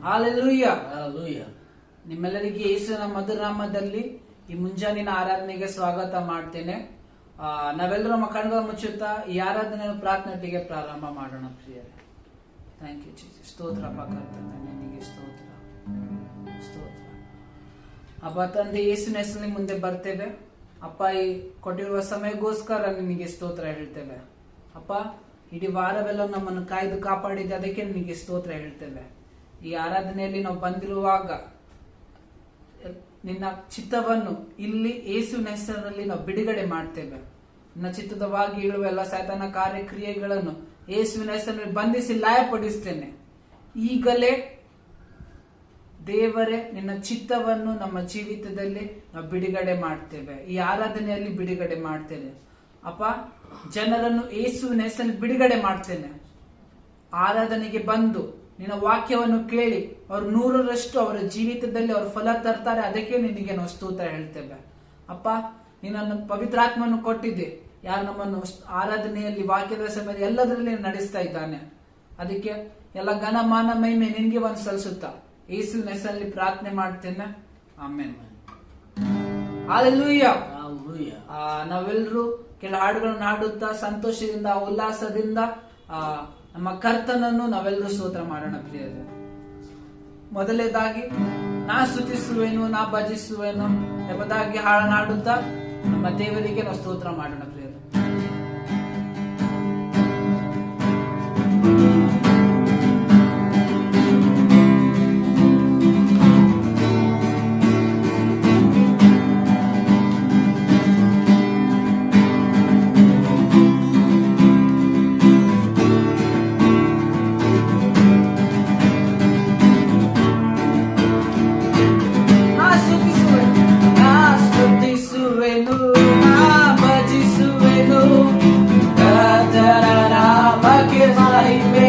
Hallelujah. Hallelujah. ನಿಮ್ಮೆಲ್ಲರಿಗೆ ಯೇಸುವಿನ ಮಧುರಾಮದಲ್ಲಿ ಈ ಮುಂಜಾನಿನ ಆರಾಧನೆಗೆ ಸ್ವಾಗತ ಮಾಡ್ತೇನೆ. ನಾವೆಲ್ಲರೂ ನಮ್ಮ ಕಣ್ಗಳ ಮುಚ್ಚುತ್ತಾ ಈ ಆರಾಧನೆಯನ್ನು ಪ್ರಾರ್ಥನೆಯೊಟ್ಟಿಗೆ ಪ್ರಾರಂಭ ಮಾಡೋಣ ಪ್ರಿಯರೇ. Thank you Jesus. ಸ್ತೋತ್ರ ಅಪ್ಪ ಕರ್ತನೆ, ನಿನಗೆ ಸ್ತೋತ್ರ ಸ್ತೋತ್ರ ಅಪ್ಪ ತಂದೆ. ಯೇಸುವಿನ ಹೆಸರಿನಲ್ಲಿ ಮುಂದೆ ಬರ್ತೇವೆ ಅಪ್ಪ. ಈ ಕೊಟ್ಟಿರುವ ಸಮಯಕ್ಕೋಸ್ಕರ ನಿನಗೆ ಸ್ತೋತ್ರ ಹೇಳ್ತೇವೆ ಅಪ್ಪ. ಇಡೀ ವಾರವೆಲ್ಲ ನಮ್ಮನ್ನು ಕಾಯ್ದು ಕಾಪಾಡಿದೆ, ಅದಕ್ಕೆ ನಿನಗೆ ಸ್ತೋತ್ರ ಹೇಳ್ತೇವೆ. ಈ ಆರಾಧನೆಯಲ್ಲಿ ನಾವು ಬಂದಿರುವಾಗ ನಿನ್ನ ಚಿತ್ತವನ್ನು ಇಲ್ಲಿ ಯೇಸುವಿನ ಹೆಸರಿನಲ್ಲಿ ನಾವು ಬಿಡುಗಡೆ ಮಾಡ್ತೇವೆ. ನಿನ್ನ ಚಿತ್ತದವಾಗಿ ಇಳುವ ಎಲ್ಲ ಸೈತಾನ ಕಾರ್ಯಕ್ರಿಯೆಗಳನ್ನು ಯೇಸುವಿನ ಹೆಸರಿನಲ್ಲಿ ಬಂಧಿಸಿ ಲಯಪಡಿಸ್ತೇನೆ. ಈಗಲೇ ದೇವರೇ ನಿನ್ನ ಚಿತ್ತವನ್ನು ನಮ್ಮ ಜೀವಿತದಲ್ಲಿ ನಾವು ಬಿಡುಗಡೆ ಮಾಡ್ತೇವೆ. ಈ ಆರಾಧನೆಯಲ್ಲಿ ಬಿಡುಗಡೆ ಮಾಡ್ತೇನೆ ಅಪ್ಪ. ಜನರನ್ನು ಯೇಸುವಿನ ಹೆಸರಿನಲ್ಲಿ ಬಿಡುಗಡೆ ಮಾಡ್ತೇನೆ. ಆರಾಧನೆಗೆ ಬಂದು ನಿನ್ನ ವಾಕ್ಯವನ್ನು ಕೇಳಿ ಅವರು 100ರಷ್ಟು ಅವರ ಜೀವಿತದಲ್ಲಿ ಅವರು ಫಲ ತರ್ತಾರೆ. ಅದಕ್ಕೆ ನಿನಗೆ ನಾವು ಸ್ತೋತ್ರ ಹೇಳ್ತೇವೆ ಅಪ್ಪ. ನಿನ್ನನ್ನು ಪವಿತ್ರಾತ್ಮನ್ನು ಕೊಟ್ಟಿದ್ದೆ. ಯಾರು ನಮ್ಮನ್ನು ಆರಾಧನೆಯಲ್ಲಿ ವಾಕ್ಯದ ಸಮಯದಲ್ಲಿ ಎಲ್ಲದರಲ್ಲಿ ನಡೆಸ್ತಾ ಇದ್ದಾನೆ. ಅದಕ್ಕೆ ಎಲ್ಲ ಘನ ಮಾನ ಮಹಿಮೆ ನಿನಗೆ ಒಂದು ಸಲ್ಲಿಸುತ್ತಾ ಯೇಸುವಿನ ಹೆಸರಲ್ಲಿ ಪ್ರಾರ್ಥನೆ ಮಾಡ್ತೇನೆ. ಆಮೆನ್. ಹಾಲೆಲೂಯ. ನಾವೆಲ್ಲರೂ ಕೆಲ ಹಾಡುಗಳನ್ನು ಹಾಡುತ್ತಾ ಸಂತೋಷದಿಂದ ಉಲ್ಲಾಸದಿಂದ ನಮ್ಮ ಕರ್ತನನ್ನು ನಾವೆಲ್ಲರೂ ಸ್ತೋತ್ರ ಮಾಡೋಣ ಪ್ರಿಯರೇ. ಮೊದಲೇದಾಗಿ ನಾ ಸ್ತುತಿಸುವೆನು, ನಾ ಭಜಿಸುವೆನು ಎಂಬುದಾಗಿ ಹಾಡನಾಡುತ್ತಾ ನಮ್ಮ ದೇವರಿಗೆ ನಾವು ಸ್ತೋತ್ರ ಮಾಡೋಣ ಪ್ರಿಯರೇ. Mಹಿಮೆ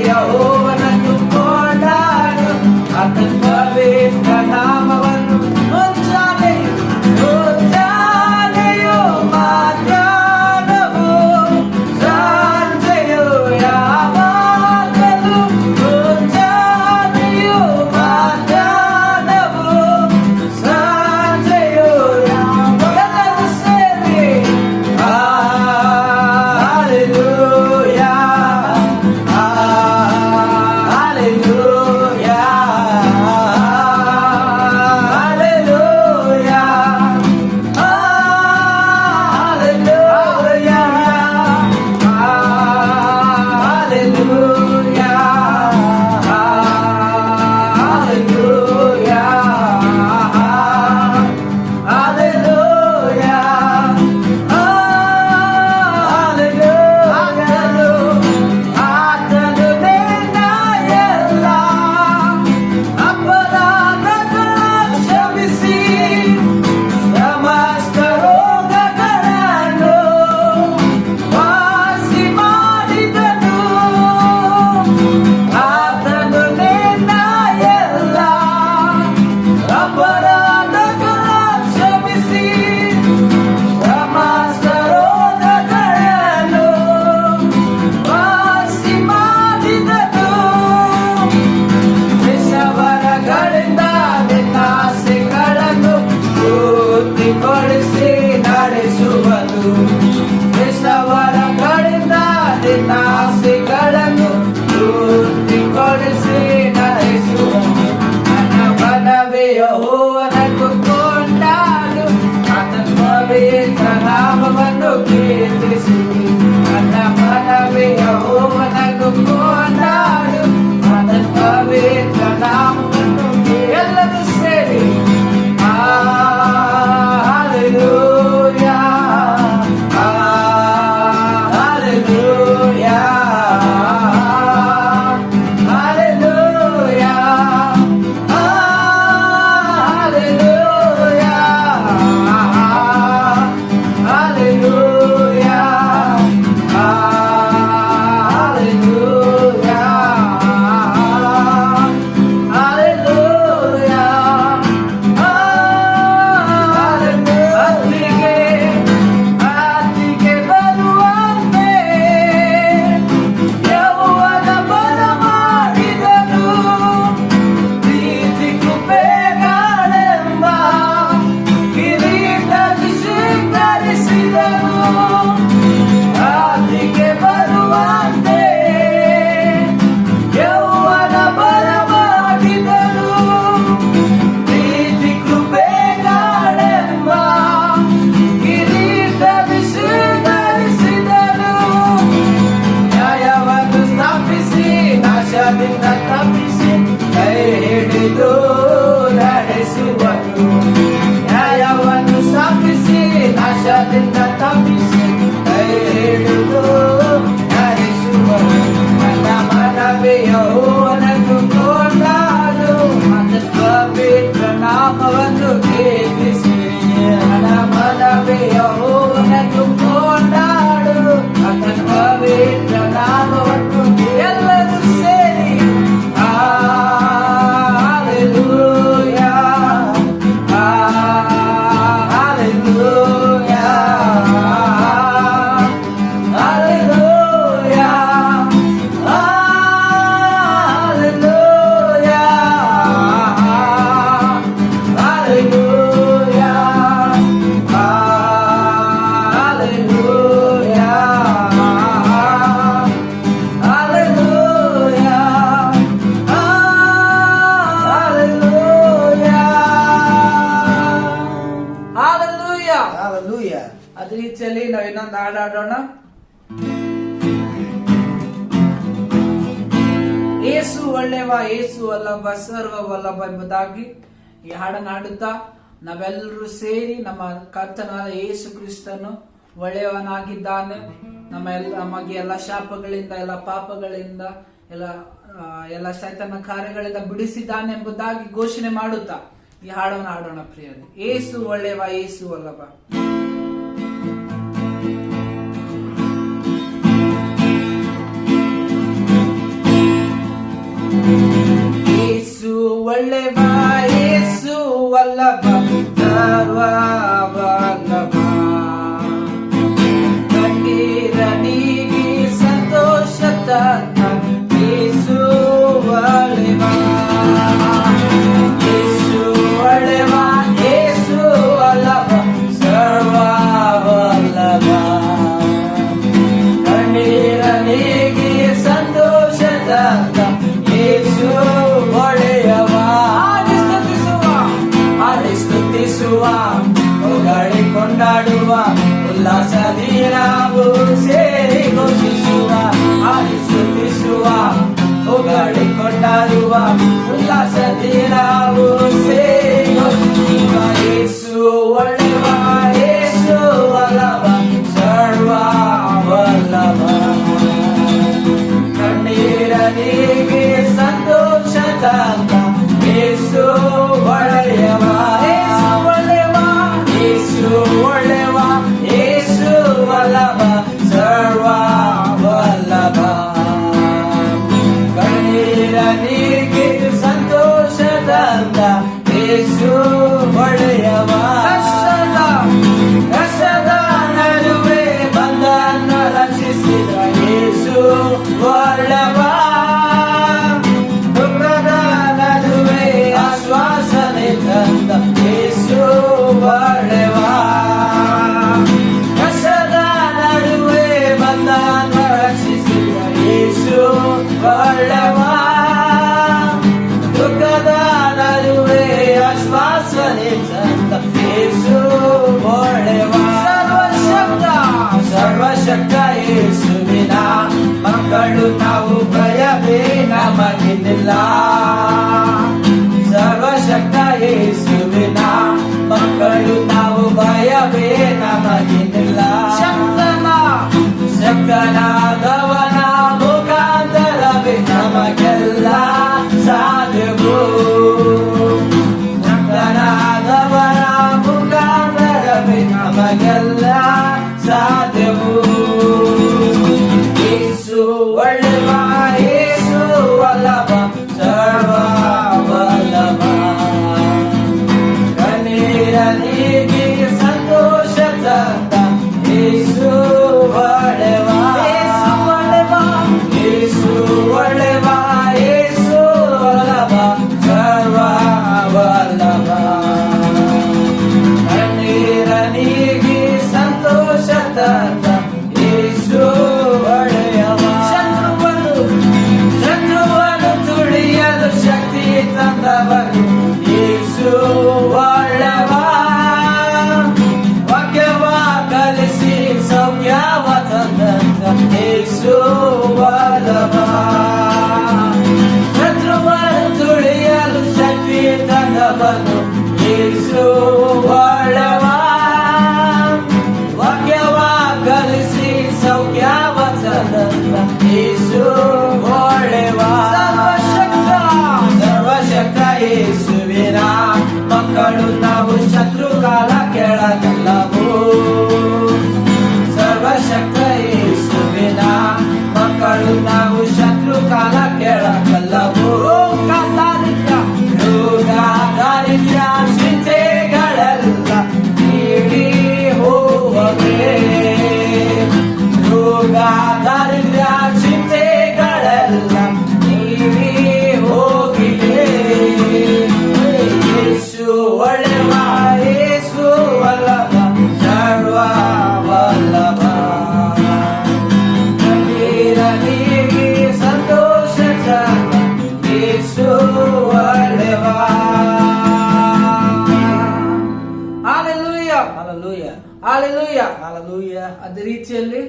ಯೆಹೋವನನ್ನು ಕೊಂಡಾಡು ಆತನ ಪವಿತ್ರ ನಾಮವನ್ನು ಮುಂಜಾನೆಯು ಮಧ್ಯಾಹ್ನವೂ ಸಂಜೆಯು ಯಾವಾಗಲೂ ಮುಂಜಾನೆಯು ಮಧ್ಯಾಹ್ನವೂ ಸಂಜೆಯು ಯಾವಾಗಲೂ ಸೇರಿ Hallelujah, Hallelujah, ಯೆಹೋವನನ್ನು ಕೊಂಡಾಡು ಆತನ ಪವಿತ್ರ ನಾಮವನ್ನು ಕೀರ್ತಿಸಿ ನನ್ನ ಮನವೇ ಯೆಹೋವನನ್ನು ಕೊಂಡಾಡು ಆತನ ಪವಿತ್ರ ನಾಮವನ್ನು ಎಲ್ಲರೂ ಸೇರಿ ನಾಮವನ್ನು ಕೀರ್ತಿಸಿ ನನ್ನ ಮನವೇ ಯೆಹೋವನನ್ನು ಕೊಂಡಾಡು ಆತನ ಪವಿತ್ರ ನಾಮವನ್ನು ಎಲ್ಲರೂ ಸೇರಿ Hallelujah, Hallelujah, Hallelujah, Hallelujah. ಅದೇ ರೀತಿಯಲ್ಲಿ ನಾವು ಇನ್ನೊಂದು ಹಾಡಾಡೋಣ. ಯೇಸು ಒಳ್ಳೆವ, ಯೇಸು ವಲ್ಲಭ, ಸರ್ವ ವಲ್ಲಭ ಎಂಬುದಾಗಿ ಈ ಹಾಡನ್ನು ಹಾಡುತ್ತಾ ನಾವೆಲ್ಲರೂ ಸೇರಿ ನಮ್ಮ ಕರ್ತನಾದ ಯೇಸು ಕ್ರಿಸ್ತನು ಒಳ್ಳೆಯವನಾಗಿದ್ದಾನೆ, ನಮಗೆ ಎಲ್ಲ ಶಾಪಗಳಿಂದ, ಎಲ್ಲ ಪಾಪಗಳಿಂದ, ಎಲ್ಲ ಸೈತನ ಕಾರ್ಯಗಳಿಂದ ಬಿಡಿಸಿದ್ದಾನೆ ಎಂಬುದಾಗಿ ಘೋಷಣೆ ಮಾಡುತ್ತಾ ಈ ಹಾಡನ್ನು ಹಾಡೋಣ ಪ್ರಿಯರೇ. ಯೇಸು ಒಳ್ಳೆಯವ, ಯೇಸು ವಲ್ಲಭ. ಒಳ್ಳೆವ ಯೇಸು ವಲ್ಲಭ ಸರ್ವ ವಲ್ಲಭ ಕಣ್ಣೀರ ನೀಗಿ ಸಂತೋಷ ತಂದ ಯೇಸು ಒಳ್ಳೆವ ಯೇಸು ಒಳ್ಳೆವ ಯೇಸು ವಲ್ಲಭ ಸರ್ವ ವಲ್ಲಭ ಕಣ್ಣೀರ ನೀಗಿ ಸಂತೋಷ ತಂದ ಯೇಸು ಒಳ್ಳೆಯವ ಸ್ತುತಿಸುವ ಹೊಗಳಿ ಕೊಂಡಾಡುವ ಉಲ್ಲಾಸದಿ ನಾವು ಸೇರಿ ಘೋಷಿಸುವ ಸ್ತುತಿಸುವ ಹೊಗಳಿ ಕೊಂಡಾಡುವ ಉಲ್ಲಾಸದಿ ನಾವು ಸೇರಿ ಘೋಷಿಸುವ ಯೇಸು ಒಳ್ಳೆವ ಯೇಸು ವಲ್ಲಭ ಸರ್ವ ವಲ್ಲಭ ಕಣ್ಣೀರ ನೀಗಿ ಸಂತೋಷ ತಂದ ಯೇಸು ಒಳ್ಳೆಯವ ಯೇಸು ಒಳ್ಳೆವ ಯೇಸು ವಲ್ಲಭ ಸರ್ವ ವಲ್ಲಭ ಕಣ್ಣೀರ ನೀಗಿ ಸಂತೋಷ ತಂದ ಯೇಸು ಒಳ್ಳೆಯವ ಕಷ್ಟದ ನಡುವೆ ಬಂಧನ ರಕ್ಷಿಸಿದ ಯೇಸು ಒಳ್ಳೆವ ದುಃಖದ ನಡುವೆ ಆಶ್ವಾಸನೆ ತಂದ ಯೇಸು ಒಳ್ಳೆವ ಕಷ್ಟದ ನಡುವೆ ಬಂಧನ ರಕ್ಷಿಸಿದ ಯೇಸು ಒಳ್ಳೆವ ದುಃಖದ ನಡುವೆ ಆಶ್ವಾಸನೆ ತಂದ ಯೇಸು ಒಳ್ಳೆವ ಸರ್ವಶಕ್ತ ಯೇಸುವಿನ ಮಕ್ಕಳು ನಾವು ಭಯವೇ ನಮಗಿಲ್ಲ ಸರ್ವಶಕ್ತ ಯೇಸುವಿನ ಮಕ್ಕಳು ನಾವು ಭಯವೇ ನಮಗಿಲ್ಲ ಶಕ್ತನಾದವನ ಮುಖಾಂತರವೇ ನಮಗೆಲ್ಲ ಸಾಧ್ಯವು ಶಕ್ತನಾದವನ ಮುಖಾಂತರವೇ ನಮಗೆಲ್ಲ ಸಾಧ್ಯವು ಯೇಸು ಒಳ್ಳೆವ ಯೇಸು ವಲ್ಲಭ ಸರ್ವ ವಲ್ಲಭ ಕಣ್ಣೀರ ನೀಗಿ ಸಂತೋಷ ತಂದ ಯೇಸು ಒಳ್ಳೆವ ಯೇಸು ಒಳ್ಳೆವ ಯೇಸು ವಲ್ಲಭ ಸರ್ವ ವಲ್ಲಭ ಕಣ್ಣೀರ ನೀಗಿ ಸಂತೋಷ ತಂದ ಯೇಸು ಒಳ್ಳೆಯವ ಶತ್ರುವನ್ನು ತುಳಿಯಲು ಶಕ್ತಿ ತಂದವನು ಯೇಸು ಒಳ್ಳೆವ ವಾಕ್ಯವ ಕಲಿಸಿ ಸೌಖ್ಯವ ತಂದಂತ ಯೇಸು ಒಳ್ಳೆವ ಶತ್ರುವನ್ನು ತುಳಿಯಲು ಶಕ್ತಿ ತಂದವನು ಯೇಸು ಒಳ್ಳೆವ ವಾಕ್ಯವ ಕಲಿಸಿ ಸೌಖ್ಯವ ತಂದಂತ ಯೇಸು ಒಳ್ಳೆವ ಸರ್ವಶಕ್ತ ಯೇಸುವಿನ ಮಕ್ಕಳು ನಾವು ಶತ್ರುಕಾಲ ಕೆಳಗಲ್ಲವು ಸರ್ವಶಕ್ತ ಯೇಸುವಿನ ಮಕ್ಕಳು ನಾವು ಶತ್ರುಕಾಲ ಕೆಳಗಲ್ಲವು ರೋಗ ದಾರಿದ್ರ್ಯ ಚಿಂತೆಗಳೆಲ್ಲ ನೀಡಿ ಹೋಗದೆ ರೋಗ ದಾರಿದ್ರ್ಯ ಚಿಂತೆಗಳೆಲ್ಲ ನೀಡಿ ಹೋಗಿದೆ ಯೇಸು ಒಳ್ಳೆವ ಯೇಸು ವಲ್ಲಭ ಸರ್ವ ವಲ್ಲಭ ಕಣ್ಣೀರ ನೀಗಿ ಸಂತೋಷ ತಂದ ಯೇಸು ಒಳ್ಳೆವ ಹಾಲೆಲೂಯ ಹಾಲೆಲೂಯ ಹಾಲೆಲೂಯ ಹಾಲೆಲೂಯ ಅದೇ ರೀತಿಯಲ್ಲಿ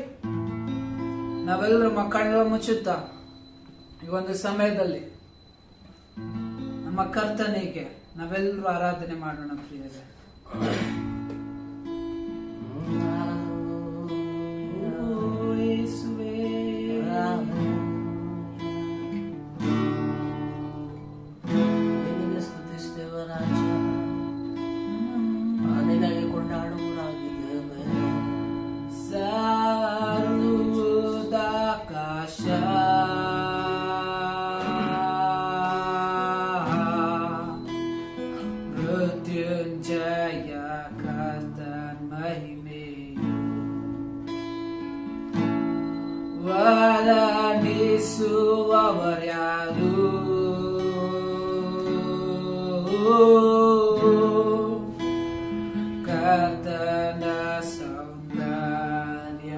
ನಾವೆಲ್ಲರೂ ಕಣ್ಣು ಮುಚ್ಚುತ್ತಾ ಈ ಒಂದು ಸಮಯದಲ್ಲಿ ನಮ್ಮ ಕರ್ತನಿಗೆ ನಾವೆಲ್ಲರೂ ಆರಾಧನೆ ಮಾಡೋಣ ಪ್ರಿಯರೇ. ಮೃತ್ಯುಂಜಯ ಕರ್ತನ್ ಮಹಿಮೆಯು ವರ್ಣಿಸುವವರ್ಯಾರು ಕರ್ತನ ಸೌಂದರ್ಯವನ್ನು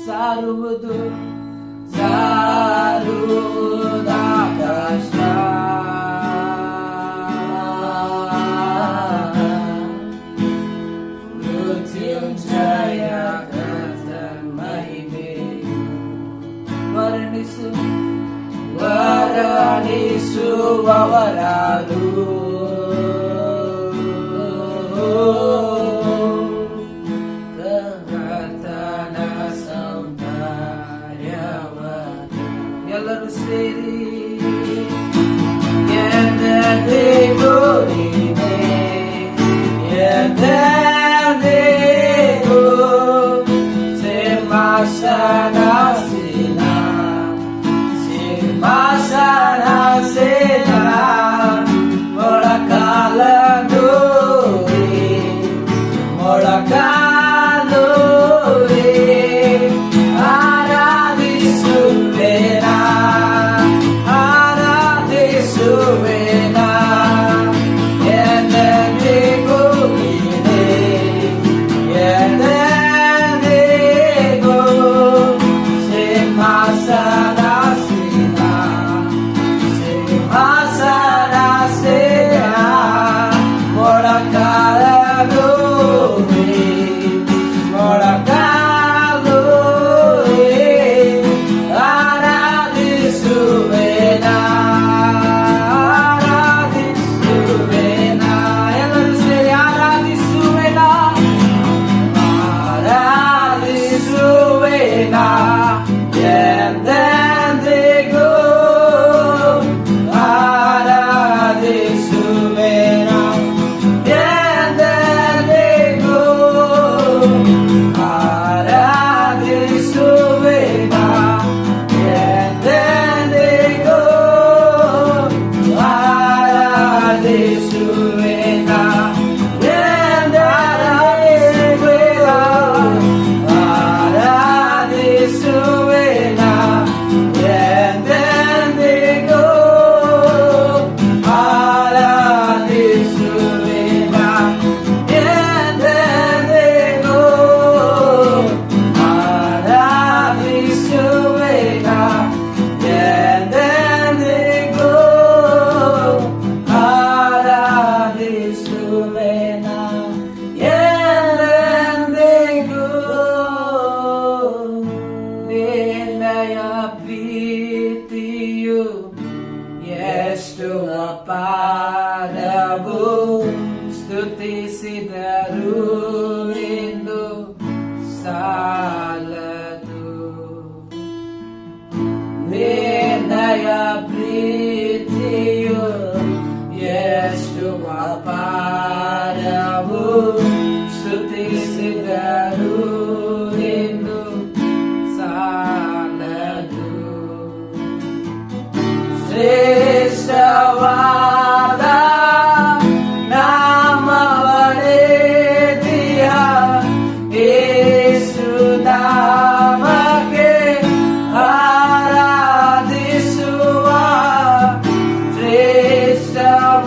ಸಾರುವುದು ಕಷ್ಟ ಮೃತ್ಯುಂಜಯ ಕರ್ತನ್ ಮಹಿಮೆಯು ವರ್ಣಿಸುವವರಾರು ಕರ್ತನ ಸೌಂದರ್ಯವನ್ನು ಎಲ್ಲರೂ ಸೇರಿ ಎದೆಗೂ ನೀನೇ ಎದೆಗೂ ಸಿಂಹಾಸನಾಸೀನ ಸಿಂಹಾಸನಾಸೀನ ಮೊಳಕಾಲೂರಿ ಮೊಳಕಾಲೂರಿ ಆರಾಧಿಸುವೆನ ಆರಾಧಿಸುವೆನ ಎದೆಗೂ ನೀನೇ ಎದೆಗೂ ಸಿಂಹಾಸನಾಸೀನ ಸಿಂಹಾಸನಾಸೀನ ಮೊಳಕಾಲೂರಿ ಮೊಳಕಾಲೂರಿ ಆರಾಧಿಸುವೆನ ಆರಾಧಿಸುವೆನ ಎಲ್ಲರೂ ಸೇರಿ ಆರಾಧಿಸುವೆನ ಆರಾಧಿಸುವೆನ ಎಂದೆಂದಿಗೂ ಆರಾಧಿಸುವೆನ ಎಂದೆಂದಿಗೂ ಆರಾಧಿಸುವೆನ ಎಂದೆಂದಿಗೂ ಆರಾಧಿಸುವೆನ ಆರಾಧಿಸುವೆನ ಎಂದೆಂದಿಗೂ ಆರಾಧಿಸುವೆನ ಎಂದೆಂದಿಗೂ ಆರಾಧಿಸುವೆನ ಎಂದೆಂದಿಗೂ ಆರಾಧಿಸುವೆನ ಎಂದೆಂದಿಗೂ ನಿನ್ನಯ ಪ್ರೀತಿಯು ಎಷ್ಟು ಅಪಾರವು ಸ್ತುತಿಸಿದರು ಎಂದು ಸಾಲದು ನಿನ್ನಯ ಪ್ರೀತಿಯು ಎಷ್ಟು ಅಪಾರವು ಸ್ತುತಿಸಿದರು ಎಂದು ಸಾಲದು ಶ್ರೇಷ್ಠವಾದ ನಾಮವಳೆದಿಯ ಯೇಸು ನಾಮಕ್ಕೆ ಆರಾಧಿಸುವ ಶ್ರೇಷ್ಠವಾದ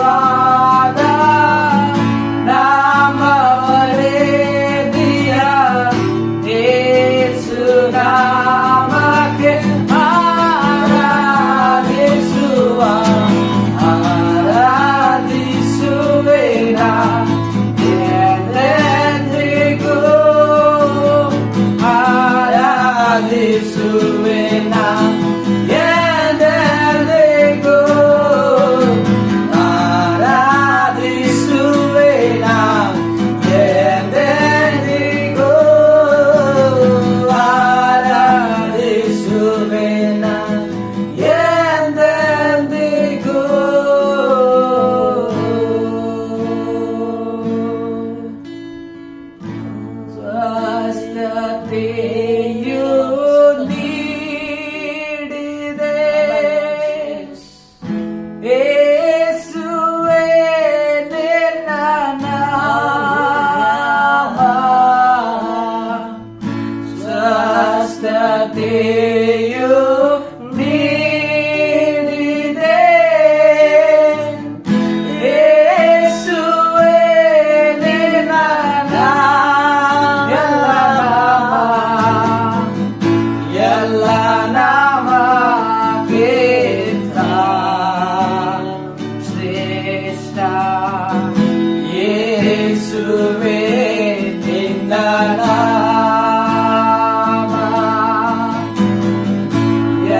ಯೇಸುವೇ ನಿನ್ನ ನಾಮ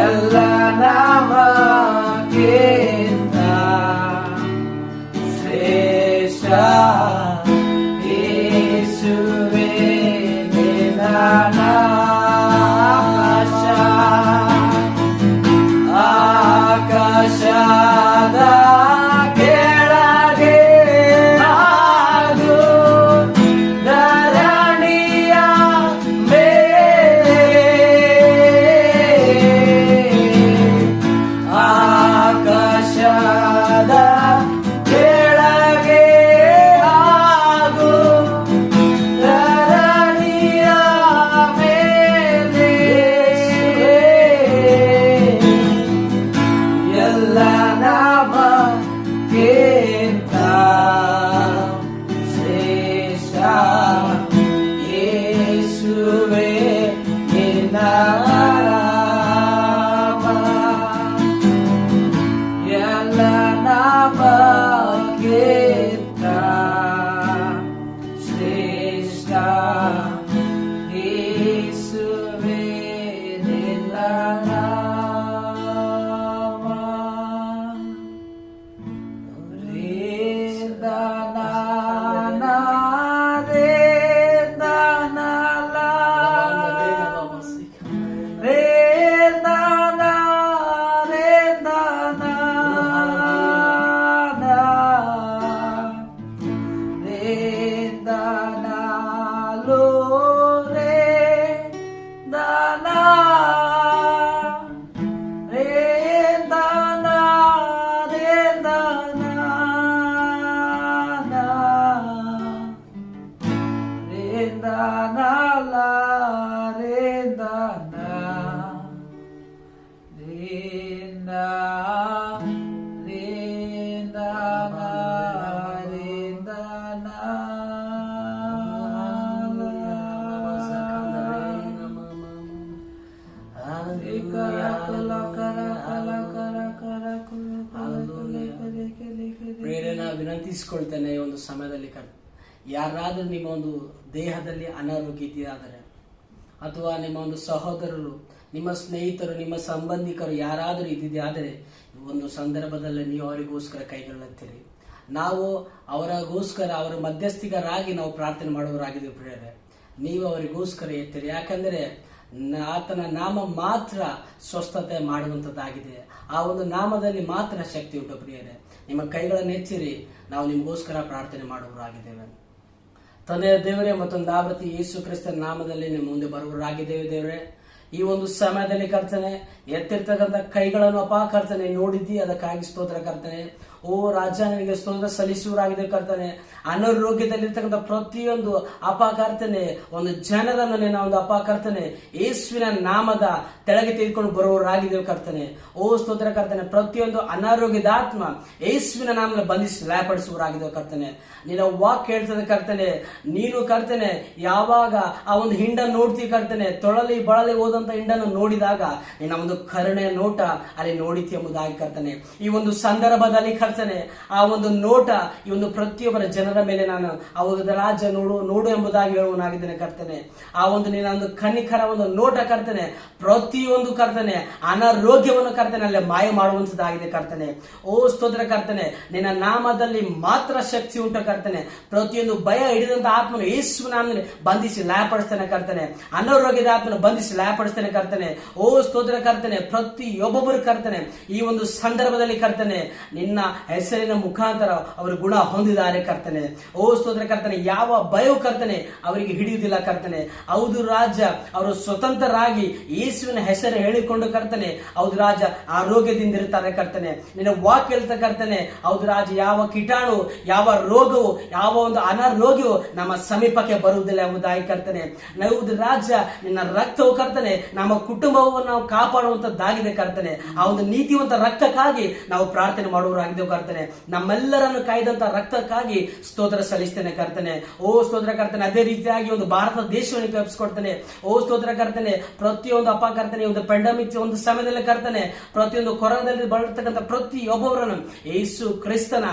ಎಲ್ಲ ನಾಮಕ್ಕಿಂತ ಶ್ರೇಷ್ಠ. ಯೇಸುವೇ ನಿನ್ನ ಆಕಾಶದ ಕೆಳಗೆ ಹಾಗೂ ಧರಣಿಯ ಮೇಲೆ ಆಕಾಶದ ಕೆಳಗೆ ಹಾಗೂ ಧರಣಿಯ ಮೇಲೆ ಎಲ್ಲ ನಾಮಕ್ಕಿಂತ ಶ್ರೇಷ್ಠ. ಯೇಸುವೇ ನಿನ್ನ ನಾಮ ಎಲ್ಲ ನಾಮಕ್ಕಿಂತ ಶ್ರೇಷ್ಠ. ಯೇಸುವೇ ನಿನ್ನ ನಾಮ. ಪ್ರೇರಣೆ ವಿನಂತಿಸಿಕೊಳ್ತೇನೆ. ಈ ಒಂದು ಸಮಯದಲ್ಲಿ ಯಾರಾದರೂ ನಿಮ್ಮ ಒಂದು ದೇಹದಲ್ಲಿ ಅನಾರೋಗ್ಯ ಇದೆಯಾದರೆ ಅಥವಾ ನಿಮ್ಮ ಒಂದು ಸಹೋದರರು, ನಿಮ್ಮ ಸ್ನೇಹಿತರು, ನಿಮ್ಮ ಸಂಬಂಧಿಕರು ಯಾರಾದರೂ ಇದ್ದಿದೆಯಾದರೆ ಒಂದು ಸಂದರ್ಭದಲ್ಲಿ ನೀವು ಅವರಿಗೋಸ್ಕರ ಕೈಗೊಳ್ಳುತ್ತೀರಿ. ನಾವು ಅವರಿಗೋಸ್ಕರ ಅವರ ಮಧ್ಯಸ್ಥಿಗರಾಗಿ ನಾವು ಪ್ರಾರ್ಥನೆ ಮಾಡುವವರಾಗಿದ್ದೇವೆ ಪ್ರಿಯರೇ. ನೀವು ಅವರಿಗೋಸ್ಕರ ಎತ್ತಿರಿ. ಯಾಕಂದರೆ ಆತನ ನಾಮ ಮಾತ್ರ ಸ್ವಸ್ಥತೆ ಮಾಡುವಂಥದ್ದಾಗಿದೆ. ಆ ಒಂದು ನಾಮದಲ್ಲಿ ಮಾತ್ರ ಶಕ್ತಿ ಉಂಟು ಪ್ರಿಯರೇ. ನಿಮ್ಮ ಕೈಗಳನ್ನು ಎತ್ತಿರಿ, ನಾವು ನಿಮಗೋಸ್ಕರ ಪ್ರಾರ್ಥನೆ ಮಾಡುವವರಾಗಿದ್ದೇವೆ. ತಂದೆಯ ದೇವರೇ, ಮತ್ತೊಂದು ಆವೃತ್ತಿ ಯೇಸು ಕ್ರಿಸ್ತನ ನಾಮದಲ್ಲಿ ನಿಮ್ಮ ಮುಂದೆ ಬರುವವರಾಗಿದ್ದೇವೆ ದೇವರೇ. ಈ ಒಂದು ಸಮಯದಲ್ಲಿ ಕರ್ತನೆ ಎತ್ತಿರ್ತಕ್ಕಂಥ ಕೈಗಳನ್ನು ಕರ್ತನೆ ನೋಡಿದ್ದಿ, ಅದಕ್ಕಾಗಿ ಸ್ತೋತ್ರ ಕರ್ತನೆ. ಓ ರಾಜ, ನನಗೆ ಸ್ತೋತ್ರ ಸಲ್ಲಿಸುವರಾಗಿದೆ ಕರ್ತನೆ. ಅನಾರೋಗ್ಯದಲ್ಲಿರ್ತಕ್ಕಂಥ ಪ್ರತಿಯೊಂದು ಕರ್ತನೆ ಒಂದು ಜನರನ್ನು ನಿನ್ನ ಒಂದು ಕರ್ತನೆ ಯೇಸುವಿನ ನಾಮದ ತೆಳಗೆ ತೆಗೆದುಕೊಂಡು ಬರುವವರಾಗಿದ್ದೇವೆ ಕರ್ತನೆ. ಓ ಸ್ತೋತ್ರ ಕರ್ತನೆ. ಪ್ರತಿಯೊಂದು ಅನಾರೋಗ್ಯದ ಆತ್ಮ ಯೇಸುವಿನ ನಾಮದ ಬಂಧಿಸಿ ಲಯಪಡಿಸುವವರಾಗಿದ್ದೇವೆ ಕರ್ತನೆ. ನಿನ್ನ ವಾಕ್ ಹೇಳ್ತದೆ ಕರ್ತನೆ, ನೀನು ಕರ್ತನೆ ಯಾವಾಗ ಆ ಒಂದು ಹಿಂಡನ್ನು ನೋಡ್ತೀವಿ ಕರ್ತನೆ, ತೊಳಲಿ ಬಳಲಿ ಹೋದಂತ ಹಿಂಡನ್ನು ನೋಡಿದಾಗ ನಿನ್ನ ಒಂದು ಕರುಣೆಯ ನೋಟ ಅಲ್ಲಿ ನೋಡಿತಿ ಎಂಬುದಾಗಿ ಕರ್ತನೆ. ಈ ಒಂದು ಸಂದರ್ಭದಲ್ಲಿ ಕರ್ತನೆ ಆ ಒಂದು ನೋಟ ಈ ಒಂದು ಪ್ರತಿಯೊಬ್ಬರ ಜನರ ಮೇಲೆ ನಾನು ಅವಾಗ ರಾಜ ನೋಡು ಎಂಬುದಾಗಿ ಹೇಳುವನಾಗಿದ್ದೇನೆ ಕರ್ತನೆ. ಆ ಒಂದು ನಿನ್ನ ಒಂದು ಕನಿಕರ ಒಂದು ನೋಟ ಕರ್ತನೆ ಪ್ರತಿಯೊಂದು ಕರ್ತನೆ ಅನಾರೋಗ್ಯವನ್ನು ಕರ್ತನೆ ಅಲ್ಲಿ ಮಾಯ ಮಾಡುವಂತದ್ದಾಗಿದೆ ಕರ್ತನೆ. ಓ ಸ್ತೋತ್ರ ಕರ್ತನೆ, ನಿನ್ನ ನಾಮದಲ್ಲಿ ಮಾತ್ರ ಶಕ್ತಿ ಉಂಟು ಕರ್ತನೆ. ಪ್ರತಿಯೊಂದು ಭಯ ಹಿಡಿದಂತ ಆತ್ಮನು ಯೇಸು ನಾಮದಲ್ಲಿ ಬಂಧಿಸಿ ಲಯಪಡಿಸ್ತೇನೆ ಕರ್ತನೆ. ಅನಾರೋಗ್ಯದ ಆತ್ಮನ ಬಂಧಿಸಿ ಲಯಪಡಿಸ್ತೇನೆ ಕರ್ತನೆ. ಓ ಸ್ತೋತ್ರ ಕರ್ತನೆ, ಪ್ರತಿಯೊಬ್ಬೊಬ್ಬರು ಕರ್ತನೆ ಈ ಒಂದು ಸಂದರ್ಭದಲ್ಲಿ ಕರ್ತನೆ ನಿನ್ನ ಹೆಸರಿನ ಮುಖಾಂತರ ಅವರು ಗುಣ ಹೊಂದಿದ್ದಾರೆ ಕರ್ತನೆ. ಓ ಸ್ತೋತ್ರ ಕರ್ತನೆ, ಯಾವ ಭಯವು ಕರ್ತನೆ ಅವರಿಗೆ ಹಿಡಿಯುವುದಿಲ್ಲ ಕರ್ತನೆ. ಹೌದು ರಾಜ, ಅವರು ಸ್ವತಂತ್ರರಾಗಿ ಯೇಸುವಿನ ಹೆಸರು ಹೇಳಿಕೊಂಡು ಕರ್ತನೆ ಹೌದು ರಾಜ ಆರೋಗ್ಯದಿಂದ ಇರ್ತಾರೆ ಕರ್ತನೆ. ನಿನ್ನ ವಾಕ್ ಹೇಳ್ತಾ ಕರ್ತನೆ ಹೌದು ರಾಜ, ಯಾವ ಕೀಟಾಣು, ಯಾವ ರೋಗವು, ಯಾವ ಒಂದು ಅನಾರೋಗ್ಯವು ನಮ್ಮ ಸಮೀಪಕ್ಕೆ ಬರುವುದಿಲ್ಲ ಎಂಬುದಾಗಿ ಕರ್ತನೆ. ಹೌದು ರಾಜ, ನಿನ್ನ ರಕ್ತವು ಕರ್ತನೆ ನಮ್ಮ ಕುಟುಂಬವನ್ನು ನಾವು ಕಾಪಾಡುವಂತದ್ದಾಗಿದೆ ಕರ್ತನೆ. ಆ ಒಂದು ನೀತಿವಂತ ರಕ್ತಕ್ಕಾಗಿ ನಾವು ಪ್ರಾರ್ಥನೆ ಮಾಡುವವರಾಗಿದ್ದೇವೆ ಕರ್ತನೆ. ನಮ್ಮೆಲ್ಲರನ್ನು ಕಾಯ್ದಂತ ರಕ್ತಕ್ಕಾಗಿ ಸ್ತೋತ್ರ ಸಲ್ಲಿಸ್ತೇನೆ ಕರ್ತನೆ. ಓ ಸ್ತೋತ್ರ ಕರ್ತನೆ. ಅದೇ ರೀತಿಯಾಗಿ ಒಂದು ಭಾರತ ದೇಶವನ್ನು ಕಲ್ಪಿಸ್ಕೊಡ್ತೇನೆ. ಓ ಸ್ತೋತ್ರ ಕರ್ತನೆ. ಪ್ರತಿಯೊಂದು ಅಪ್ಪ ಕರ್ತನೆ, ಒಂದು ಪೆಂಡಮಿಕ್ ಒಂದು ಸಮಯದಲ್ಲಿ ಕರ್ತನೆ, ಪ್ರತಿಯೊಂದು ಕೊರೋನಾದಲ್ಲಿ ಬಳರ್ತಕ್ಕಂಥ ಪ್ರತಿಯೊಬ್ಬೊಬ್ಬರನ್ನು ಯೇಸು ಕ್ರಿಸ್ತನ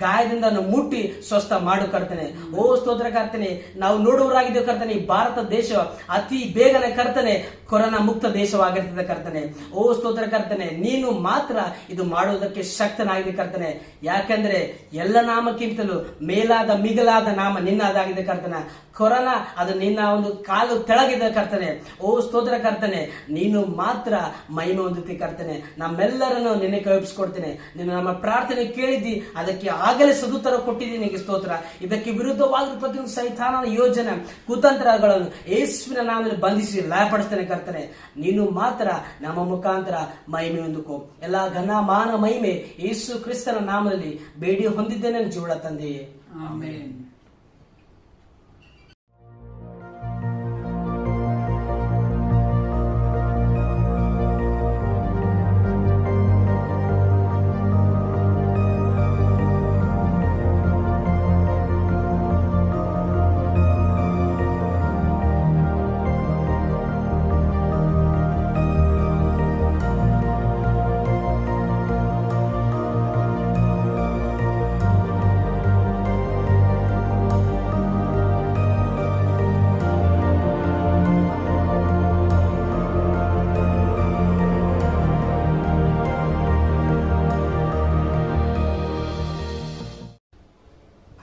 ಗಾಯದಿಂದ ಮುಟ್ಟಿ ಸ್ವಸ್ಥ ಮಾಡು ಕರ್ತನೆ. ಓ ಸ್ತೋತ್ರ ಕರ್ತನೆ. ನಾವು ನೋಡುವರಾಗಿದ್ದೇವೆ ಕರ್ತನೆ, ಈ ಭಾರತ ದೇಶ ಅತಿ ಬೇಗನೆ ಕರ್ತನೆ ಕೊರೋನಾ ಮುಕ್ತ ದೇಶವಾಗಿರ್ತದೆ ಕರ್ತನೆ. ಓ ಸ್ತೋತ್ರ ಕರ್ತನೆ. ನೀನು ಮಾತ್ರ ಇದು ಮಾಡುವುದಕ್ಕೆ ಶಕ್ತನಾಗಿದೆ ಕರ್ತನೆ. ಯಾಕಂದ್ರೆ ಎಲ್ಲ ನಾಮಕ್ಕಿಂತಲೂ ಮೇಲಾದ ಮಿಗಿಲಾದ ನಾಮ ನಿನ್ನದಾಗಿದೆ ಕರ್ತನೆ. ಕೊರೋನಾ ಅದು ನಿನ್ನ ಒಂದು ಕಾಲು ತೆಳಗಿದೆ ಕರ್ತನೆ. ಓ ಸ್ತೋತ್ರ ಕರ್ತನೆ. ನೀನು ಮಾತ್ರ ಮಹಿಮೆ ಹೊಂದುತ್ತಿ ಕರ್ತನೆ. ನಮ್ಮೆಲ್ಲರನ್ನು ನಿನ್ನೆ ಕೈಪಿಸ್ಕೊಡ್ತೇನೆ. ನೀನು ನಮ್ಮ ಪ್ರಾರ್ಥನೆ ಕೇಳಿದ್ದಿ, ಅದಕ್ಕೆ ಆಗಲೇ ಸದುತ್ತರ ಕೊಟ್ಟಿದ್ದೀನಿ ನಿನಗೆ ಸ್ತೋತ್ರ. ಇದಕ್ಕೆ ವಿರುದ್ಧವಾಗಿ ಪ್ರತಿಯೊಂದು ಸೈತಾನನ ಯೋಜನೆ ಕುತಂತ್ರಗಳನ್ನು ಯೇಸುವಿನ ನಾಮದಲ್ಲಿ ಬಂಧಿಸಿ ಲಯಪಡಿಸ್ತೇನೆ ಕರ್ತನೆ. ನೀನು ಮಾತ್ರ ನಮ್ಮ ಮುಖಾಂತರ ಮಹಿಮೆ ಹೊಂದಿಕೋ. ಎಲ್ಲಾ ಘನ ಮಾನ ಮಹಿಮೆ ಯೇಸು ಕ್ರಿಸ್ತನ ನಾಮದಲ್ಲಿ ಬೇಡಿ ಹೊಂದಿದ್ದೇನೆ ಜೀವಳ ತಂದೆಯೇ, amen.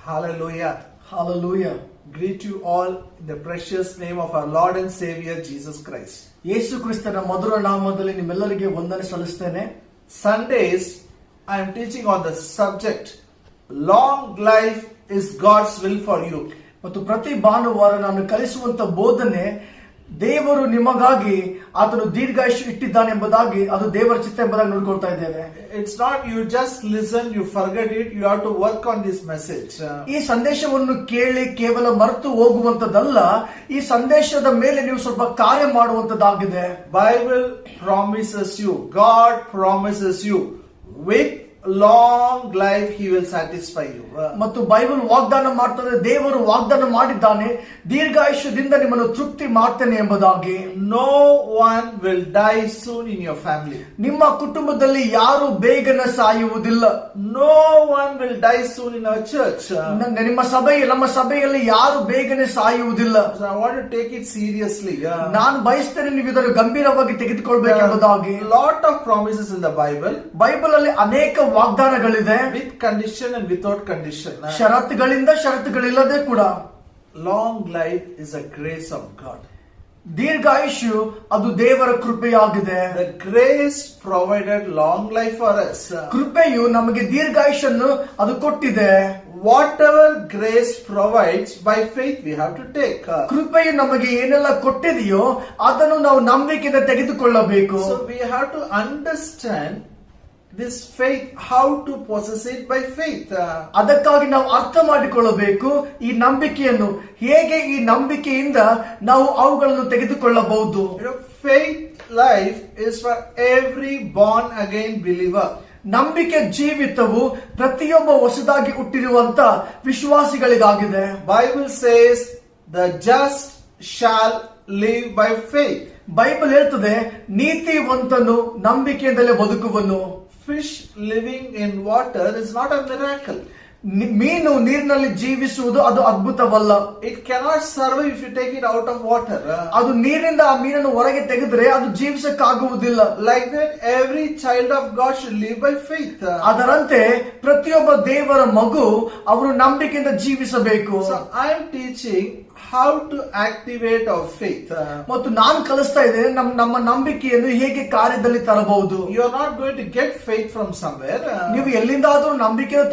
Hallelujah. Hallelujah. Greet you all in the precious name of our Lord and Savior Jesus Christ. ಯೇಸು ಕ್ರಿಸ್ತನ ಮಧುರ ನಾಮದಲ್ಲಿ ನಿಮ್ಮೆಲ್ಲರಿಗೆ ವಂದನೆ ಸಲ್ಲಿಸ್ತೇನೆ. Sundays I am teaching on the subject long life is God's will for you. ಮತ್ತು ಪ್ರತಿ ಭಾನುವಾರ ನಾನು ಕಲಿಸುವಂತ ಬೋಧನೆ ದೇವರು ನಿಮಗಾಗಿ ಆತನು ದೀರ್ಘಾಯುಷ್ಯ ಇಟ್ಟಿದ್ದಾನೆ ಎಂಬುದಾಗಿ, ಅದು ದೇವರ ಚಿತ್ತ ಎಂಬುದಾಗಿ ನೋಡ್ಕೊಳ್ತಾ ಇದ್ದೇವೆ. It's not you just listen, you forget it, you have to work on this message. ಈ ಸಂದೇಶವನ್ನು ಕೇಳಿ ಕೇವಲ ಮರೆತು ಹೋಗುವಂತದ್ದಲ್ಲ, ಈ ಸಂದೇಶದ ಮೇಲೆ ನೀವು ಸ್ವಲ್ಪ ಕಾರ್ಯ ಮಾಡುವಂತದ್ದಾಗಿದೆ. Bible promises you, God promises you with long life he will satisfy you. ಮತ್ತು ಬೈಬಲ್ ವಾಗ್ದಾನ ಮಾಡ್ತದೆ, ದೇವರು ವಾಗ್ದಾನ ಮಾಡಿದ್ದಾನೆ, ದೀರ್ಘಾಯುಷ್ಯದಿಂದ ನಿಮ್ಮನ್ನು ತೃಪ್ತಿ ಮಾಡ್ತೇನೆ ಎಂಬುದಾಗಿ. No one will die soon in your family. ನಿಮ್ಮ ಕುಟುಂಬದಲ್ಲಿ ಯಾರು ಬೇಗನೆ ಸಾಯುವುದಿಲ್ಲ. No one will die soon in our church. ನಮ್ಮ ಸಭೆಯಲ್ಲಿ ಯಾರು ಬೇಗನೆ ಸಾಯುವುದಿಲ್ಲ. So I want to take it seriously. ನಾನು ಬಯಸ್ತೇನೆ ನೀವು ಇದನ್ನು ಗಂಭೀರವಾಗಿ ತೆಗೆದುಕೊಳ್ಬೇಕೆಂಬುದಾಗಿ. Lot of promises in the Bible. Bible ಅಲ್ಲಿ ಅನೇಕ ವಾಗ್ದಾನಗಳಿದೆ, with condition and without condition. ಷರತ್ತುಗಳಿಂದ ಷರತ್ತುಗಳಿಲ್ಲದೆ ಕೂಡ. Long life is a grace of God. ದೀರ್ಘಾಯುಷ್ಯು ಅದು ದೇವರ ಕೃಪೆಯಾಗಿದೆ. The grace provided long life for us. ಕೃಪೆಯು ನಮಗೆ ದೀರ್ಘಾಯುಷ್ಯನ್ನು ಅದು ಕೊಟ್ಟಿದೆ. Whatever grace provides, by faith we have to take. ಕೃಪೆಯು ನಮಗೆ ಏನೆಲ್ಲ ಕೊಟ್ಟಿದೆಯೋ ಅದನ್ನು ನಾವು ನಂಬಿಕೆಯಿಂದ ತೆಗೆದುಕೊಳ್ಳಬೇಕು. So we have to understand this faith, how to possess it by faith. ಅದಕ್ಕಾಗಿ ನಾವು ಅರ್ಥ ಮಾಡಿಕೊಳ್ಳಬೇಕು ಈ ನಂಬಿಕೆಯನ್ನು, ಹೇಗೆ ಈ ನಂಬಿಕೆಯಿಂದ ನಾವು ಅವುಗಳನ್ನು ತೆಗೆದುಕೊಳ್ಳಬಹುದು. Faith life is for every born again believer. ನಂಬಿಕೆ ಜೀವಿತವು ಪ್ರತಿಯೊಬ್ಬ ಹೊಸದಾಗಿ ಹುಟ್ಟಿರುವಂತ ವಿಶ್ವಾಸಿಗಳಿಗಾಗಿದೆ. Bible says the just shall live by faith. Bible ಹೇಳ್ತದೆ ನೀತಿವಂತನು ನಂಬಿಕೆಯಿಂದಲೇ ಬದುಕುವನು. Fish living in water is not a miracle. ಮೀನು ನೀರಿನಲ್ಲಿ ಜೀವಿಸುವುದು ಅದು ಅದ್ಭುತವಲ್ಲ. It cannot survive if you take it out of water. ಅದು ನೀರಿನಿಂದ ಆ ಮೀನನ್ನು ಹೊರಗೆ ತೆಗೆದ್ರೆ ಅದು ಜೀವಿಸಕ್ಕಾಗುವುದಿಲ್ಲ. Like that, every child of God should live by faith. ಅದರಂತೆ ಪ್ರತಿಯೊಬ್ಬ ದೇವರ ಮಗು ಅವರು ನಂಬಿಕೆಯಿಂದ ಜೀವಿಸಬೇಕು. So I am teaching how to activate our faith. ಮತ್ತು ನಾನು ಕಲಿಸ್ತಾ ಇದ್ದೇನೆ ನಮ್ಮ ನಂಬಿಕೆಯನ್ನು ಹೇಗೆ ಕಾರ್ಯದಲ್ಲಿ ತರಬಹುದು. You are not going to get faith from somewhere. ನೀವು ಎಲ್ಲಿಂದಾದರೂ ನಂಬಿಕೆಯನ್ನು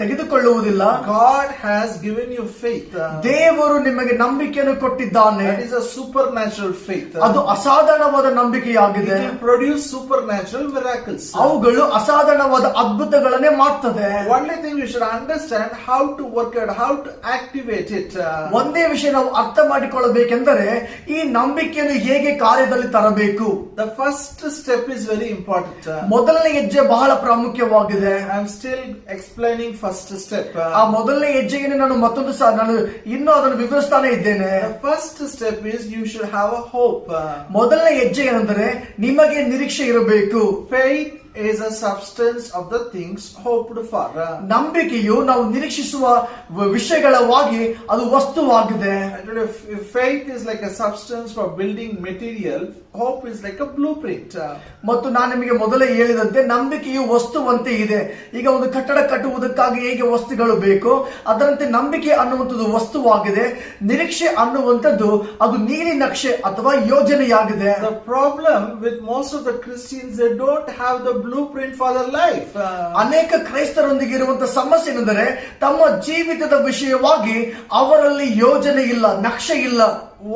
ತೆಗೆದುಕೊಳ್ಳುವುದಿಲ್ಲ. God has given you faith. ದೇವರು ನಿಮಗೆ ನಂಬಿಕೆಯನ್ನು ಕೊಟ್ಟಿದ್ದಾನೆ. That is a supernatural faith. ಅದು ಅಸಾಧಾರಣವಾದ ನಂಬಿಕೆಯಾಗಿದೆ. It will produce supernatural miracles. ಅವುಗಳು ಅಸಾಧಾರಣವಾದ ಅದ್ಭುತಗಳನ್ನೇ ಮಾಡ್ತದೆ. Only thing we should understand how to work it, how to activate it. ಒಂದೇ ವಿಷಯ ನಾವು ಅರ್ಥ ಮಾಡಿಕೊಳ್ಳಬೇಕೆಂದರೆ ಈ ನಂಬಿಕೆಯನ್ನು ಹೇಗೆ ಕಾರ್ಯದಲ್ಲಿ ತರಬೇಕು. The first step is very important. ಮೊದಲನೇ ಹೆಜ್ಜೆ ಬಹಳ ಪ್ರಾಮುಖ್ಯವಾಗಿದೆ. I am still explaining first step. ಆ ಮೊದಲನೇ ಹೆಜ್ಜೆಗೆ ನಾನು ಮತ್ತೊಂದು ನಾನು ಇನ್ನೂ ಅದನ್ನು ವಿವರಿಸ್ತಾನೆ ಇದ್ದೇನೆ. The first step is you should have a hope. ಮೊದಲನೇ ಹೆಜ್ಜೆ ಏನೆಂದರೆ ನಿಮಗೆ ನಿರೀಕ್ಷೆ ಇರಬೇಕು. Faith is a substance of the things hoped for. ನಂಬಿಕೆಯು ನಾವು ನಿರೀಕ್ಷಿಸುವ ವಿಷಯಗಳವಾಗಿ ಅದು ವಸ್ತುವಾಗಿದೆ. If faith is like a substance for building material, hope is like a blueprint. ಮತ್ತು ನಾನು ನಿಮಗೆ ಮೊದಲೇ ಹೇಳಿದಂತೆ ನಂಬಿಕೆಯು ವಸ್ತುವಂತೆ ಇದೆ. ಈಗ ಒಂದು ಕಟ್ಟಡ ಕಟ್ಟುವುದಕ್ಕಾಗಿ ಹೇಗೆ ವಸ್ತುಗಳು ಬೇಕು ಅದರಂತೆ ನಂಬಿಕೆ ಅನ್ನುವಂಥದ್ದು ವಸ್ತುವಾಗಿದೆ. ನಿರೀಕ್ಷೆ ಅನ್ನುವಂಥದ್ದು ಅದು ನೀಲಿ ನಕ್ಷೆ ಅಥವಾ ಯೋಜನೆಯಾಗಿದೆ. The problem with most of the Christians, they don't have the blueprint for their life. ಅನೇಕ ಕ್ರೈಸ್ತರೊಂದಿಗೆ ಇರುವಂತಹ ಸಮಸ್ಯೆ ಎಂದರೆ ತಮ್ಮ ಜೀವಿತದ ವಿಷಯವಾಗಿ ಅವರಲ್ಲಿ ಯೋಜನೆ ಇಲ್ಲ, ನಕ್ಷೆ ಇಲ್ಲ.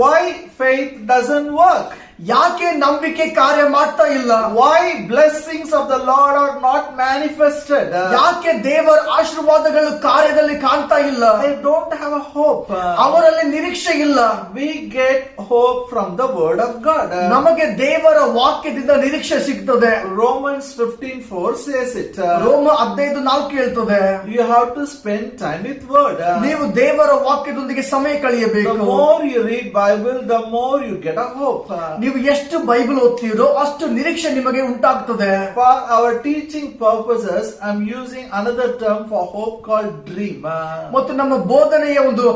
Why faith doesn't work? ಯಾಕೆ ನಂಬಿಕೆ ಕಾರ್ಯ ಮಾಡ್ತಾ ಇಲ್ಲ? Why blessings of the Lord are not manifested? ಯಾಕೆ ದೇವರ ಆಶೀರ್ವಾದಗಳು ಕಾರ್ಯದಲ್ಲಿ ಕಾಣ್ತಾ ಇಲ್ಲ? They don't have a hope. ಅವರಲ್ಲಿ ನಿರೀಕ್ಷೆ ಇಲ್ಲ. We get hope from the word of God. ನಮಗೆ ದೇವರ ವಾಕ್ಯದಿಂದ ನಿರೀಕ್ಷೆ ಸಿಗ್ತದೆ. Romans 15:4 says it. ರೋಮ 15:4 ಹೇಳ್ತದೆ. You have to spend time with word. ನೀವು ದೇವರ ವಾಕ್ಯದೊಂದಿಗೆ ಸಮಯ The ಕಳೆಯಬೇಕು. more you read Bible, the more you get a hope. ನೀವು ಎಷ್ಟು ಬೈಬಲ್ ಓದ್ತೀರೋ ಅಷ್ಟು ನಿರೀಕ್ಷೆ ನಿಮಗೆ ಉಂಟಾಗ್ತದೆ. For our teaching purposes, I'm using another term for hope called dream. ಮತ್ತು ನಮ್ಮ ಬೋಧನೆಯ ಒಂದು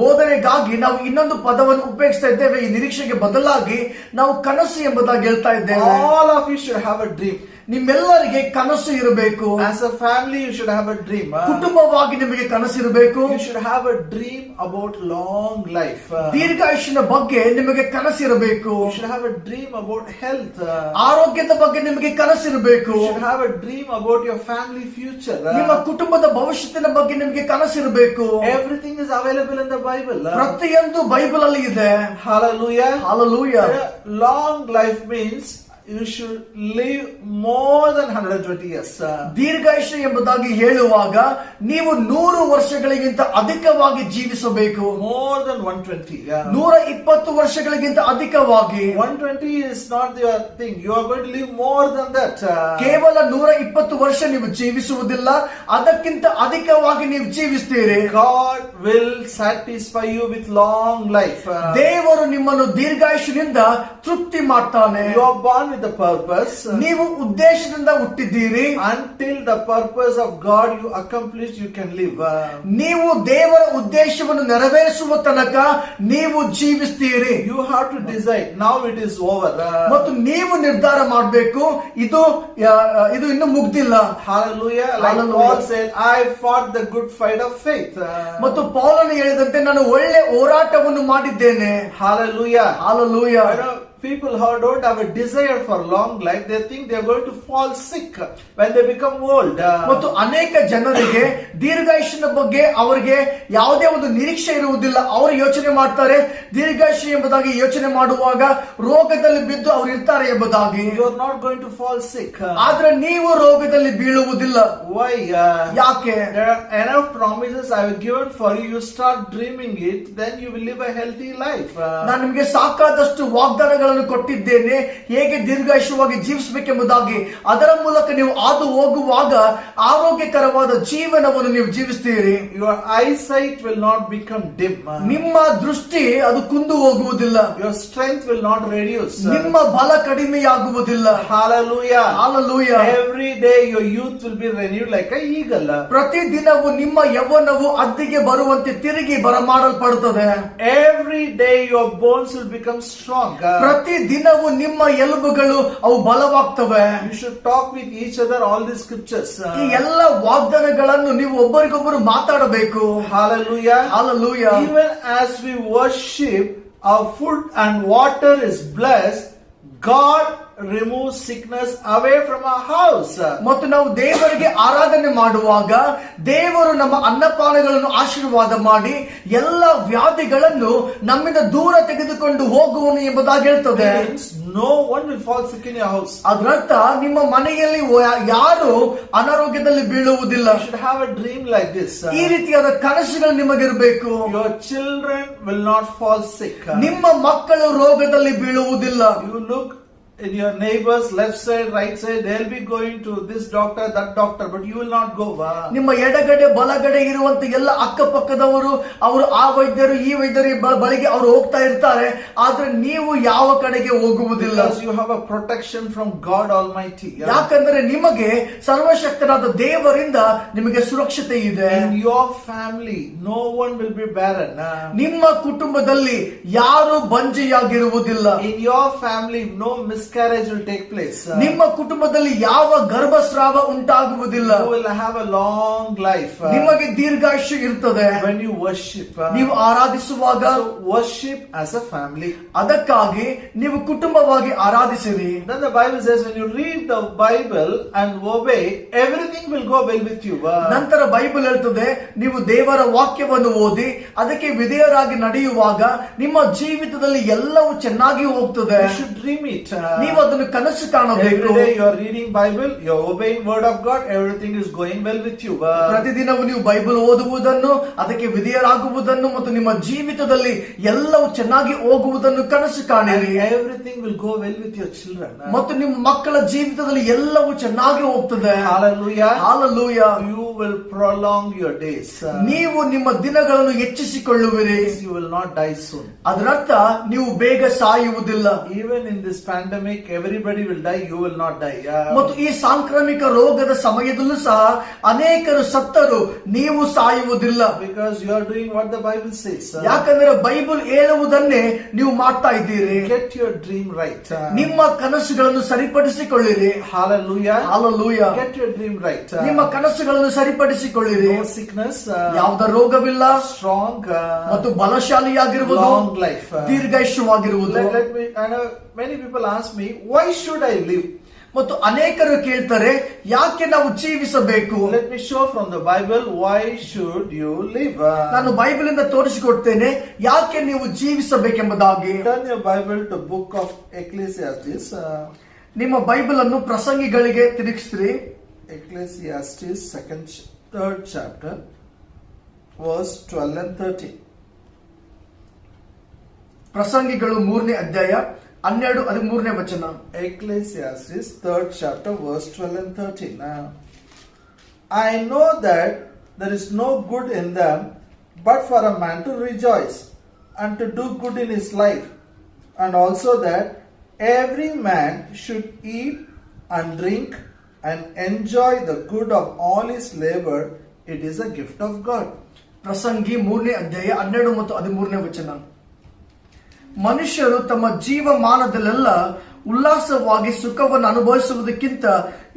ಬೋಧನೆಗಾಗಿ ನಾವು ಇನ್ನೊಂದು ಪದವನ್ನು ಉಪಯೋಗಿಸ್ತಾ ಇದ್ದೇವೆ. ಈ ನಿರೀಕ್ಷೆಗೆ ಬದಲಾಗಿ ನಾವು ಕನಸು ಎಂಬುದಾಗಿ ಹೇಳ್ತಾ ಇದ್ದೇವೆ. All of you should have a dream. ನಿಮ್ಮೆಲ್ಲರಿಗೆ ಕನಸು ಇರಬೇಕು. As a family, you should have a dream. ಕುಟುಂಬವಾಗಿ ನಿಮಗೆ ಕನಸಿರಬೇಕು. You should have a dream about long life. ದೀರ್ಘಾಯುಷ್ಯನ ಬಗ್ಗೆ ನಿಮಗೆ ಕನಸಿರಬೇಕು. You should have a dream about health. ಆರೋಗ್ಯದ ಬಗ್ಗೆ ನಿಮಗೆ ಕನಸಿರಬೇಕು. You should have a dream about your family future. ನಿಮ್ಮ ಕುಟುಂಬದ ಭವಿಷ್ಯತ್ತಿನ ಬಗ್ಗೆ ನಿಮಗೆ ಕನಸಿರಬೇಕು. Everything is available in the Bible. ಪ್ರತಿಯೊಂದು ಬೈಬಲ್ ಅಲ್ಲಿ ಇದೆ. Hallelujah. Hallelujah. Long life means you should live more than 120 years. ದೀರ್ಘಾಯುಷ್ಯ ಎಂಬುದಾಗಿ ಹೇಳುವಾಗ ನೀವು 100 ವರ್ಷಗಳಿಗಿಂತ ಅಧಿಕವಾಗಿ ಜೀವಿಸಬೇಕು. More than 120. 120 ವರ್ಷಗಳಿಗಿಂತ ಅಧಿಕವಾಗಿ. 120 is not your thing. You are going to live more than that. ಕೇವಲ 120 ವರ್ಷ ನೀವು ಜೀವಿಸುವುದಿಲ್ಲ, ಅದಕ್ಕಿಂತ ಅಧಿಕವಾಗಿ ನೀವು ಜೀವಿಸ್ತೀರಿ. God will satisfy you with long life. ದೇವರು ನಿಮ್ಮನ್ನು ದೀರ್ಘಾಯುಷ್ಯದಿಂದ ತೃಪ್ತಿ ಮಾಡ್ತಾನೆ. You are born with the purpose. ನೀವು ಉದ್ದೇಶದಿಂದ ಹುಟ್ಟಿದ್ದೀರಿ. Until the purpose of God you accomplish, you can live. ನೀವು ದೇವರ ಉದ್ದೇಶವನ್ನು ನೆರವೇರಿಸುವ ತನಕ ನೀವು ಜೀವಿಸ್ತೀರಿ. You have to decide. Now it is over. ಮತ್ತು ನೀವು ನಿರ್ಧಾರ ಮಾಡಬೇಕು, ಇದು ಇನ್ನು ಮುಗ್ದಿಲ್ಲ. Hallelujah. Like Hallelujah. Paul said, I fought the good fight of faith. ಮತ್ತು ಪೌಲನು ಹೇಳಿದಂತೆ ನಾನು ಒಳ್ಳೆ ಹೋರಾಟವನ್ನು ಮಾಡಿದ್ದೇನೆ. Hallelujah. Hallelujah. I know people who don't have a desire for long life, they think they are going to fall sick when they become old. ಮತ್ತು ಅನೇಕ ಜನರಿಗೆ ದೀರ್ಘಾಯುಷ್ಯನ ಬಗ್ಗೆ ಅವರಿಗೆ ಯಾವುದೇ ಒಂದು ನಿರೀಕ್ಷೆ ಇರುವುದಿಲ್ಲ. ಅವರು ಯೋಚನೆ ಮಾಡ್ತಾರೆ ದೀರ್ಘಾಯುಷ್ಯ ಎಂಬುದಾಗಿ ಯೋಚನೆ ಮಾಡುವಾಗ ರೋಗದಲ್ಲಿ ಬಿದ್ದು ಅವರು ಇರ್ತಾರೆ ಎಂಬುದಾಗಿ. You are not going to fall sick. ಆದ್ರೆ ನೀವು ರೋಗದಲ್ಲಿ ಬೀಳುವುದಿಲ್ಲ. Why? ಯಾಕೆ? There are enough promises I have given for you. You start dreaming it, then you will live a healthy life. ನಾನು ನಿಮಗೆ ಸಾಕಾದಷ್ಟು ವಾಗ್ದಾನಗಳನ್ನು ಕೊಟ್ಟಿದ್ದೇನೆ, ಹೇಗೆ ದೀರ್ಘಾಯುಷ್ಯವಾಗಿ ಜೀವಿಸಬೇಕೆಂಬುದಾಗಿ. ಅದರ ಮೂಲಕ ನೀವು ಹಾದು ಹೋಗುವಾಗ ಆರೋಗ್ಯಕರವಾದ ಜೀವನವನ್ನು ನೀವು ಜೀವಿಸ್ತೀರಿ. Your eyesight will not become dim. ನಿಮ್ಮ ದೃಷ್ಟಿ ಅದು ಕುಂದು ಹೋಗುವುದಿಲ್ಲ. Your strength will not reduce. ನಿಮ್ಮ ಬಲ ಕಡಿಮೆಯಾಗುವುದಿಲ್ಲ. Hallelujah. Hallelujah. Every day your youth will be renewed like an eagle. ಪ್ರತಿದಿನವೂ ನಿಮ್ಮ ಯೌವನವು ಅದ್ದಿಗೆ ಬರುವಂತೆ ತಿರುಗಿ ಬರಮಾಡಲ್ಪಡುತ್ತದೆ. Every day your bones will become strong. ಪ್ರತಿದಿನವೂ ನಿಮ್ಮ ಎಲುಬುಗಳು ಅವು ಬಲವಾಗ್ತವೆ. You should talk with each other all these scriptures. ಈ ಎಲ್ಲ ವಾಗ್ದಾನಗಳನ್ನು ನೀವು ಒಬ್ಬರಿಗೊಬ್ಬರು ಮಾತಾಡಬೇಕು. Hallelujah. Hallelujah. Even as we worship, our food and water is blessed. God remove sickness away from our house. ಮತ್ತು ನಾವು ದೇವರಿಗೆ ಆರಾಧನೆ ಮಾಡುವಾಗ ದೇವರು ನಮ್ಮ ಅನ್ನಪಾನಗಳನ್ನು ಆಶೀರ್ವಾದ ಮಾಡಿ ಎಲ್ಲ ವ್ಯಾಧಿಗಳನ್ನು ನಮ್ಮಿಂದ ದೂರ ತೆಗೆದುಕೊಂಡು ಹೋಗುವನು ಎಂಬುದಾಗಿ ಹೇಳ್ತದೆ. Means no one will fall sick in your house. ಅದರರ್ಥ ನಿಮ್ಮ ಮನೆಯಲ್ಲಿ ಯಾರು ಅನಾರೋಗ್ಯದಲ್ಲಿ ಬೀಳುವುದಿಲ್ಲ. You should have a dream like this. ಈ ರೀತಿಯಾದ ಕನಸುಗಳು ನಿಮಗಿರಬೇಕು. Your children will not fall sick. ನಿಮ್ಮ ಮಕ್ಕಳು ರೋಗದಲ್ಲಿ ಬೀಳುವುದಿಲ್ಲ. You look in your neighbors left side, right side, they'll be going to this doctor, that doctor, but you will not go. ನಿಮ್ಮ ಎಡಗಡೆ ಬಲಗಡೆ ಇರುವಂತ ಎಲ್ಲ ಅಕ್ಕಪಕ್ಕದವರು ಅವರು ಆ ವೈದ್ಯರು ಈ ವೈದ್ಯರ ಬಳಿಗೆ ಅವರು ಹೋಗ್ತಾ ಇರ್ತಾರೆ, ಆದ್ರೆ ನೀವು ಯಾವ ಕಡೆಗೆ ಹೋಗುವುದಿಲ್ಲ. Because you have a protection from God Almighty. ಯಾಕಂದ್ರೆ ನಿಮಗೆ ಸರ್ವಶಕ್ತನಾದ ದೇವರಿಂದ ನಿಮಗೆ ಸುರಕ್ಷತೆ ಇದೆ. In your family, no one will be barren. ನಿಮ್ಮ ಕುಟುಂಬದಲ್ಲಿ ಯಾರು ಬಂಜೆಯಾಗಿರುವುದಿಲ್ಲ. In your family, no miscarriage will take place. ನಿಮ್ಮ ಕುಟುಂಬದಲ್ಲಿ ಯಾವ ಗರ್ಭಸ್ರಾವ ಉಂಟಾಗುವುದಿಲ್ಲ. You will have a long life. ನಿಮಗೆ ದೀರ್ಘಾಯುಷ್ಯ ಇರ್ತದೆ When you worship. ನೀವು ಆರಾಧಿಸುವಾಗ. So worship as a family. ಅದಕ್ಕಾಗಿ ನೀವು ಕುಟುಂಬವಾಗಿ ಆರಾಧಿಸಿರಿ. Then the Bible says when you read the Bible and obey, everything will go well with you. ನಂತರ Bible ಹೇಳ್ತದೆ ನೀವು ದೇವರ ವಾಕ್ಯವನ್ನು ಓದಿ ಅದಕ್ಕೆ ವಿಧೇಯರಾಗಿ ನಡೆಯುವಾಗ ನಿಮ್ಮ ಜೀವಿತದಲ್ಲಿ ಎಲ್ಲವೂ ಚೆನ್ನಾಗಿ ಹೋಗ್ತದೆ. You should dream it. ನೀವು ಅದನ್ನು ಕನಸು ಕಾಣಬೇಕು. Every day you are reading Bible, you are obeying word of God, everything is going well with you. ಪ್ರತಿದಿನವೂ ನೀವು ಬೈಬಲ್ ಓದುವುದನ್ನು ಅದಕ್ಕೆ ವಿಧೇಯರಾಗುವುದನ್ನು ಮತ್ತು ನಿಮ್ಮ ಜೀವಿತದಲ್ಲಿ ಎಲ್ಲವೂ ಚೆನ್ನಾಗಿ ಹೋಗುವುದನ್ನು ಕನಸು ಕಾಣಿರಿ. Everything will go well with your children. ಮತ್ತು ನಿಮ್ಮ ಮಕ್ಕಳ ಜೀವಿತದಲ್ಲಿ ಎಲ್ಲವೂ ಚೆನ್ನಾಗಿ ಹೋಗ್ತದೆ. Hallelujah. Hallelujah. You will prolong your days. ನೀವು ನಿಮ್ಮ ದಿನಗಳನ್ನು ಹೆಚ್ಚಿಸಿಕೊಳ್ಳುವಿರಿ. You will not die soon. ಅದರರ್ಥ ನೀವು ಬೇಗ ಸಾಯುವುದಿಲ್ಲ. Even in this pandemic, everybody will die, you will not die. ಮತ್ತು ಈ ಸಾಂಕ್ರಾಮಿಕ ರೋಗದ ಸಮಯದಲ್ಲೂ ಸಹ ಅನೇಕರು ಸತ್ತರು, ನೀವು ಸಾಯುವುದಿಲ್ಲ. Because you are doing what the Bible says. ಯಾಕಂದ್ರೆ ಬೈಬಲ್ ಹೇಳುವುದನ್ನೇ ನೀವು ಮಾಡ್ತಾ ಇದ್ದೀರಿ. Get your dream right. ನಿಮ್ಮ ಕನಸುಗಳನ್ನು ಸರಿಪಡಿಸಿಕೊಳ್ಳಿರಿ. Hallelujah. Hallelujah. Get your dream right. ನಿಮ್ಮ ಕನಸುಗಳನ್ನು ಸರಿಪಡಿಸಿಕೊಳ್ಳಿರಿ. No sickness. ಯಾವುದ ರೋಗವಿಲ್ಲ. Strong. ಮತ್ತು ಬಲಶಾಲಿಯಾಗಿರುವುದು. Long life. ದೀರ್ಘಾಯುಷ್ಯವಾಗಿರುವುದು. Let me. I know many people ask me, why should I live? ಮತ್ತು ಅನೇಕರು ಕೇಳ್ತಾರೆ ಯಾಕೆ ನಾವು ಜೀವಿಸಬೇಕು. Let me show from the Bible why should you live. ನಾನು ಬೈಬಲ್ ಇಂದ ತೋರಿಸಿಕೊಡ್ತೇನೆ ಯಾಕೆ ನೀವು ಜೀವಿಸಬೇಕೆಂಬುದಾಗಿ. Turn your Bible to book of Ecclesiastes. ನಿಮ್ಮ ಬೈಬಲ್ ಅನ್ನು ಪ್ರಸಂಗಿಗಳಿಗೆ ತಿರುಗಿಸ್ರಿ. Ecclesiastes 3rd chapter verse 12 and 13. ಪ್ರಸಂಗಿಗಳು 3ನೇ ಅಧ್ಯಾಯ 12-13 ವಚನ. Ecclesiastes 3rd chapter verse 12 and 13. I know that there is no good in them, but for a man to rejoice and to do good in his life, and also that every man should eat and drink and enjoy the good of all his labor. It is a gift of God. ಪ್ರಸಂಗಿ 3ನೇ ಅಧ್ಯಾಯ 12 ಮತ್ತು 13 ವಚನ. ಮನುಷ್ಯರು ತಮ್ಮ ಜೀವಮಾನದಲ್ಲೆಲ್ಲ ಉಲ್ಲಾಸವಾಗಿ ಸುಖವನ್ನು ಅನುಭವಿಸುವುದಕ್ಕಿಂತ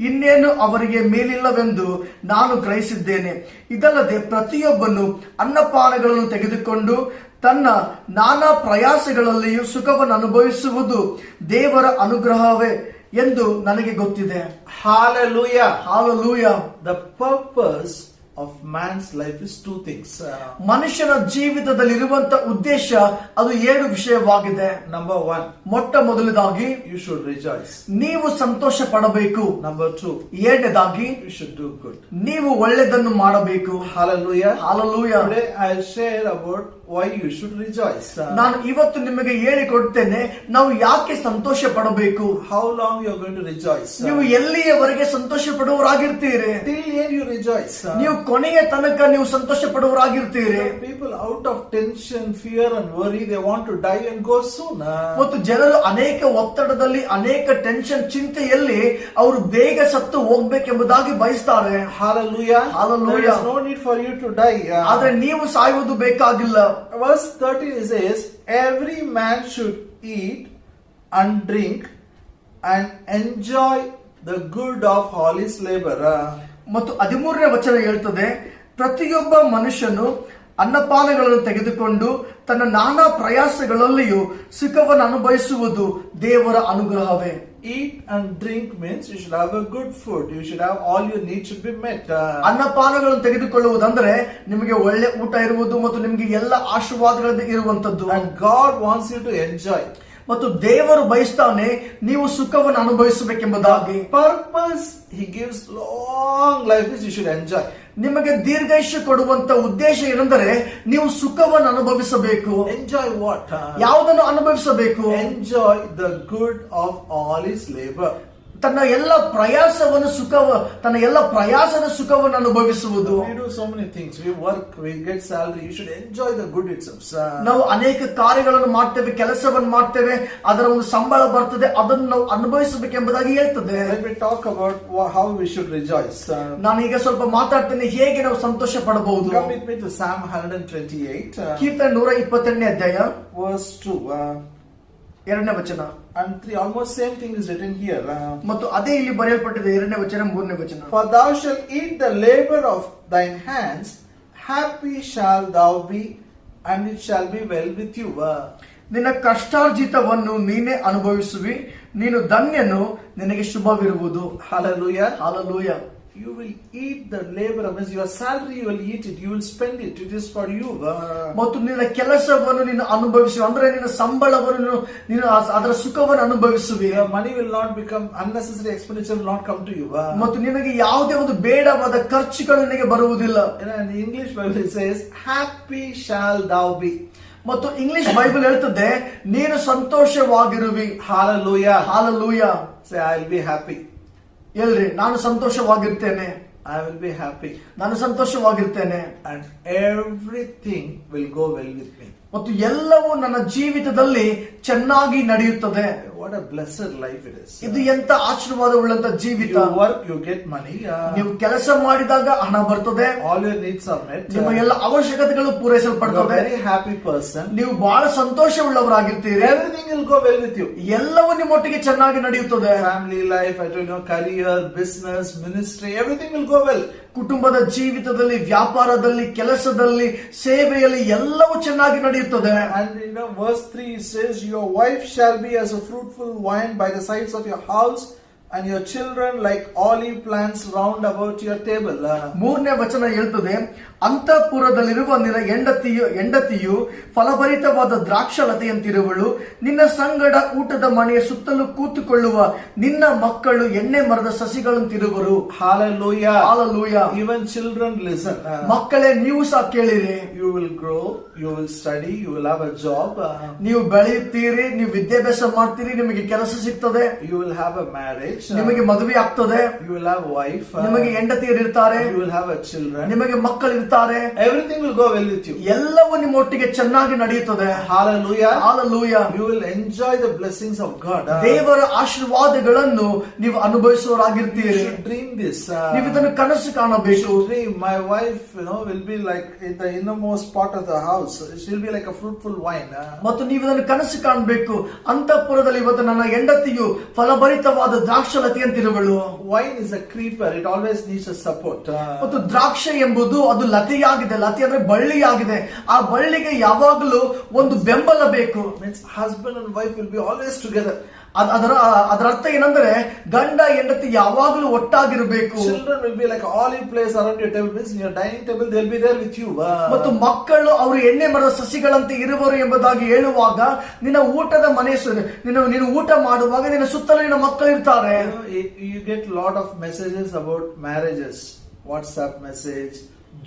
ಇನ್ನೇನು ಅವರಿಗೆ ಮೇಲಿಲ್ಲವೆಂದು ನಾನು ಗ್ರಹಿಸಿದ್ದೇನೆ. ಇದಲ್ಲದೆ ಪ್ರತಿಯೊಬ್ಬನು ಅನ್ನಪಾನಗಳನ್ನು ತೆಗೆದುಕೊಂಡು ತನ್ನ ನಾನಾ ಪ್ರಯಾಸಗಳಲ್ಲಿಯೂ ಸುಖವನ್ನು ಅನುಭವಿಸುವುದು ದೇವರ ಅನುಗ್ರಹವೇ ಎಂದು ನನಗೆ ಗೊತ್ತಿದೆ. Hallelujah. Hallelujah. The purpose of man's life is two things. ಮನುಷ್ಯನ ಜೀವಿತದಲ್ಲಿರುವಂತ ಉದ್ದೇಶ ಅದು 7 ವಿಷಯವಾಗಿದೆ. Number 1, ಮೊಟ್ಟ ಮೊದಲದಾಗಿ you should rejoice. ನೀವು ಸಂತೋಷ ಪಡಬೇಕು. Number 2, ಎರಡನೇದಾಗಿ you should do good. ನೀವು ಒಳ್ಳೆಯದನ್ನು ಮಾಡಬೇಕು. Hallelujah. Hallelujah. Today I'll share about why you should rejoice. ನಾನು ಇವತ್ತು ನಿಮಗೆ ಹೇಳಿಕೊಡ್ತೇನೆ ನಾವು ಯಾಕೆ ಸಂತೋಷ ಪಡಬೇಕು. How long you are going to rejoice? ನೀವು ಎಲ್ಲಿಯವರೆಗೆ ಸಂತೋಷ ಪಡುವವರಾಗಿರ್ತೀರಿ. Till end you rejoice. ನೀವು ಕೊನೆಯ ತನಕ ನೀವು ಸಂತೋಷ ಪಡುವವರಾಗಿರ್ತೀರಿ. People out of tension, fear and worry, they want to die and go soon. ಮತ್ತು ಜನರು ಅನೇಕ ಒತ್ತಡದಲ್ಲಿ ಅನೇಕ ಟೆನ್ಷನ್ ಚಿಂತೆಯಲ್ಲಿ ಅವರು ಬೇಗ ಸತ್ತು ಹೋಗ್ಬೇಕೆಂಬುದಾಗಿ ಬಯಸ್ತಾರೆ. Hallelujah. Hallelujah. There is no need for you to die. ಆದ್ರೆ ನೀವು ಸಾಯುವುದು ಬೇಕಾಗಿಲ್ಲ. Verse 13 says, every man should eat and drink and enjoy the good of all his labor. ಮತ್ತು 13ನೇ ವಚನ ಹೇಳ್ತದೆ, ಪ್ರತಿಯೊಬ್ಬ ಮನುಷ್ಯನು ಅನ್ನಪಾನಗಳನ್ನು ತೆಗೆದುಕೊಂಡು ತನ್ನ ನಾನಾ ಪ್ರಯಾಸಗಳಲ್ಲಿಯೂ ಸುಖವನ್ನು ಅನುಭವಿಸುವುದು ದೇವರ ಅನುಗ್ರಹವೇ. Eat and drink means you should have a good food. You should have all your needs should be met. ಅನ್ನಪಾನಗಳನ್ನು ತೆಗೆದುಕೊಳ್ಳುವುದಂದ್ರೆ ನಿಮಗೆ ಒಳ್ಳೆ ಊಟ ಇರುವುದು ಮತ್ತು ನಿಮಗೆ ಎಲ್ಲ ಆಶೀರ್ವಾದಗಳಿಂದ ಇರುವಂತದ್ದು. And God wants you to enjoy. ಮತ್ತು ದೇವರು ಬಯಸ್ತಾನೆ ನೀವು ಸುಖವನ್ನು ಅನುಭವಿಸಬೇಕೆಂಬುದಾಗಿ. Purpose He gives long life is you should enjoy. ನಿಮಗೆ ದೀರ್ಘಾಯುಷ್ಯ ಕೊಡುವಂತ ಉದ್ದೇಶ ಏನೆಂದರೆ ನೀವು ಸುಖವನ್ನು ಅನುಭವಿಸಬೇಕು. Enjoy what? ಯಾವುದನ್ನು ಅನುಭವಿಸಬೇಕು? Enjoy the good of all His labor. ತನ್ನ ಎಲ್ಲ ಪ್ರಯಾಸದ ಸುಖವನ್ನು ಅನುಭವಿಸುವುದು. We do so many things. We work, we get salary. You should enjoy the good itself. ನಾವು ಅನೇಕ ಕಾರ್ಯಗಳನ್ನು ಮಾಡ್ತೇವೆ, ಕೆಲಸವನ್ನು ಮಾಡ್ತೇವೆ, ಅದರ ಒಂದು ಸಂಬಳ ಬರ್ತದೆ, ಅದನ್ನು ನಾವು ಅನುಭವಿಸಬೇಕೆಂಬುದಾಗಿ ಹೇಳ್ತದೆ. Let me talk about how we should rejoice. ನಾನು ಈಗ ಸ್ವಲ್ಪ ಮಾತಾಡ್ತೇನೆ ಹೇಗೆ ನಾವು ಸಂತೋಷ ಪಡಬಹುದು. Come with me to Psalm 128, ಕೀರ್ತನೆ 128ನೇ ಅಧ್ಯಾಯ verse 2 2ನೇ ವಚನ and 3. Almost same thing is written here. ಮತ್ತು ಅದೇ ಇಲ್ಲಿ ಬರೆಯಲ್ಪಟ್ಟಿದೆ 2ನೇ ವಚನ 3ನೇ ವಚನ. For thou shalt eat the labor of thine hands, happy shall thou be, and it shall be well with you. ನಿನ್ನ ಕಷ್ಟಾರ್ಜಿತವನ್ನು ನೀನೇ ಅನುಭವಿಸುವಿ, ನೀನು ಧನ್ಯನು, ನಿನಗೆ ಶುಭವಿರುವುದು. Hallelujah. Hallelujah. You will eat the labor of your salary. You will eat it. You will spend it. It is for you. ಮತ್ತು ನಿನ್ನ ಕೆಲಸವನ್ನು ನೀನು ಅನುಭವಿಸುವಿ, ಅಂದ್ರೆ ನಿನ್ನ ಸಂಬಳವನ್ನು ನೀನು ಅದರ ಸುಖವನ್ನು ಅನುಭವಿಸುವಿ. Your money will not become unnecessary expenditure will not come to you. ಮತ್ತು ನಿನಗೆ ಯಾವುದೇ ಒಂದು ಬೇಡವಾದ ಖರ್ಚುಗಳು ನಿನಗೆ ಬರುವುದಿಲ್ಲ. In the English Bible it says, happy shall thou be. ಮತ್ತು ಇಂಗ್ಲಿಷ್ ಬೈಬಲ್ ಹೇಳ್ತದೆ ನೀನು ಸಂತೋಷವಾಗಿರುವಿ. Hallelujah. Hallelujah. Say, I will be happy. ಹೇಳ್ರಿ, ನಾನು ಸಂತೋಷವಾಗಿರ್ತೇನೆ. I will be happy. ನಾನು ಸಂತೋಷವಾಗಿರ್ತೇನೆ. And everything will go well with me. ಮತ್ತು ಎಲ್ಲವೂ ನನ್ನ ಜೀವಿತದಲ್ಲಿ ಚೆನ್ನಾಗಿ ನಡೆಯುತ್ತದೆ. What a blessed life it is. ಇದು ಎಂತ ಆಶೀರ್ವಾದವುಳ್ಳಂತ ಜೀವಿತ. You work, you get money. ನೀವು ಕೆಲಸ ಮಾಡಿದಾಗ ಹಣ ಬರ್ತದೆ. All your needs are met. ನಿಮ್ಮ ಎಲ್ಲ ಅವಶ್ಯಕತೆಗಳು You are ಪೂರೈಸಲ್ಪಡ್ತದೆ. a very happy person. ನೀವು ಬಹಳ ಸಂತೋಷವುಳ್ಳವರಾಗಿರ್ತೀರಿ. Everything will go well with you. ಎಲ್ಲವೂ ನಿಮ್ಮೊಟ್ಟಿಗೆ ಚೆನ್ನಾಗಿ ನಡೆಯುತ್ತದೆ. Family life, I told you, career, business, ministry, everything will go well. ಕುಟುಂಬದ ಜೀವಿತದಲ್ಲಿ, ವ್ಯಾಪಾರದಲ್ಲಿ, ಕೆಲಸದಲ್ಲಿ, ಸೇವೆಯಲ್ಲಿ ಎಲ್ಲವೂ ಚೆನ್ನಾಗಿ ನಡೆಯುತ್ತದೆ. And verse 3 says, your wife shall be as a fruitful vine by the sides of your house, and your children like olive plants round about your table. 3ನೇ ವಚನ ಹೇಳ್ತದೆ, ಅಂತಃಪುರದಲ್ಲಿರುವ ನಿನ್ನ ಹೆಂಡತಿಯು ಫಲಭರಿತವಾದ ದ್ರಾಕ್ಷಲತೆಯಂತಿರುವಳು, ನಿನ್ನ ಸಂಗಡ ಊಟದ ಮನೆಯ ಸುತ್ತಲೂ ಕೂತುಕೊಳ್ಳುವ ನಿನ್ನ ಮಕ್ಕಳು ಎಣ್ಣೆ ಮರದ ಸಸಿಗಳಂತಿರುವರು. Hallelujah. Hallelujah. Even children listen. ಮಕ್ಕಳೇ, ನೀವು ಸಹ ಕೇಳಿರಿ. You will grow, you will study, you will have a job. ನೀವು ಬೆಳೆಯುತ್ತೀರಿ, ನೀವು ವಿದ್ಯಾಭ್ಯಾಸ ಮಾಡ್ತೀರಿ, ನಿಮಗೆ ಕೆಲಸ ಸಿಗ್ತದೆ, You will have a marriage. ನಿಮಗೆ ಮದುವೆ ಆಗ್ತದೆ, You will have wife. ನಿಮಗೆ ಹೆಂಡತಿಯರು ಇರ್ತಾರೆ, You will have a children. ನಿಮಗೆ ಮಕ್ಕಳು ಇರ್ತಾರೆ. Everything will go well with you. ಎಲ್ಲವೂ ನಿಮ್ಮೊಟ್ಟಿಗೆ ಚೆನ್ನಾಗಿ ನಡೆಯುತ್ತದೆ. Hallelujah. Hallelujah. You will enjoy the blessings of God. ದೇವರ ಆಶೀರ್ವಾದಗಳನ್ನು ನೀವು ಅನುಭವಿಸುವವರಾಗಿರ್ತೀರಿ. You should dream this. ನೀವು ಇದನ್ನು ಕನಸು You ಕಾಣಬೇಕು. should dream. My wife, will be like in the innermost part of the house. She'll be like a fruitful vine. ಮತ್ತು ನೀವು ಇದನ್ನು ಕನಸು ಕಾಣಬೇಕು. ಅಂತಃಪುರದಲ್ಲಿ ಇವತ್ತು ನನ್ನ ಹೆಂಡತಿಯು ಫಲಭರಿತವಾದ ದ್ರಾಕ್ಷಲತೆಯಂತಿರುವಳು. Wine is a creeper. It always needs a support. ಮತ್ತು ದ್ರಾಕ್ಷೆ ಎಂಬುದು ಅದು ಲತೆಯಾಗಿದೆ. ಲತೆ ಅಂದ್ರೆ ಬಳ್ಳಿಯಾಗಿದೆ. ಆ ಬಳ್ಳಿಗೆ ಯಾವಾಗಲೂ ಒಂದು ಬೆಂಬಲ ಬೇಕು. Means husband and wife will be always together. ಅದರ ಅರ್ಥ ಏನಂದ್ರೆ ಗಂಡ ಹೆಂಡತಿ ಯಾವಾಗಲೂ ಒಟ್ಟಾಗಿರಬೇಕು. Children will be like olive place around your table. Means in your dining table they'll be there with you. ಮತ್ತು ಮಕ್ಕಳು ಅವರು ಎಣ್ಣೆ ಮರದ ಸಸಿಗಳಂತೆ ಇರುವರು ಎಂಬುದಾಗಿ ಹೇಳುವಾಗ ನಿನ್ನ ಊಟದ ಮನೆ ನೀನು ಊಟ ಮಾಡುವಾಗ ನಿನ್ನ ಸುತ್ತಲೂ ನಿನ್ನ ಮಕ್ಕಳು ಇರ್ತಾರೆ. You get lot of messages about marriages. WhatsApp message,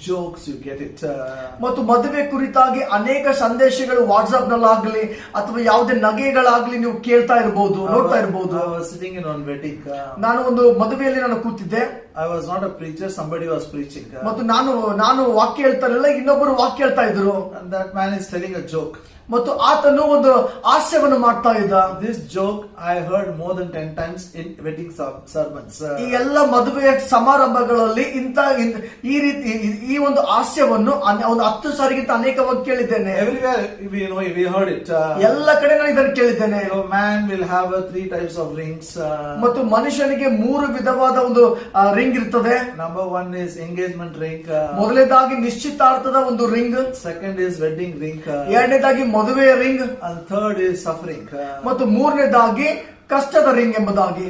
jokes, you get it. ಮತ್ತು ಮದುವೆ ಕುರಿತಾಗಿ ಅನೇಕ ಸಂದೇಶಗಳು ವಾಟ್ಸ್ಆಪ್ ನಲ್ಲಾಗ್ಲಿ ಅಥವಾ ಯಾವುದೇ ನಗೆಗಳಾಗ್ಲಿ ನೀವು ಕೇಳ್ತಾ ಇರಬಹುದು, ನೋಡ್ತಾ ಇರಬಹುದು. I was sitting in one wedding. ನಾನು ಒಂದು ಮದುವೆಯಲ್ಲಿ ನಾನು ಕೂತಿದ್ದೆ. I was not a preacher, somebody was preaching. ಮತ್ತು ನಾನು ವಾಕ್ಯ ಹೇಳ್ತಾ ಇರಲಿಲ್ಲ, ಇನ್ನೊಬ್ಬರು ವಾಕ್ಯ ಹೇಳ್ತಾ ಇದ್ರು. And that man is telling a joke. ಮತ್ತು ಆತನು ಒಂದು ಹಾಸ್ಯವನ್ನು ಮಾಡ್ತಾ ಇದ್ದ. This joke I heard more than 10 times in wedding sermons. ಈ ಎಲ್ಲ ಮದುವೆ ಸಮಾರಂಭಗಳಲ್ಲಿ ಈ ರೀತಿ ಈ ಒಂದು ಹಾಸ್ಯವನ್ನು ಒಂದು 10 ಸಾರಿಗಿಂತ ಅನೇಕವಾಗಿ ಕೇಳಿದ್ದೇನೆ. Everywhere we heard it. ಎಲ್ಲ ಕಡೆ ನಾನು ಇದನ್ನು ಕೇಳಿದ್ದೇನೆ. Man will have 3 types of rings. ಮತ್ತು ಮನುಷ್ಯನಿಗೆ 3 ವಿಧವಾದ ಒಂದು ರಿಂಗ್ ರಿಂಗ್ ಇರ್ತದೆ. Number one is engagement ring. ಮೊದಲನೇದಾಗಿ ನಿಶ್ಚಿತಾರ್ಥದ ಒಂದು ring, Second is wedding ring. ಎರಡನೇದಾಗಿ ಮದುವೆಯ ring, And third is suffering. ಮತ್ತು ಮೂರನೇದಾಗಿ ಕಷ್ಟದ ರಿಂಗ್ ಎಂಬುದಾಗಿ.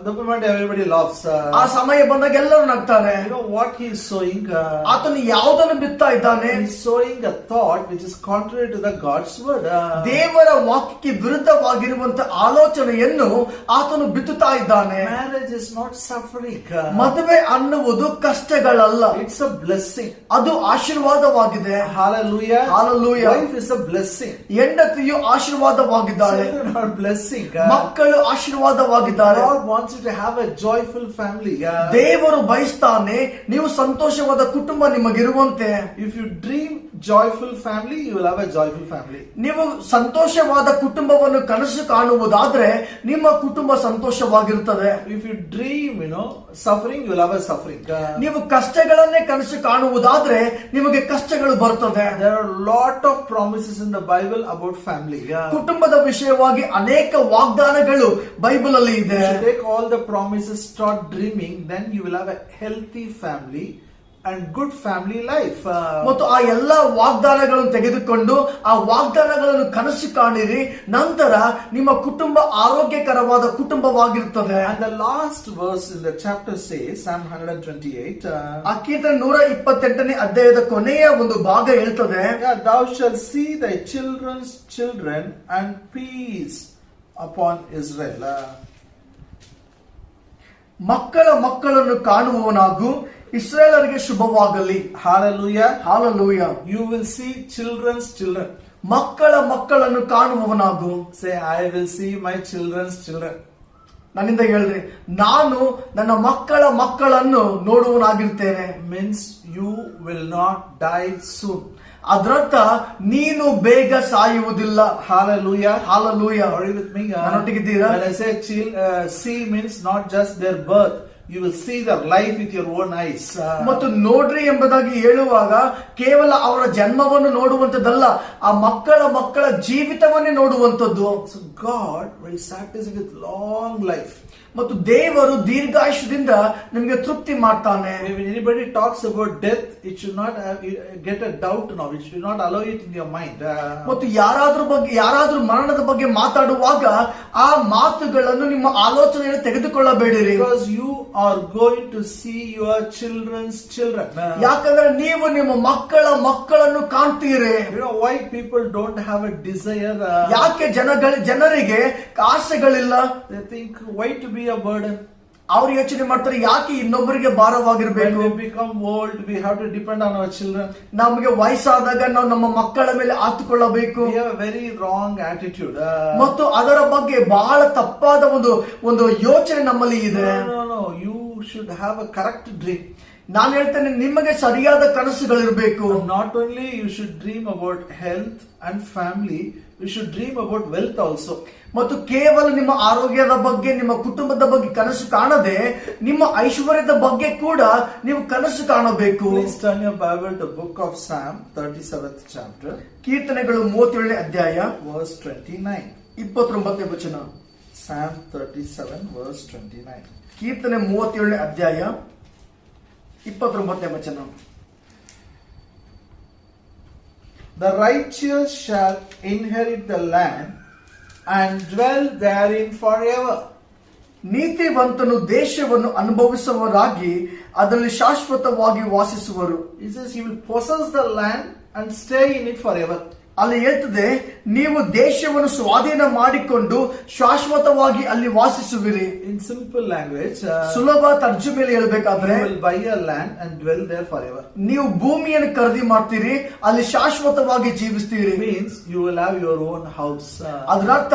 The moment everybody laughs. ಆ ಸಮಯ ಬಂದಾಗ ಎಲ್ಲರೂ ನಗ್ತಾರೆ. You know what he is sowing? ಆತನು ಯಾವುದನ್ನು ಬಿತ್ತಾ ಇದ್ದಾನೆ? He is sowing a thought which is contrary to the God's word. ದೇವರ ವಾಕ್ಯಕ್ಕೆ ವಿರುದ್ಧವಾಗಿರುವಂತ ಆಲೋಚನೆಯನ್ನು ಆತನು ಬಿತ್ತುತ್ತಾ ಇದ್ದಾನೆ. Marriage is not suffering. ಮದುವೆ ಅನ್ನುವುದು ಕಷ್ಟಗಳಲ್ಲ, It's a blessing. ಅದು ಆಶೀರ್ವಾದವಾಗಿದೆ. Hallelujah. Hallelujah. Wife is a blessing. ಹೆಂಡತಿಯು ಆಶೀರ್ವಾದವಾಗಿದ್ದಾಳೆ, Children are blessing. ಮಕ್ಕಳು ಆಶೀರ್ವಾದವಾಗಿದ್ದಾರೆ. God wants you to have a joyful family. ದೇವರು ಬಯಸ್ತಾನೆ ನೀವು ಸಂತೋಷವಾದ ಕುಟುಂಬ ನಿಮಗಿರುವಂತೆ. If you dream joyful family, you will have a joyful family. ನೀವು ಸಂತೋಷವಾದ ಕುಟುಂಬವನ್ನು ಕನಸು ಕಾಣುವುದಾದ್ರೆ ನಿಮ್ಮ ಕುಟುಂಬ ಸಂತೋಷವಾಗಿರುತ್ತದೆ. If you dream, suffering, you will have a suffering. ನೀವು ಕಷ್ಟಗಳನ್ನೇ ಕನಸು ಕಾಣುವುದಾದ್ರೆ ನಿಮಗೆ ಕಷ್ಟಗಳು ಬರುತ್ತದೆ. There are a lot of promises in the Bible about family. ಕುಟುಂಬದ ವಿಷಯವಾಗಿ ಅನೇಕ ವಾಗ್ದಾನಗಳು ಬೈಬಲ್ ಅಲ್ಲಿ ಇದೆ. You should take all the promises, start dreaming, then you will have a healthy family and good family life. ಮತ್ತು ಆ ಎಲ್ಲಾ ವಾಗ್ದಾನಗಳನ್ನು ತೆಗೆದುಕೊಂಡು ಆ ವಾಗ್ದಾನಗಳನ್ನು ಕನಸು ಕಾಣಿರಿ, ನಂತರ ನಿಮ್ಮ ಕುಟುಂಬ ಆರೋಗ್ಯಕರವಾದ ಕುಟುಂಬವಾಗಿರುತ್ತದೆ. And the last verse in the chapter says, Psalm 128. ಆ ಕೀರ್ತನೆ 128ನೇ ಅಧ್ಯಾಯದ ಕೊನೆಯ ಒಂದು ಭಾಗ ಹೇಳ್ತದೆ, Thou shalt see thy children's children and peace upon Israel. ಮಕ್ಕಳ ಮಕ್ಕಳನ್ನು ಕಾಣುವವನಾಗು, ಇಸ್ರಾಯೇಲರಿಗೆ ಶುಭವಾಗಲಿ. Hallelujah. Hallelujah. You will see children's children. ಮಕ್ಕಳ ಮಕ್ಕಳನ್ನು ಕಾಣುವವನಾಗು. Say, I will see my children's children. ನನ್ನಿಂದ ಹೇಳ್ರಿ, ನಾನು ನನ್ನ ಮಕ್ಕಳ ಮಕ್ಕಳನ್ನು ನೋಡುವನಾಗಿರ್ತೇನೆ. Means you will not die soon. ಅದರರ್ಥ ನೀನು ಬೇಗ ಸಾಯುವುದಿಲ್ಲ. Hallelujah. Hallelujah. Are you with me? ನನ್ನೊಟ್ಟಿಗಿದ್ದೀರಾ? When I say see means not just their birth. You will see their life with your own eyes. ಮತ್ತು ನೋಡ್ರಿ ಎಂಬುದಾಗಿ ಹೇಳುವಾಗ ಕೇವಲ ಅವರ ಜನ್ಮವನ್ನು ನೋಡುವಂತದ್ದಲ್ಲ, ಆ ಮಕ್ಕಳ ಜೀವಿತವನ್ನೇ ನೋಡುವಂತದ್ದು. So God will satisfy with long life. ಮತ್ತು ದೇವರು ದೀರ್ಘಾಯುಷ್ಯದಿಂದ ನಿಮಗೆ ತೃಪ್ತಿ ಮಾಡ್ತಾನೆ. When anybody talks about death, it should not get a doubt now. It should not allow it in your mind. ಮತ್ತು ಯಾರಾದ್ರೂ ಮರಣದ ಬಗ್ಗೆ ಮಾತಾಡುವಾಗ ಆ ಮಾತುಗಳನ್ನು ನಿಮ್ಮ ಆಲೋಚನೆಯಲ್ಲಿ ತೆಗೆದುಕೊಳ್ಳಬೇಡಿರಿ. Because you are going to see your children's children. ಯಾಕಂದ್ರೆ ನೀವು ನಿಮ್ಮ ಮಕ್ಕಳನ್ನು ಕಾಣ್ತೀರಿ. You know why people don't have a desire? ಯಾಕೆ ಜನರಿಗೆ ಆಸೆಗಳಿಲ್ಲ? They think, why to be a burden? ಅವ್ರು ಯೋಚನೆ ಮಾಡ್ತಾರೆ, ಯಾಕೆ ಇನ್ನೊಬ್ಬರಿಗೆ ಭಾರವಾಗಿರ್ಬೇಕು? When we become old, we have to depend on our children. ನಮಗೆ ವಯಸ್ಸಾದಾಗ ನಾವು ನಮ್ಮ ಮಕ್ಕಳ ಮೇಲೆ ಆತುಕೊಳ್ಳಬೇಕು. We have a very wrong attitude. ಮತ್ತು ಅದರ ಬಗ್ಗೆ ಬಹಳ ತಪ್ಪಾದ ಒಂದು ಯೋಚನೆ ನಮ್ಮಲ್ಲಿ ಇದೆ. No. You should have a correct dream. ನಾನು ಹೇಳ್ತೇನೆ, ನಿಮಗೆ ಸರಿಯಾದ ಕನಸುಗಳಿರಬೇಕು. Not only you should dream about health and family, you should dream about wealth also. ಮತ್ತು ಕೇವಲ ನಿಮ್ಮ ಆರೋಗ್ಯದ ಬಗ್ಗೆ, ನಿಮ್ಮ ಕುಟುಂಬದ ಬಗ್ಗೆ ಕನಸು ಕಾಣದೆ ನಿಮ್ಮ ಐಶ್ವರ್ಯದ ಬಗ್ಗೆ ಕೂಡ ನೀವು ಕನಸು ಕಾಣಬೇಕು. Please turn your Bible to book of Psalm 37th chapter. ಕೀರ್ತನೆಗಳು 37ನೇ ಅಧ್ಯಾಯ Verse 29. 29ನೇ ವಚನ. Psalm 37 verse 29. ಕೀರ್ತನೆ 37ನೇ ಅಧ್ಯಾಯ 29ನೇ ವಚನ. The righteous shall inherit the land and dwell therein forever. ನೀತಿವಂತನು ದೇಶವನ್ನು ಅನುಭವಿಸುವವರಾಗಿ ಅದರಲ್ಲಿ ಶಾಶ್ವತವಾಗಿ ವಾಸಿಸುವರು. He says he will possess the land and stay in it forever. ಅಲ್ಲಿ ಹೇಳ್ತದೆ, ನೀವು ದೇಶವನ್ನು ಸ್ವಾಧೀನ ಮಾಡಿಕೊಂಡು ಶಾಶ್ವತವಾಗಿ ಅಲ್ಲಿ ವಾಸಿಸುವಿರಿ. In simple language, ಸುಲಭ ತರ್ಜುಮೆಯಲ್ಲಿ ಹೇಳ್ಬೇಕಾದ್ರೆ, you will buy a land and dwell there forever. ನೀವು ಭೂಮಿಯನ್ನು ಖರೀದಿ ಮಾಡ್ತೀರಿ, ಅಲ್ಲಿ ಶಾಶ್ವತವಾಗಿ ಜೀವಿಸ್ತೀರಿ. Means you will have your own house. ಅದರರ್ಥ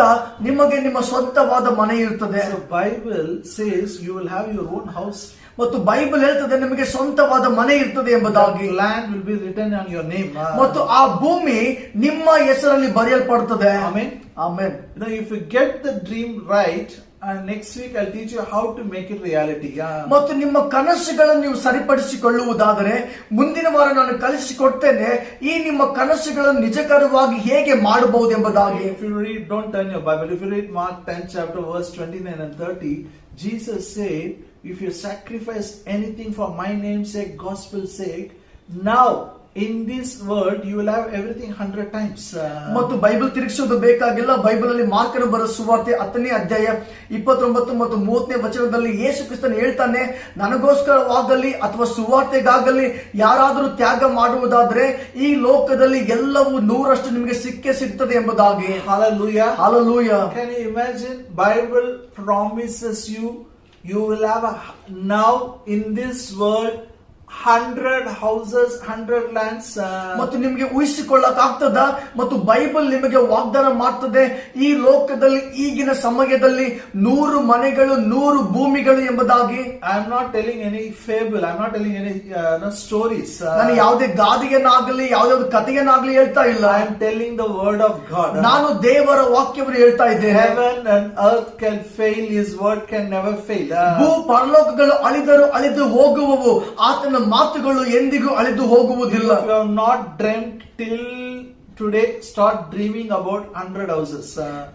ನಿಮಗೆ ನಿಮ್ಮ ಸ್ವಂತವಾದ ಮನೆ ಇರ್ತದೆ. So Bible says you will have your own house. ಮತ್ತು ಬೈಬಲ್ ಹೇಳ್ತದೆ ನಿಮಗೆ ಸ್ವಂತವಾದ ಮನೆ ಇರ್ತದೆ ಎಂಬುದಾಗಿ. Land will be written on your name. ಮತ್ತು ಆ ಭೂಮಿ ನಿಮ್ಮ ಹೆಸರಲ್ಲಿ ಬರೆಯಲ್ಪಡುತ್ತದೆ. Amen. Amen. If you get the dream right, and next week I'll teach you how to make it reality. ಮತ್ತು ನಿಮ್ಮ ಕನಸುಗಳನ್ನು ನೀವು ಸರಿಪಡಿಸಿಕೊಳ್ಳುವುದಾದರೆ ಮುಂದಿನ ವಾರ ನಾನು ಕಲಿಸಿಕೊಡ್ತೇನೆ ಈ ನಿಮ್ಮ ಕನಸುಗಳನ್ನು ನಿಜಕರವಾಗಿ ಹೇಗೆ ಮಾಡಬಹುದು ಎಂಬುದಾಗಿ. If you read, don't turn your Bible. If you read Mark 10 chapter verse 29 and 30, Jesus said, if you sacrifice anything for my name's sake, gospel's sake, now in this world you will have everything 100 times. ಮತ್ತು Bible ತಿರುಗಿಸೋದು ಬೇಕಾಗಿಲ್ಲ. Bible ಅಲ್ಲಿ ಮಾರ್ಕನ ಬರೆದ ಸುವಾರ್ತೆ 10ನೇ ಅಧ್ಯಾಯ 29 ಮತ್ತು 30ನೇ ವಚನದಲ್ಲಿ ಯೇಸು ಕ್ರಿಸ್ತನು ಹೇಳ್ತಾನೆ, ನನಗೋಸ್ಕರವಾಗಲಿ ಅಥವಾ ಸುವಾರ್ತೆಗಾಗಲಿ ಯಾರಾದರೂ ತ್ಯಾಗ ಮಾಡುವುದಾದ್ರೆ ಈ ಲೋಕದಲ್ಲಿ ಎಲ್ಲವೂ 100ರಷ್ಟು ನಿಮಗೆ ಸಿಕ್ಕೇ ಸಿಗ್ತದೆ ಎಂಬುದಾಗಿ. Hallelujah. Hallelujah. Can you imagine? Bible promises you will have now in this world 100 houses, 100 lands. ಮತ್ತು ನಿಮಗೆ ಊಹಿಸಿಕೊಳ್ಳಕ್ ಆಗ್ತದ? ಮತ್ತು ಬೈಬಲ್ ನಿಮಗೆ ವಾಗ್ದಾನ ಮಾಡ್ತದೆ, ಈ ಲೋಕದಲ್ಲಿ ಈಗಿನ ಸಮಯದಲ್ಲಿ 100 ಮನೆಗಳು, 100 ಭೂಮಿಗಳು ಎಂಬುದಾಗಿ. I am not telling any fable. I am not telling any stories. ನಾನು ಯಾವುದೇ ಗಾದೆಯನ್ನಾಗಲಿ ಯಾವುದೇ ಕಥೆಯನ್ನಾಗಲಿ ಹೇಳ್ತಾ ಇಲ್ಲ. I am telling the word of God. ನಾನು ದೇವರ ವಾಕ್ಯವನ್ನು ಹೇಳ್ತಾ ಇದ್ದೇನೆ. Heaven and earth can fail, His word can never fail. ಭೂ ಪರಲೋಕಗಳು ಅಳಿದರೂ ಅಳಿದು ಹೋಗುವವು, ಆತನ ಮಾತುಗಳು ಎಂದಿಗೂ ಅಳಿದು ಹೋಗುವುದಿಲ್ಲ. If you have not dreamt till today, start dreaming about 100 houses.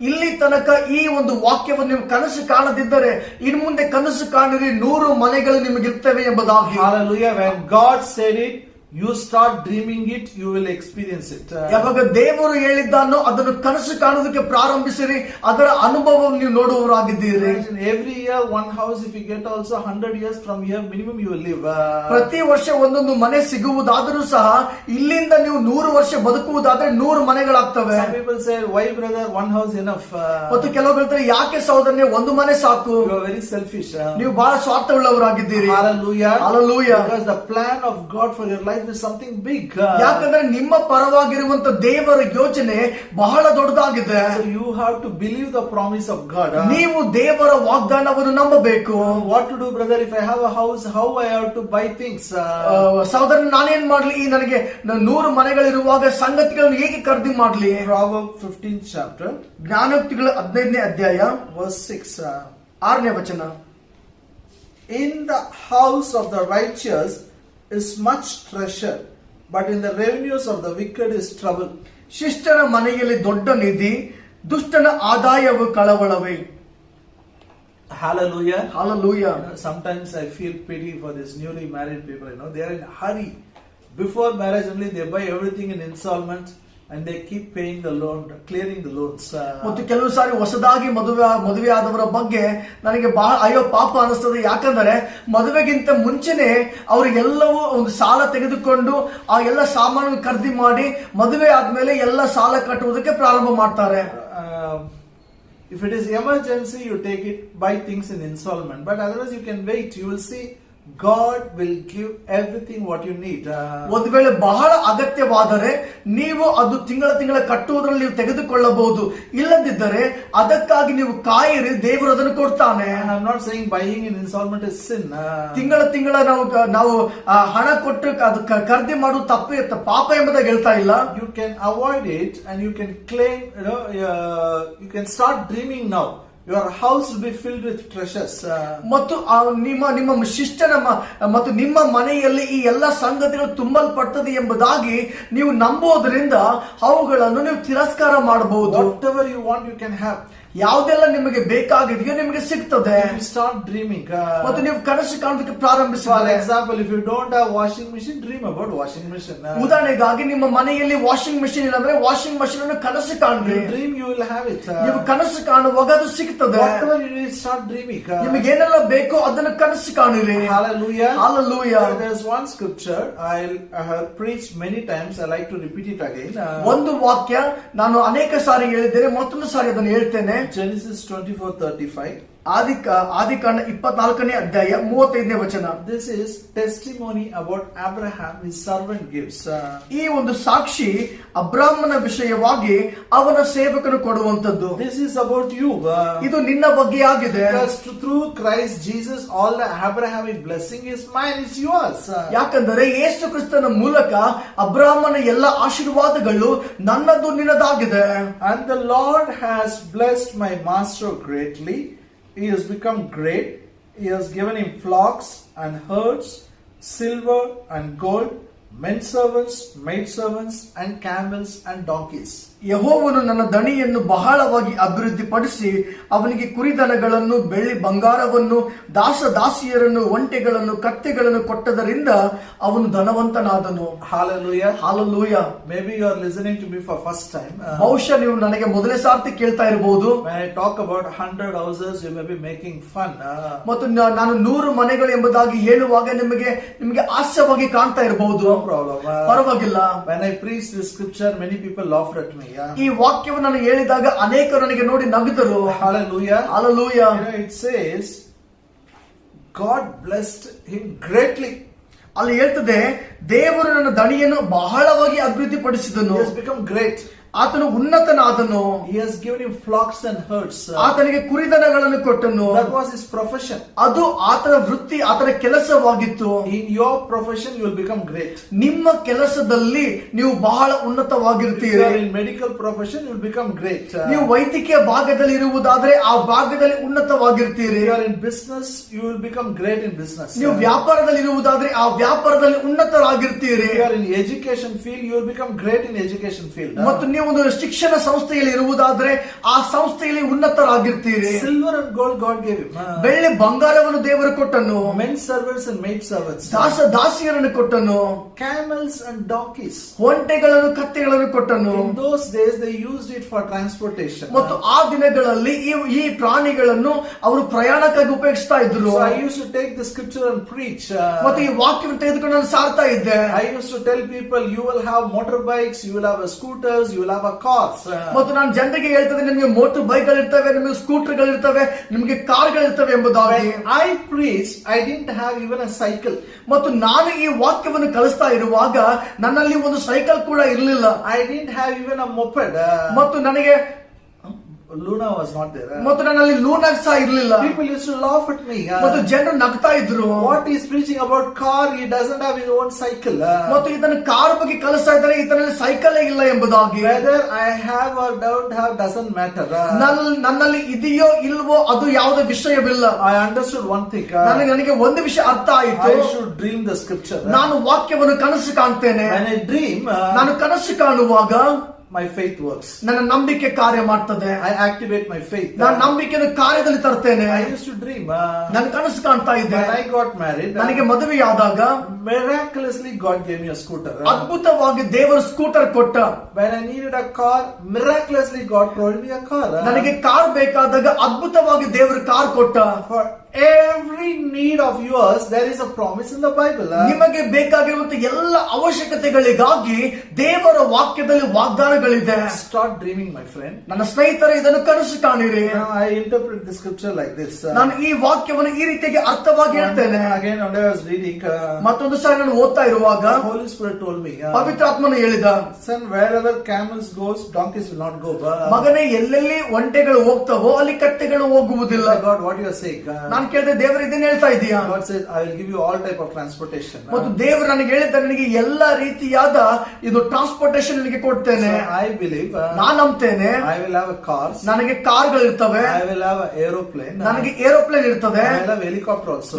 ಇಲ್ಲಿ ತನಕ ಈ ಒಂದು ವಾಕ್ಯವನ್ನು ನೀವು ಕನಸು ಕಾಣದಿದ್ದರೆ ಇನ್ನು ಮುಂದೆ ಕನಸು ಕಾಣಿರಿ 100 ಮನೆಗಳು ನಿಮಗಿರ್ತವೆ ಎಂಬುದಾಗಿ. Hallelujah. When God said it, you start dreaming it, you will experience it. ಯಾವಾಗ ದೇವರು ಹೇಳಿದ್ದಾನೋ ಅದನ್ನು ಕನಸು ಕಾಣೋದಕ್ಕೆ ಪ್ರಾರಂಭಿಸಿರಿ, ಅದರ ಅನುಭವವನ್ನು ನೀವು ನೋಡುವವರಾಗಿದ್ದೀರಿ. Imagine every year one house, if you get also 100 years from here minimum you will live. ಪ್ರತಿ ವರ್ಷ ಒಂದೊಂದು ಮನೆ ಸಿಗುವುದಾದರೂ ಸಹ ಇಲ್ಲಿಂದ ನೀವು 100 ವರ್ಷ ಬದುಕುವುದಾದ್ರೆ 100 ಮನೆಗಳಾಗ್ತವೆ. Some people say, why brother, one house enough? ಮತ್ತು ಕೆಲವರು ಹೇಳ್ತಾರೆ, ಯಾಕೆ ಸಹೋದರನೇ ಒಂದು ಮನೆ ಸಾಕು? You are very selfish. ನೀವು ಬಹಳ ಸ್ವಾರ್ಥವುಳ್ಳವರಾಗಿದ್ದೀರಿ. Hallelujah. Hallelujah. Because the plan of God for your life is something big. ಯಾಕಂದ್ರೆ ನಿಮ್ಮ ಪರವಾಗಿರುವಂತ ದೇವರ ಯೋಜನೆ ಬಹಳ ದೊಡ್ಡದಾಗಿದೆ. So you have to believe the promise of God. ನೀವು ದೇವರ ವಾಗ್ದಾನವನ್ನು ನಂಬಬೇಕು. What to do, brother? If I have a house, how I have to buy things? ಸಹೋದರ, ನಾನೇನ್ ಮಾಡ್ಲಿ? ನನಗೆ 100 ಮನೆಗಳಿರುವಾಗ ಸಂಗತಿಗಳನ್ನು ಹೇಗೆ ಖರೀದಿ ಮಾಡ್ಲಿ? Proverbs 15th chapter, ಜ್ಞಾನೋಕ್ತಿಗಳು 15ನೇ ಅಧ್ಯಾಯ verse 6. 6ನೇ ವಚನ. In the house of the righteous is much treasure, but in the revenues of the wicked is trouble. ಶಿಷ್ಟನ ಮನೆಯಲ್ಲಿ ದೊಡ್ಡ ನಿಧಿ, ದುಷ್ಟನ ಆದಾಯವು ಕಳವಳವೇ. Hallelujah. Hallelujah. Sometimes I feel pity for these newly married people. They are in a hurry. Before marriage only they buy everything in installment and they keep paying the loan, clearing the loans. ಮತ್ತು ಕೆಲವು ಸಾರಿ ಹೊಸದಾಗಿ ಮದುವೆ ಆದವರ ಬಗ್ಗೆ ನನಗೆ ಬಹಳ ಅಯ್ಯೋ ಪಾಪ ಅನಿಸ್ತದೆ. ಯಾಕಂದ್ರೆ ಮದುವೆಗಿಂತ ಮುಂಚೆನೆ ಅವರು ಎಲ್ಲವೂ ಒಂದು ಸಾಲ ತೆಗೆದುಕೊಂಡು ಆ ಎಲ್ಲ ಸಾಮಾನು ಖರೀದಿ ಮಾಡಿ ಮದುವೆ ಆದ್ಮೇಲೆ ಎಲ್ಲ ಸಾಲ ಕಟ್ಟುವುದಕ್ಕೆ ಪ್ರಾರಂಭ ಮಾಡ್ತಾರೆ. If it is emergency, you take it, buy things in installment. But otherwise you can wait. You will see God will give everything what you need. ಒಂದು ವೇಳೆ ಬಹಳ ಅಗತ್ಯವಾದರೆ ನೀವು ಅದು ತಿಂಗಳ ಕಟ್ಟುವುದರಲ್ಲಿ ನೀವು ತೆಗೆದುಕೊಳ್ಳಬಹುದು. ಇಲ್ಲದಿದ್ದರೆ ಅದಕ್ಕಾಗಿ ನೀವು ಕಾಯಿರಿ, ದೇವರು ಅದನ್ನು ಕೊಡ್ತಾನೆ. I am not saying buying in installment is sin. ತಿಂಗಳ ನಾವು ಹಣ ಕೊಟ್ಟು ಅದು ಖರೀದಿ ಮಾಡುವುದು ತಪ್ಪು, ಪಾಪ ಎಂಬುದಾಗಿ ಹೇಳ್ತಾ ಇಲ್ಲ. You can avoid it and you can claim, you can start dreaming now. Your house will be filled with treasures. ಮತ್ತು ನಿಮ್ಮ ಶಿಷ್ಟನ ಮತ್ತು ನಿಮ್ಮ ಮನೆಯಲ್ಲಿ ಈ ಎಲ್ಲ ಸಂಗತಿಗಳು ತುಂಬಲ್ಪಡ್ತದೆ ಎಂಬುದಾಗಿ ನೀವು ನಂಬೋದ್ರಿಂದ ಅವುಗಳನ್ನು ನೀವು ತಿರಸ್ಕಾರ ಮಾಡಬಹುದು. Whatever you want, you can have. ಯಾವುದೆಲ್ಲ ನಿಮಗೆ ಬೇಕಾಗಿದೆಯೋ ನಿಮಗೆ ಸಿಗ್ತದೆ. You start dreaming. ಮತ್ತು ನೀವು ಕನಸು ಕಾಣೋದಕ್ಕೆ ಪ್ರಾರಂಭಿಸಿದರೆ, for example, if you don't have washing machine, dream about washing machine. ಉದಾಹರಣೆಗಾಗಿ ನಿಮ್ಮ ಮನೆಯಲ್ಲಿ ವಾಷಿಂಗ್ ಮೆಷಿನ್ ಇಲ್ಲ ಅಂದ್ರೆ ವಾಷಿಂಗ್ ಮಷಿನ್ ಅನ್ನು ಕನಸು ಕಾಣ್ರಿ. You dream, you will have it. ನೀವು ಕನಸು ಕಾಣುವಾಗ ಅದು ಸಿಗ್ತದೆ. Whatever you need, start dreaming. ನಿಮಗೆ ಏನೆಲ್ಲ ಬೇಕೋ ಅದನ್ನು ಕನಸು ಕಾಣಿರಿ. Hallelujah. Hallelujah. There is one scripture I have preached many times. I like to repeat it again. ಒಂದು ವಾಕ್ಯ ನಾನು ಅನೇಕ ಸಾರಿ ಹೇಳಿದ್ದೇನೆ, ಮತ್ತೊಂದು ಸಾರಿ ಅದನ್ನು ಹೇಳ್ತೇನೆ. Genesis 24:35. ಆದಿಕಾಂಡ 24ನೇ ಅಧ್ಯಾಯ 35ನೇ ವಚನ. This is testimony about Abraham, his servant gives. ಈ ಒಂದು ಸಾಕ್ಷಿ ಅಬ್ರಾಮನ ವಿಷಯವಾಗಿ ಅವನ ಸೇವಕನು ಕೊಡುವಂತದ್ದು. This is about you. ಇದು ನಿನ್ನ ಬಗ್ಗೆ ಆಗಿದೆ. Because through Christ Jesus all the Abrahamic blessing is mine, is yours. ಯಾಕಂದರೆ ಯೇಸು ಕ್ರಿಸ್ತನ ಮೂಲಕ ಅಬ್ರಾಮನ ಎಲ್ಲ ಆಶೀರ್ವಾದಗಳು ನನ್ನದು, ನಿನ್ನದಾಗಿದೆ. And the Lord has blessed my master greatly. He has become great. He has given him flocks and herds, silver and gold, men servants, maid servants, and camels and donkeys. ಯೆಹೋವನು ನನ್ನ ದಣಿಯನ್ನು ಬಹಳವಾಗಿ ಅಭಿವೃದ್ಧಿಪಡಿಸಿ ಅವನಿಗೆ ಕುರಿದನಗಳನ್ನು ಬೆಳ್ಳಿ ಬಂಗಾರವನ್ನು ದಾಸದಾಸಿಯರನ್ನು ಒಂಟೆಗಳನ್ನು ಕತ್ತೆಗಳನ್ನು ಕೊಟ್ಟದರಿಂದ ಅವನು ಧನವಂತನಾದನು. Hallelujah. Hallelujah. Maybe you are listening to me for first time. ಬಹುಶಃ ನೀವು ನನಗೆ ಮೊದಲನೇ ಸಾರ್ತಿ ಕೇಳ್ತಾ ಇರಬಹುದು. When I talk about 100 houses, you may be making fun. ಮತ್ತು ನಾನು 100 ಮನೆಗಳು ಎಂಬುದಾಗಿ ಹೇಳುವಾಗ ನಿಮಗೆ ಹಾಸ್ಯವಾಗಿ ಕಾಣ್ತಾ ಇರಬಹುದು. No problem. ಪರವಾಗಿಲ್ಲ. When I preach this scripture, many people laughed at me. ಈ ವಾಕ್ಯವನ್ನು ನಾನು ಹೇಳಿದಾಗ ಅನೇಕರು ನನಗೆ ನೋಡಿ ನಗಿದರು. Hallelujah. Hallelujah. It says, God blessed him greatly. ಅಲ್ಲಿ ಹೇಳ್ತದೆ, ದೇವರು ನನ್ನ ದಣಿಯನ್ನು ಬಹಳವಾಗಿ ಅಭಿವೃದ್ಧಿ ಪಡಿಸಿದನು. He has become great. ಆತನು ಉನ್ನತನಾದನು. He has given him flocks and herds. ಆತನಿಗೆ ಕುರಿದನಗಳನ್ನು ಕೊಟ್ಟನು. That was his profession. ಅದು ಆತನ ವೃತ್ತಿ, ಆತನ ಕೆಲಸವಾಗಿತ್ತು. In your profession, you will become great. ನಿಮ್ಮ ಕೆಲಸದಲ್ಲಿ ನೀವು ಬಹಳ ಉನ್ನತವಾಗಿರ್ತೀರಿ. If you are in medical profession, you will become great. ನೀವು ವೈದ್ಯಕೀಯ ಭಾಗದಲ್ಲಿ ಇರುವುದಾದ್ರೆ ಆ ಭಾಗದಲ್ಲಿ ಉನ್ನತವಾಗಿರ್ತೀರಿ. If you are in business, you will become great in business. ನೀವು ವ್ಯಾಪಾರದಲ್ಲಿ ಇರುವುದಾದ್ರೆ ಆ ವ್ಯಾಪಾರದಲ್ಲಿ ಉನ್ನತರಾಗಿರ್ತೀರಿ. If you are in education field, you will become great in education field. ಮತ್ತು ನೀವು ಒಂದು ಶಿಕ್ಷಣ ಸಂಸ್ಥೆಯಲ್ಲಿ ಇರುವುದಾದ್ರೆ ಆ ಸಂಸ್ಥೆಯಲ್ಲಿ ಉನ್ನತರಾಗಿರ್ತೀರಿ. Silver and gold God gave him. ಬೆಳ್ಳಿ ಬಂಗಾರವನ್ನು ದೇವರು ಕೊಟ್ಟನು. Men servants and maid servants. ದಾಸಿಯರನ್ನು ಕೊಟ್ಟನು. Camels and donkeys. ಒಂಟೆಗಳನ್ನು ಕತ್ತೆಗಳನ್ನು ಕೊಟ್ಟನು. In those days, they used it for transportation. ಮತ್ತು ಆ ದಿನಗಳಲ್ಲಿ ಈ ಪ್ರಾಣಿಗಳನ್ನು ಅವರು ಪ್ರಯಾಣಕ್ಕಾಗಿ ಉಪಯೋಗಿಸ್ತಾ ಇದ್ರು. So I used to take the scripture and preach. ಮತ್ತು ಈ ವಾಕ್ಯವನ್ನು ತೆಗೆದುಕೊಂಡು ನಾನು ಸಾರ್ತಾ ಇದ್ದೆ. I used to tell people, you will have motorbikes, you will have scooters, you will have cars. ಮತ್ತು ನಾನು ಜನರಿಗೆ ಹೇಳ್ತದೆ, ನಿಮಗೆ ಮೋಟರ್ ಬೈಕ್ ಗಳಿರ್ತವೆ, ನಿಮಗೆ ಸ್ಕೂಟರ್ ಗಳಿರ್ತವೆ, ನಿಮಗೆ ಕಾರ್ ಗಳಿರ್ತವೆ ಎಂಬುದಾಗಿ. When I preached, I didn't have even a cycle. ಮತ್ತು ನಾನು ಈ ವಾಕ್ಯವನ್ನು ಕಲಿಸ್ತಾ ಇರುವಾಗ ನನ್ನಲ್ಲಿ ಒಂದು ಸೈಕಲ್ ಕೂಡ ಇರಲಿಲ್ಲ. I didn't have even a moped. ಮತ್ತು ನನಗೆ Luna was not there. ಮತ್ತು ನನ್ನಲ್ಲಿ ಲೂನಾಗ್ ಸಹ ಇರಲಿಲ್ಲ. People used to laugh at me. ಮತ್ತು ಜನರು ನಗ್ತಾ ಇದ್ರು. What he's preaching about car, he doesn't have his own cycle. ಮತ್ತು ಇದನ್ನು ಕಾರ್ ಬಗ್ಗೆ ಕಲಿಸ್ತಾ ಇದ್ದಾರೆ, ಇದರಲ್ಲಿ ಸೈಕಲ್ ಇಲ್ಲ ಎಂಬುದಾಗಿ. Whether I have or don't have doesn't matter. ನನ್ನಲ್ಲಿ ಇದೆಯೋ ಇಲ್ವೋ ಅದು ಯಾವುದೇ ವಿಷಯವಿಲ್ಲ. I understood one thing. ನನಗೆ ಒಂದು ವಿಷಯ ಅರ್ಥ ಆಯಿತು. I should dream the scripture. ನಾನು ವಾಕ್ಯವನ್ನು ಕನಸು ಕಾಣ್ತೇನೆ. When I dream, ನಾನು ಕನಸು ಕಾಣುವಾಗ my faith works. ನನ್ನ ನಂಬಿಕೆ ಕಾರ್ಯ ಮಾಡ್ತದೆ. I activate my faith. ನಾನು ನಂಬಿಕೆಯನ್ನು ಕಾರ್ಯದಲ್ಲಿ ತರ್ತೇನೆ. I used to dream. ನಾನು ಕನಸು ಕಾಣ್ತಾ ಇದ್ದೆ. When I got married, ನನಗೆ ಮದುವೆಯಾದಾಗ miraculously God gave me a scooter. ಅದ್ಭುತವಾಗಿ ದೇವರು ಸ್ಕೂಟರ್ ಕೊಟ್ಟ. When I needed a car, miraculously God provided me a car. ನನಗೆ ಕಾರ್ ಬೇಕಾದಾಗ ಅದ್ಭುತವಾಗಿ ದೇವರು ಕಾರ್ ಕೊಟ್ಟ. For every need of yours, there is a promise in the Bible. ನಿಮಗೆ ಬೇಕಾಗಿರುವಂತ ಎಲ್ಲ ಅವಶ್ಯಕತೆಗಳಿಗಾಗಿ ದೇವರ ವಾಕ್ಯದಲ್ಲಿ ವಾಗ್ದಾನಗಳಿದೆ. Start dreaming, my friend. ನನ್ನ ಸ್ನೇಹಿತರೆ, ಇದನ್ನು ಕನಸು ಕಾಣಿರಿ. Now I interpret the scripture like this. ನಾನು ಈ ವಾಕ್ಯವನ್ನು ಈ ರೀತಿಯಾಗಿ ಅರ್ಥವಾಗಿ ಹೇಳ್ತೇನೆ. Again, when I was reading, ಮತ್ತೊಂದು ಸಾರಿ ನಾನು ಓದ್ತಾ ಇರುವಾಗ the Holy Spirit told me, ಪವಿತ್ರಾತ್ಮನು ಹೇಳಿದ, son, wherever camels goes, donkeys will not go. ಮಗನೇ, ಎಲ್ಲೆಲ್ಲಿ ಒಂಟೆಗಳು ಹೋಗ್ತಾವೋ ಅಲ್ಲಿ ಕತ್ತೆಗಳು ಹೋಗುವುದಿಲ್ಲ. God, what you are saying? ನಾನು ಕೇಳಿದೆ, ದೇವರು ಇದನ್ನ ಹೇಳ್ತಾ ಇದೀಯಾ? God says, I will give you all type of transportation. ಮತ್ತು ದೇವರು ನನಗೆ ಹೇಳಿದ್ದಾರೆ, ನನಗೆ ಎಲ್ಲಾ ರೀತಿಯಾದ ಇದು ಟ್ರಾನ್ಸ್ಪೋರ್ಟೇಷನ್ ನಿನಗೆ ಕೊಡ್ತೇನೆ. So I believe, ನಾನು ನಂಬ್ತೇನೆ. I will have a cars. ನನಗೆ ಕಾರ್ಗಳು ಇರ್ತವೆ. I will have an aeroplane. ನನಗೆ ಏರೋಪ್ಲೇನ್ ಇರ್ತದೆ. I will have helicopter also.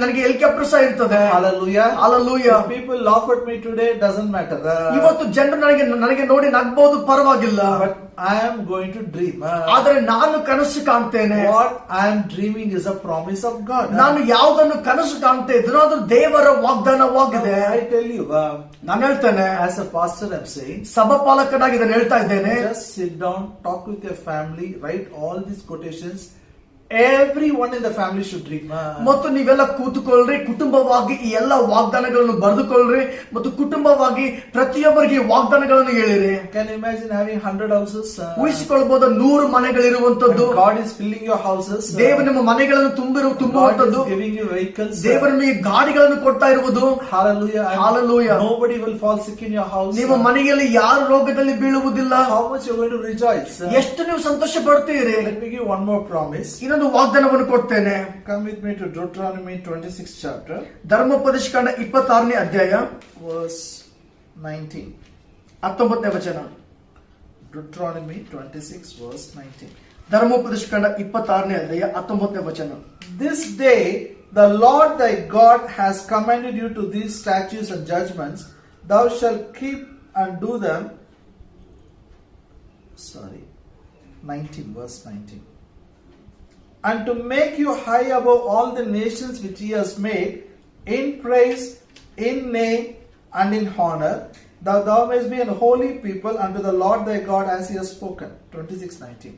ನನಗೆ ಹೆಲಿಕಾಪ್ಟರ್ ಸಹ ಇರ್ತದೆ. Hallelujah. Hallelujah. If people laugh at me today, doesn't matter. ಇವತ್ತು ಜನರು ನನಗೆ ನೋಡಿ ನಗ್ಬಹುದು, ಪರವಾಗಿಲ್ಲ. But I am going to dream. ಆದರೆ ನಾನು ಕನಸು ಕಾಣ್ತೇನೆ. What I am dreaming is a promise of God. ನಾನು ಯಾವುದನ್ನು ಕನಸು ಕಾಣ್ತಾ ಇದ್ರು ಅದು ದೇವರ ವಾಗ್ದಾನವಾಗಿದೆ. I tell you, ನಾನು ಹೇಳ್ತೇನೆ, as a pastor I am saying, ಸಭಾಪಾಲಕನಾಗಿ ಇದನ್ನು ಹೇಳ್ತಾ ಇದ್ದೇನೆ. just sit down, talk with your family, write all these quotations. Everyone in the family should dream. ಮತ್ತು ನೀವೆಲ್ಲ ಕೂತುಕೊಳ್ಳ್ರಿ, ಕುಟುಂಬವಾಗಿ ಈ ಎಲ್ಲ ವಾಗ್ದಾನಗಳನ್ನು ಬರೆದುಕೊಳ್ಳ್ರಿ ಮತ್ತು ಕುಟುಂಬವಾಗಿ ಪ್ರತಿಯೊಬ್ಬರಿಗೆ ವಾಗ್ದಾನಗಳನ್ನು ಹೇಳಿರಿ. Can you imagine having 100 houses? ಊಹಿಸಿಕೊಳ್ಳಬಹುದು 100 ಮನೆಗಳಿರುವಂತದ್ದು. God is filling your houses. ದೇವರು ನಿಮ್ಮ ಮನೆಗಳನ್ನು ತುಂಬುವಂತದ್ದು. God is giving you vehicles. ದೇವರು ನಿಮಗೆ ಗಾಡಿಗಳನ್ನು ಕೊಡ್ತಾ ಇರುವುದು. Hallelujah. Hallelujah. Nobody will fall sick in your house. ನಿಮ್ಮ ಮನೆಯಲ್ಲಿ ಯಾರು ರೋಗದಲ್ಲಿ ಬೀಳುವುದಿಲ್ಲ. How much you are going to rejoice? ಎಷ್ಟು ನೀವು ಸಂತೋಷ ಪಡ್ತೀರಿ. Let me give one more promise. ಇನ್ನೊಂದು ವಾಗ್ದಾನವನ್ನು ಕೊಡ್ತೇನೆ. Come with me to Deuteronomy 26th chapter. ಧರ್ಮೋಪದೇಶಕಾಂಡ 26ನೇ ಅಧ್ಯಾಯ verse 19. 19ನೇ ವಚನ. Deuteronomy 26 verse 19. ಧರ್ಮೋಪದೇಶಕಾಂಡ 26ನೇ ಅಧ್ಯಾಯ 19ನೇ ವಚನ. This day the Lord thy God has commanded you to these statutes and judgments, thou shalt keep and do them. 19, verse 19. And to make you high above all the nations which he has made, in praise, in name, and in honor, that thou mayest be an holy people unto the Lord thy God as he has spoken. 26:19.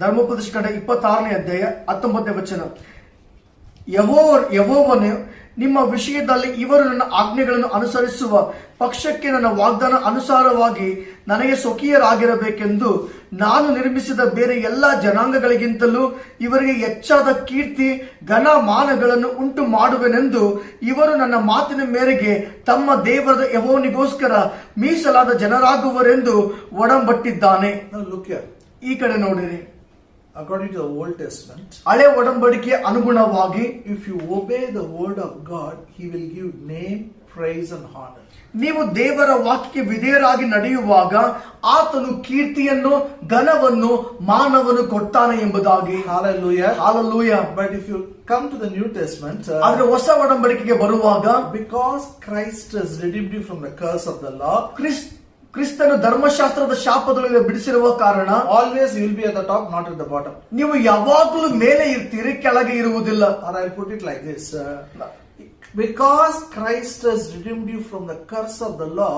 ಧರ್ಮೋಪದೇಶ ಕಂಡ 26ನೇ ಅಧ್ಯಾಯ 19ನೇ ವಚನ. ಯೆಹೋವನೇ, ನಿಮ್ಮ ವಿಷಯದಲ್ಲಿ ಇವರು ನನ್ನ ಆಜ್ಞೆಗಳನ್ನು ಅನುಸರಿಸುವ ಪಕ್ಷಕ್ಕೆ ನನ್ನ ವಾಗ್ದಾನ ಅನುಸಾರವಾಗಿ ನನಗೆ ಸ್ವಕೀಯರಾಗಿರಬೇಕೆಂದು ನಾನು ನಿರ್ಮಿಸಿದ ಬೇರೆ ಎಲ್ಲಾ ಜನಾಂಗಗಳಿಗಿಂತಲೂ ಇವರಿಗೆ ಹೆಚ್ಚಾದ ಕೀರ್ತಿ ಘನ ಮಾನಗಳನ್ನು ಉಂಟು ಮಾಡುವೆನೆಂದು ಇವರು ನನ್ನ ಮಾತಿನ ಮೇರೆಗೆ ತಮ್ಮ ದೇವರಾದ ಯೆಹೋವನಿಗೋಸ್ಕರ ಮೀಸಲಾದ ಜನರಾಗುವರೆಂದು ಒಡಂಬಟ್ಟಿದ್ದಾನೆ. Now look here. ಈ ಕಡೆ ನೋಡಿರಿ. According to the Old Testament, ಹಳೆ ಒಡಂಬಡಿಕೆಯ ಅನುಗುಣವಾಗಿ if you obey the word of God, he will give name, praise and honor. ನೀವು ದೇವರ ವಾಕ್ಯಕ್ಕೆ ವಿಧೇಯರಾಗಿ ನಡೆಯುವಾಗ ಆತನು ಕೀರ್ತಿಯನ್ನು ಘನವನ್ನು ಮಾನವನ್ನು ಕೊಡ್ತಾನೆ ಎಂಬುದಾಗಿ. Hallelujah. Hallelujah. But if you come to the New Testament, ಆದ್ರೆ ಹೊಸ ಒಡಂಬಡಿಕೆಗೆ ಬರುವಾಗ because Christ has redeemed you from the curse of the law, ಕ್ರಿಸ್ತನು ಧರ್ಮಶಾಸ್ತ್ರದ ಶಾಪದೊಳಗೆ ಬಿಡಿಸಿರುವ ಕಾರಣ always you will be at the top, not at the bottom. ನೀವು ಯಾವಾಗಲೂ ಮೇಲೆ ಇರ್ತೀರಿ, ಕೆಳಗೆ ಇರುವುದಿಲ್ಲ. Or I'll put it like this. Because Christ has redeemed you from the curse of the law,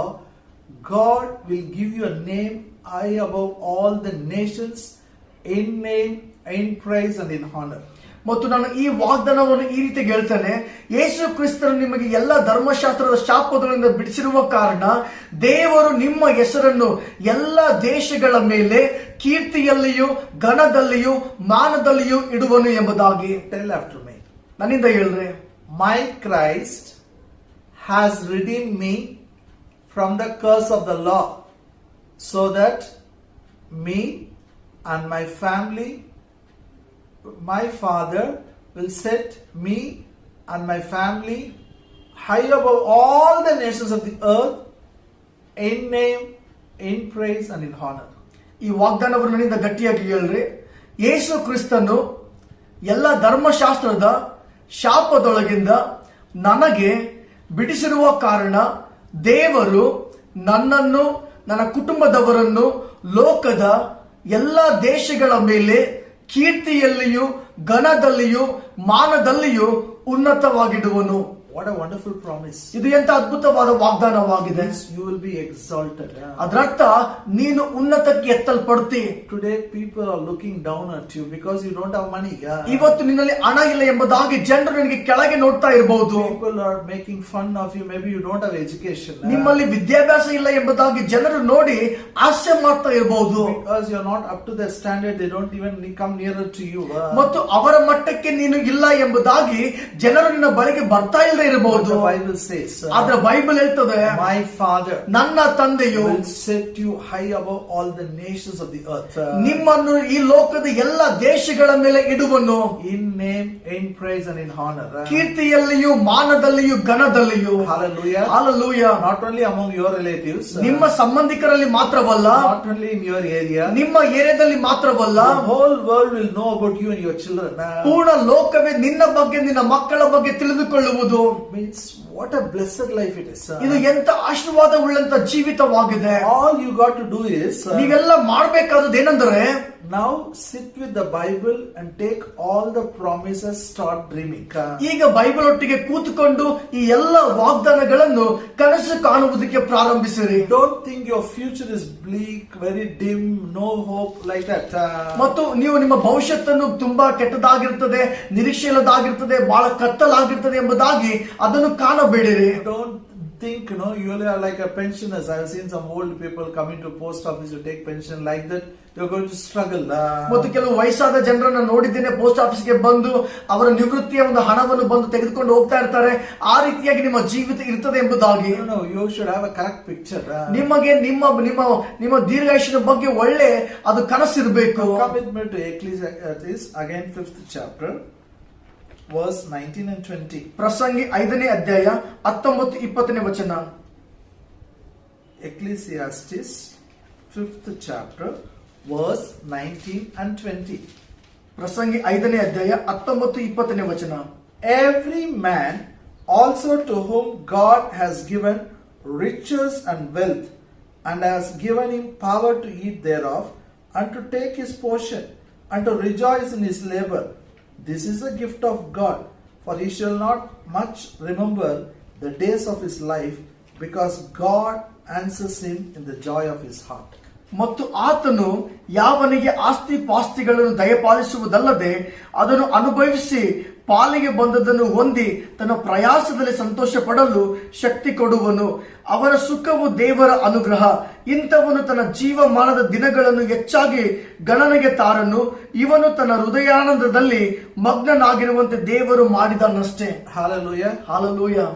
God will give you a name high above all the nations, in name, in praise and in honor. ಮತ್ತು ನಾನು ಈ ವಾಗ್ದಾನವನ್ನು ಈ ರೀತಿ ಹೇಳ್ತೇನೆ, ಯೇಸು ಕ್ರಿಸ್ತನು ನಿಮಗೆ ಎಲ್ಲ ಧರ್ಮಶಾಸ್ತ್ರದ ಶಾಪಗಳಿಂದ ಬಿಡಿಸಿರುವ ಕಾರಣ ದೇವರು ನಿಮ್ಮ ಹೆಸರನ್ನು ಎಲ್ಲ ದೇಶಗಳ ಮೇಲೆ ಕೀರ್ತಿಯಲ್ಲಿಯೂ ಘನದಲ್ಲಿಯೂ ಮಾನದಲ್ಲಿಯೂ ಇಡುವನು ಎಂಬುದಾಗಿ. Tell after me. ನನ್ನಿಂದ ಹೇಳ್ರೆ, My Christ has redeemed me from the curse of the law, so that me and my family, my Father will set me and my family high above all the nations of the earth, in name, in praise and in honor. ಈ ವಾಗ್ದಾನವನ್ನು ನನ್ನಿಂದ ಗಟ್ಟಿಯಾಗಿ ಹೇಳ್ರಿ. ಯೇಸು ಕ್ರಿಸ್ತನು ಎಲ್ಲ ಧರ್ಮಶಾಸ್ತ್ರದ ಶಾಪದೊಳಗಿಂದ ನನಗೆ ಬಿಡಿಸಿರುವ ಕಾರಣ ದೇವರು ನನ್ನನ್ನು, ನನ್ನ ಕುಟುಂಬದವರನ್ನು ಲೋಕದ ಎಲ್ಲ ದೇಶಗಳ ಮೇಲೆ ಕೀರ್ತಿಯಲ್ಲಿಯೂ ಘನದಲ್ಲಿಯೂ ಮಾನದಲ್ಲಿಯೂ ಉನ್ನತವಾಗಿಡುವನು. What a wonderful promise. ಇದು ಎಂತ ಅದ್ಭುತವಾದ ವಾಗ್ದಾನವಾಗಿದೆ. You will be exalted. ಅದರರ್ಥ ನೀನು ಉನ್ನತಕ್ಕೆ ಎತ್ತಲ್ಪಡ್ತಿ. Today people are looking down at you because you don't have money. ಇವತ್ತು ನಿನ್ನಲ್ಲಿ ಹಣ ಇಲ್ಲ ಎಂಬುದಾಗಿ ಜನರು ನಿನಗೆ ಕೆಳಗೆ ನೋಡ್ತಾ ಇರಬಹುದು. People are making fun of you. Maybe you don't have education. ನಿಮ್ಮಲ್ಲಿ ವಿದ್ಯಾಭ್ಯಾಸ ಇಲ್ಲ ಎಂಬುದಾಗಿ ಜನರು ನೋಡಿ ಹಾಸ್ಯ ಮಾಡ್ತಾ ಇರಬಹುದು. Because you are not up to their standard, they don't even come nearer to you. ಮತ್ತು ಅವರ ಮಟ್ಟಕ್ಕೆ ನೀನು ಇಲ್ಲ ಎಂಬುದಾಗಿ ಜನರು ನಿನ್ನ ಬಳಿಗೆ ಬರ್ತಾ ಇಲ್ಲದೆ ಇರಬಹುದು. The Bible says, ಆದ್ರೆ ಬೈಬಲ್ ಹೇಳ್ತದೆ, my Father ನನ್ನ ತಂದೆಯು will set you high above all the nations of the earth. ನಿಮ್ಮನ್ನು ಈ ಲೋಕದ ಎಲ್ಲ ದೇಶಗಳ ಮೇಲೆ ಇಡುವನು. In name, in praise and in honor. ಕೀರ್ತಿಯಲ್ಲಿಯೂ ಮಾನದಲ್ಲಿಯೂ ಘನದಲ್ಲಿಯೂ. Hallelujah. Hallelujah. Not only among your relatives, ನಿಮ್ಮ ಸಂಬಂಧಿಕರಲ್ಲಿ ಮಾತ್ರವಲ್ಲ, not only in your area, ನಿಮ್ಮ ಏರಿಯಾದಲ್ಲಿ ಮಾತ್ರವಲ್ಲ, the whole world will know about you and your children. ಪೂರ್ಣ ಲೋಕವೇ ನಿನ್ನ ಬಗ್ಗೆ ನಿನ್ನ ಮಕ್ಕಳ ಬಗ್ಗೆ ತಿಳಿದುಕೊಳ್ಳುವುದು. Means what a blessed life it is. ಇದು ಎಂತ ಆಶೀರ್ವಾದ ಉಳ್ಳಂತ ಜೀವಿತವಾಗಿದೆ. All you got to do is ನೀವೆಲ್ಲ ಮಾಡಬೇಕಾದದ್ದು ಏನಂದ್ರೆ, now sit with the Bible and take all the promises, start dreaming. ಈಗ ಬೈಬಲ್ ಒಟ್ಟಿಗೆ ಕೂತುಕೊಂಡು ಈ ಎಲ್ಲ ವಾಗ್ದಾನಗಳನ್ನು ಕನಸು ಕಾಣುವುದಕ್ಕೆ ಪ್ರಾರಂಭಿಸಿರಿ. Don't think your future is bleak, very dim, no hope like that. ಮತ್ತು ನೀವು ನಿಮ್ಮ ಭವಿಷ್ಯತ್ತನ್ನು ತುಂಬಾ ಕೆಟ್ಟದಾಗಿರ್ತದೆ, ನಿರೀಕ್ಷೆ ಇಲ್ಲದಾಗಿರ್ತದೆ, ಬಹಳ ಕತ್ತಲಾಗಿರ್ತದೆ ಎಂಬುದಾಗಿ ಅದನ್ನು ಕಾಣಬೇಡಿರಿ. Don't think, you are like a pensioners. I have seen some old people coming to post office to take pension like that. You're going to struggle. ಮತ್ತು ಕೆಲವು ವಯಸ್ಸಾದ ಜನರನ್ನ ನೋಡಿದ್ದೇನೆ, ಪೋಸ್ಟ್ ಆಫೀಸ್ಗೆ ಬಂದು ಅವರ ನಿವೃತ್ತಿಯ ಒಂದು ಹಣವನ್ನು ಬಂದು ತೆಗೆದುಕೊಂಡು ಹೋಗ್ತಾ ಇರ್ತಾರೆ. ಆ ರೀತಿಯಾಗಿ ನಿಮ್ಮ ಜೀವಿತ ಇರ್ತದೆ ಎಂಬುದಾಗಿ. No, you should have a correct picture. ನಿಮಗೆ ನಿಮ್ಮ ದೀರ್ಘಾಯುಷ್ಯದ ಬಗ್ಗೆ ಒಳ್ಳೆ ಅದು ಕನಸಿರಬೇಕು. Come with me to Ecclesiastes, again 5th chapter, verse 19 and 20. ಪ್ರಸಂಗಿ 5ನೇ ಅಧ್ಯಾಯ 19-20 ವಚನ. Ecclesiastes 5th chapter, verse 19 and 20. ಪ್ರಸಂಗಿ 5ನೇ ಅಧ್ಯಾಯ 19-20 ವಚನ. Every man also to whom God has given riches and wealth, and has given him power to eat thereof, and to take his portion, and to rejoice in his labor. This is a gift of God, for he shall not much remember the days of his life, because God answers him in the joy of his heart. ಮತ್ತು ಆತನು ಯಾವನಿಗೆ ಆಸ್ತಿ ಪಾಸ್ತಿಗಳನ್ನು ದಯಪಾಲಿಸುವುದಲ್ಲದೆ ಅದನ್ನು ಅನುಭವಿಸಿ ಪಾಲಿಗೆ ಬಂದದ್ದನ್ನು ಹೊಂದಿ ತನ್ನ ಪ್ರಯಾಸದಲ್ಲಿ ಸಂತೋಷ ಪಡಲು ಶಕ್ತಿ ಕೊಡುವನು. ಅವನ ಸುಖವು ದೇವರ ಅನುಗ್ರಹ. ಇಂಥವನು ತನ್ನ ಜೀವಮಾನದ ದಿನಗಳನ್ನು ಹೆಚ್ಚಾಗಿ ಗಣನೆಗೆ ತಾರನು. ಇವನು ತನ್ನ ಹೃದಯಾನಂದದಲ್ಲಿ ಮಗ್ನನಾಗಿರುವಂತೆ ದೇವರು ಮಾಡಿದನಷ್ಟೇ. Hallelujah. Hallelujah.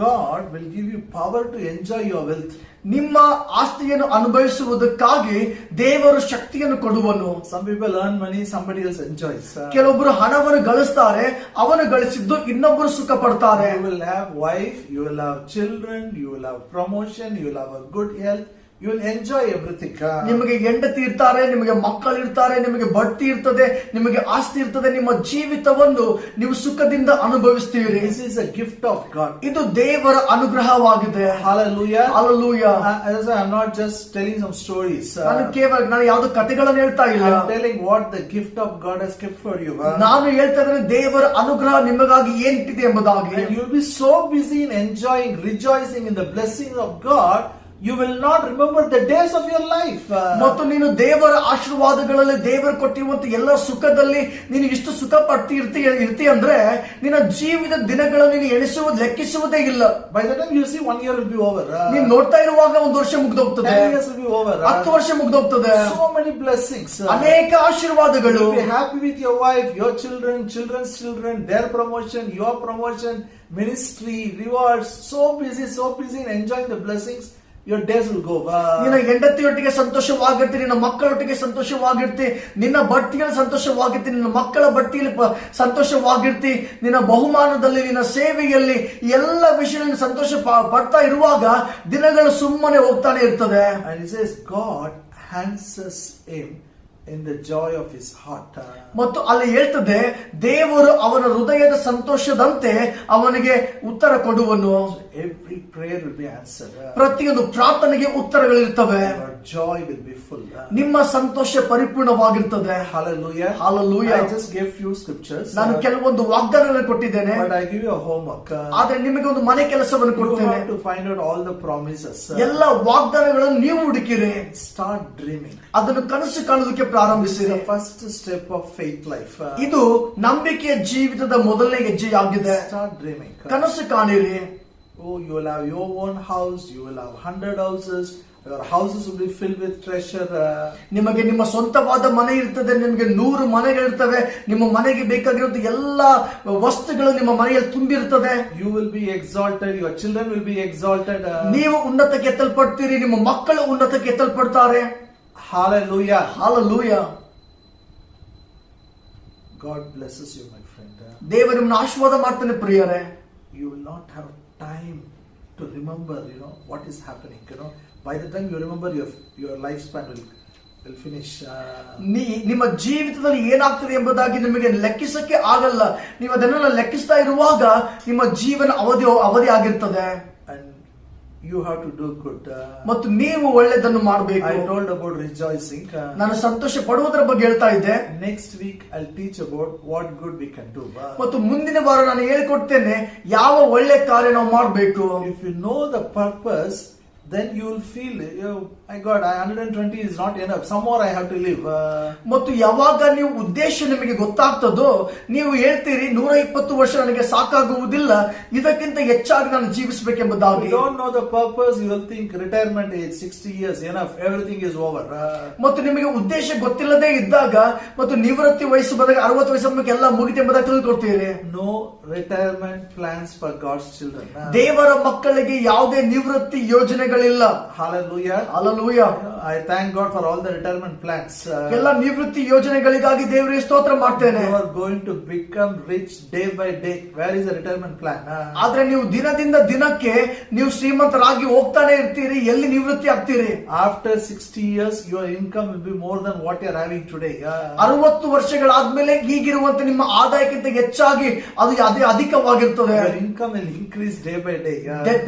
God will give you power to enjoy your wealth. ನಿಮ್ಮ ಆಸ್ತಿಯನ್ನು ಅನುಭವಿಸುವುದಕ್ಕಾಗಿ ದೇವರು ಶಕ್ತಿಯನ್ನು ಕೊಡುವನು. Some people earn money, somebody else enjoys. ಕೆಲವೊಬ್ಬರು ಹಣವನ್ನು ಗಳಿಸ್ತಾರೆ, ಅವನು ಗಳಿಸಿದ್ದು ಇನ್ನೊಬ್ಬರು ಸುಖ ಪಡ್ತಾರೆ. You will have wife, you will have children, you will have promotion, you will have a good health, you will enjoy everything. ನಿಮಗೆ ಹೆಂಡತಿ ಇರ್ತಾರೆ, ನಿಮಗೆ ಮಕ್ಕಳು ಇರ್ತಾರೆ, ನಿಮಗೆ ಬಡ್ತಿ ಇರ್ತದೆ, ನಿಮಗೆ ಆಸ್ತಿ ಇರ್ತದೆ. ನಿಮ್ಮ ಜೀವಿತವನ್ನು ನೀವು ಸುಖದಿಂದ ಅನುಭವಿಸ್ತೀರಿ. This is a gift of God. ಇದು ದೇವರ ಅನುಗ್ರಹವಾಗಿದೆ. Hallelujah. Hallelujah. As I'm not just telling some stories. ನಾನು ಯಾವ್ದು ಕಥೆಗಳನ್ನು ಹೇಳ್ತಾ ಇಲ್ಲ. I'm telling what the gift of God has kept for you. ನಾನು ಹೇಳ್ತಾ ಇದ್ದೇನೆ ದೇವರ ಅನುಗ್ರಹ ನಿಮಗಾಗಿ ಏನಿಟ್ಟಿದೆ ಎಂಬುದಾಗಿ. And you'll be so busy in enjoying, rejoicing in the blessings of God, you will not remember the days of your life. ಮತ್ತು ನೀನು ದೇವರ ಆಶೀರ್ವಾದಗಳಲ್ಲಿ ದೇವರು ಕೊಟ್ಟಿರುವಂತ ಎಲ್ಲ ಸುಖದಲ್ಲಿ ನೀನು ಇಷ್ಟು ಸುಖ ಪಡ್ತಿ ಇರ್ತಿ ಅಂದ್ರೆ ನಿನ್ನ ಜೀವಿತ ದಿನಗಳನ್ನು ನೀನು ಲೆಕ್ಕಿಸುವುದೇ ಇಲ್ಲ. By the time you see 1 year will be over. ನೀನು ನೋಡ್ತಾ ಇರುವಾಗ 1 ವರ್ಷ ಮುಗ್ದೋಗ್ತದೆ, 10 years will be over. 10 ವರ್ಷ ಮುಗ್ದೋಗ್ತದೆ. So many blessings. ಅನೇಕ ಆಶೀರ್ವಾದಗಳು. You'll be happy with your wife, your children, children's children, their promotion, your promotion, ministry, rewards. So busy in enjoying the blessings. Your days will go. ನಿನ್ನ ಹೆಂಡತಿಯೊಟ್ಟಿಗೆ ಸಂತೋಷವಾಗಿರ್ತಿ, ನಿನ್ನ ಮಕ್ಕಳೊಟ್ಟಿಗೆ ಸಂತೋಷವಾಗಿರ್ತಿ, ನಿನ್ನ ಬಡ್ತಿಯಲ್ಲಿ ಸಂತೋಷವಾಗಿರ್ತಿ, ನಿನ್ನ ಮಕ್ಕಳ ಬಡ್ತಿಯಲ್ಲಿ ಸಂತೋಷವಾಗಿರ್ತಿ, ನಿನ್ನ ಬಹುಮಾನದಲ್ಲಿ, ನಿನ್ನ ಸೇವೆಯಲ್ಲಿ, ಎಲ್ಲ ವಿಷಯದಲ್ಲಿ ಸಂತೋಷ ಪಡ್ತಾ ಇರುವಾಗ ದಿನಗಳು ಸುಮ್ಮನೆ ಹೋಗ್ತಾನೆ ಇರ್ತದೆ. And he says God answers him in the joy of his heart. ಮತ್ತು ಅಲ್ಲಿ ಹೇಳ್ತದೆ ದೇವರು ಅವನ ಹೃದಯದ ಸಂತೋಷದಂತೆ ಅವನಿಗೆ ಉತ್ತರ ಕೊಡುವನು. Every prayer will be answered. ಪ್ರತಿಯೊಂದು ಪ್ರಾರ್ಥನೆಗೆ ಉತ್ತರಗಳಿರ್ತವೆ. Your joy will be full. ನಿಮ್ಮ ಸಂತೋಷ ಪರಿಪೂರ್ಣವಾಗಿರ್ತದೆ. Hallelujah. Hallelujah. I just gave few scriptures. ನಾನು ಕೆಲವೊಂದು ವಾಗ್ದಾನಗಳನ್ನು ಕೊಟ್ಟಿದ್ದೇನೆ, But I give you a homework. ಆದ್ರೆ ನಿಮಗೆ ಒಂದು ಮನೆ ಕೆಲಸವನ್ನು You ಕೊಡ್ತೇನೆ. have to find out all the promises. ಎಲ್ಲ ವಾಗ್ದಾನಗಳನ್ನು ನೀವು ಹುಡುಕಿರಿ. Start dreaming. ಅದನ್ನು ಕನಸು ಕಾಣುವುದಕ್ಕೆ This is ಪ್ರಾರಂಭಿಸಿರಿ. the first step of faith life. ಇದು ನಂಬಿಕೆಯ ಜೀವಿತದ ಮೊದಲನೇ ಹೆಜ್ಜೆಯಾಗಿದೆ. Start dreaming. ಕನಸು ಕಾಣಿರಿ. Oh, you will have your own house. You will have 100 houses. Your houses will be filled with treasure. ನಿಮಗೆ ನಿಮ್ಮ ಸ್ವಂತವಾದ ಮನೆ ಇರ್ತದೆ, ನಿಮಗೆ 100 ಮನೆಗಳಿರ್ತವೆ. ನಿಮ್ಮ ಮನೆಗೆ ಬೇಕಾಗಿರುವಂತ ಎಲ್ಲ ವಸ್ತುಗಳು ನಿಮ್ಮ ಮನೆಯಲ್ಲಿ ತುಂಬಿರ್ತದೆ. You will be exalted. Your children will be exalted. ನೀವು ಉನ್ನತಕ್ಕೆ ಎತ್ತಲ್ಪಡ್ತೀರಿ, ನಿಮ್ಮ ಮಕ್ಕಳು ಉನ್ನತಕ್ಕೆ ಎತ್ತಲ್ಪಡ್ತಾರೆ. Hallelujah. Hallelujah. God blesses you, my friend. ದೇವರು ನಿಮ್ಮನ್ನು ಆಶೀರ್ವಾದ ಮಾಡ್ತಾನೆ ಪ್ರಿಯರೇ. You will not have time to remember, what is happening. By the time you remember, your lifespan will finish. ನಿಮ್ಮ ಜೀವಿತದಲ್ಲಿ ಏನಾಗ್ತದೆ ಎಂಬುದಾಗಿ ನಿಮಗೆ ಲೆಕ್ಕಿಸಕ್ಕೆ ಆಗಲ್ಲ. ನೀವು ಅದನ್ನೆಲ್ಲ ಲೆಕ್ಕಿಸ್ತಾ ಇರುವಾಗ ನಿಮ್ಮ ಜೀವನ ಅವಧಿ ಆಗಿರ್ತದೆ. And you have to do good. ಮತ್ತು ನೀವು ಒಳ್ಳೆದನ್ನು ಮಾಡಬೇಕು. I told about rejoicing. ನಾನು ಸಂತೋಷ ಪಡುವುದರ ಬಗ್ಗೆ ಹೇಳ್ತಾ ಇದ್ದೆ. Next week I'll teach about what good we can do. ಮತ್ತು ಮುಂದಿನ ವಾರ ನಾನು ಹೇಳಿಕೊಡ್ತೇನೆ ಯಾವ ಒಳ್ಳೆ ಕಾರ್ಯ ನಾವು ಮಾಡಬೇಕು. If you know the purpose, then you will feel, my God, 120 is not enough. Some more I have to live. ಮತ್ತು ಯಾವಾಗ ನೀವು ಉದ್ದೇಶ ನಿಮಗೆ ಗೊತ್ತಾಗ್ತದೋ ನೀವು ಹೇಳ್ತೀರಿ 120 ವರ್ಷ ನನಗೆ ಸಾಕಾಗುವುದಿಲ್ಲ, ಇದಕ್ಕಿಂತ ಹೆಚ್ಚಾಗಿ ನಾನು ಜೀವಿಸಬೇಕೆಂಬುದಾಗಿ. You don't know the purpose, you will think retirement age 60 years enough, everything is over. ಮತ್ತು ನಿಮಗೆ ಉದ್ದೇಶ ಗೊತ್ತಿಲ್ಲದೆ ಇದ್ದಾಗ ಮತ್ತು ನಿವೃತ್ತಿ ವಯಸ್ಸು ಬಂದಾಗ 60 ವಯಸ್ಸು ಎಲ್ಲ ಮುಗಿತೆ ಎಂಬುದಾಗಿ ತಿಳ್ಕೊಳ್ತೀರಿ. No retirement plans for God's children. ದೇವರ ಮಕ್ಕಳಿಗೆ ಯಾವುದೇ ನಿವೃತ್ತಿ ಯೋಜನೆಗಳಿಲ್ಲ. Hallelujah. Hallelujah. Hallelujah. I thank God for all the retirement plans. ಎಲ್ಲ ನಿವೃತ್ತಿ ಯೋಜನೆಗಳಿಗಾಗಿ ದೇವರಿಗೆ ಸ್ತೋತ್ರ ಮಾಡ್ತೇನೆ. You are going to become rich day by day. Where is the retirement plan? ಆದ್ರೆ ನೀವು ದಿನದಿಂದ ದಿನಕ್ಕೆ ನೀವು ಶ್ರೀಮಂತರಾಗಿ ಹೋಗ್ತಾನೆ ಇರ್ತೀರಿ, ಎಲ್ಲಿ ನಿವೃತ್ತಿ ಆಗ್ತೀರಿ? After 60 years, your income will be more than what you are having today. 60 ವರ್ಷಗಳಾದ್ಮೇಲೆ ಈಗಿರುವಂತ ನಿಮ್ಮ ಆದಾಯಕ್ಕಿಂತ ಹೆಚ್ಚಾಗಿ ಅದು ಅದೇ ಅಧಿಕವಾಗಿರ್ತದೆ. Your income will increase day by day.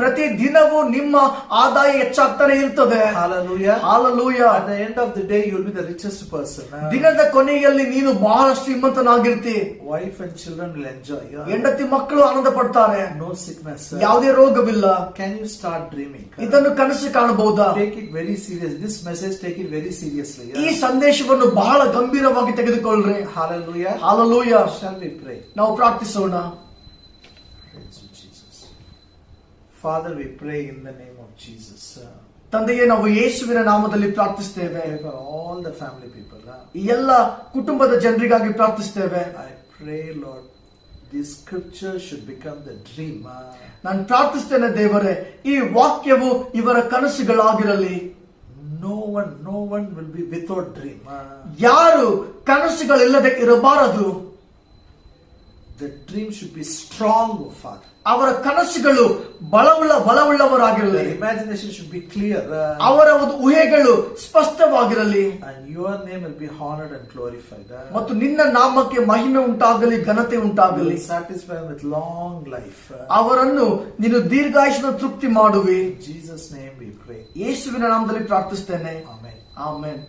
ಪ್ರತಿ ದಿನವೂ ನಿಮ್ಮ ಆದಾಯ ಹೆಚ್ಚಾಗ್ತಾನೆ ಇರ್ತದೆ. Hallelujah. Hallelujah. At the end of the day, you will be the richest person. ದಿನದ ಕೊನೆಯಲ್ಲಿ ನೀನು ಬಹಳ ಶ್ರೀಮಂತನಾಗಿರ್ತಿ. Wife and children will enjoy. ಹೆಂಡತಿ ಮಕ್ಕಳು ಆನಂದ ಪಡ್ತಾರೆ. No sickness. ಯಾವುದೇ ರೋಗವಿಲ್ಲ. Can you start dreaming? ಇದನ್ನು ಕನಸು ಕಾಣಬಹುದಾ? Take it very serious. This message, take it very seriously. ಈ ಸಂದೇಶವನ್ನು ಬಹಳ ಗಂಭೀರವಾಗಿ ತೆಗೆದುಕೊಳ್ಳ್ರಿ. Hallelujah. Hallelujah. Shall we pray? ನಾವು ಪ್ರಾರ್ಥಿಸೋಣ. Praise you, Jesus. Father, we pray in the name of Jesus. ತಂದೆಯೇ, ನಾವು ಯೇಸುವಿನ ನಾಮದಲ್ಲಿ ಪ್ರಾರ್ಥಿಸ್ತೇವೆ. Pray for all the family people. ಈ ಎಲ್ಲ ಕುಟುಂಬದ ಜನರಿಗಾಗಿ ಪ್ರಾರ್ಥಿಸ್ತೇವೆ. I pray, Lord, this scripture should become the dream. ನಾನು ಪ್ರಾರ್ಥಿಸ್ತೇನೆ ದೇವರೇ, ಈ ವಾಕ್ಯವು ಇವರ ಕನಸುಗಳಾಗಿರಲಿ. No one will be without dream. ಯಾರು ಕನಸುಗಳಿಲ್ಲದೆ ಇರಬಾರದು. The dream should be strong, Father. ಅವರ ಕನಸುಗಳು ಬಲವುಳ್ಳವರಾಗಿರಲಿ. The imagination should be clear. ಅವರ ಒಂದು ಊಹೆಗಳು ಸ್ಪಷ್ಟವಾಗಿರಲಿ. And your name will be honored and glorified. ಮತ್ತು ನಿನ್ನ ನಾಮಕ್ಕೆ ಮಹಿಮೆ ಉಂಟಾಗಲಿ, ಘನತೆ You ಉಂಟಾಗಲಿ. will satisfy them with long life. ಅವರನ್ನು ನೀನು ದೀರ್ಘಾಯುಷ್ನ ತೃಪ್ತಿ ಮಾಡುವಿ. In Jesus' name we pray. ಯೇಸುವಿನ ನಾಮದಲ್ಲಿ ಪ್ರಾರ್ಥಿಸ್ತೇನೆ. Amen. ಆಮೆನ್.